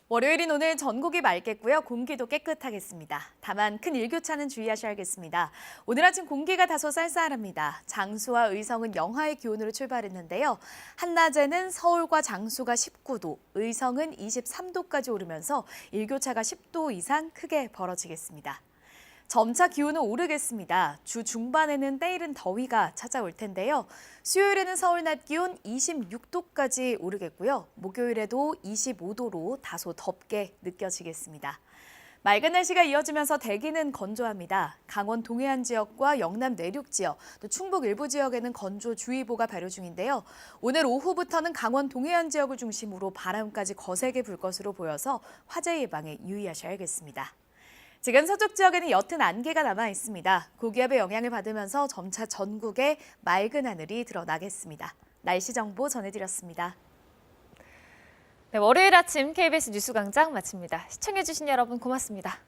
월요일인 오늘 전국이 맑겠고요. 공기도 깨끗하겠습니다. 다만 큰 일교차는 주의하셔야겠습니다. 오늘 아침 공기가 다소 쌀쌀합니다. 장수와 의성은 영하의 기온으로 출발했는데요. 한낮에는 서울과 장수가 19도, 의성은 23도까지 오르면서 일교차가 10도 이상 크게 벌어지겠습니다. 점차 기온은 오르겠습니다. 주 중반에는 때이른 더위가 찾아올 텐데요. 수요일에는 서울 낮 기온 26도까지 오르겠고요. 목요일에도 25도로 다소 덥게 느껴지겠습니다. 맑은 날씨가 이어지면서 대기는 건조합니다. 강원 동해안 지역과 영남 내륙 지역, 또 충북 일부 지역에는 건조주의보가 발효 중인데요. 오늘 오후부터는 강원 동해안 지역을 중심으로 바람까지 거세게 불 것으로 보여서 화재 예방에 유의하셔야겠습니다. 지금 서쪽 지역에는 옅은 안개가 남아 있습니다. 고기압의 영향을 받으면서 점차 전국에 맑은 하늘이 드러나겠습니다. 날씨 정보 전해드렸습니다. 네, 월요일 아침 KBS 뉴스광장 마칩니다. 시청해주신 여러분 고맙습니다.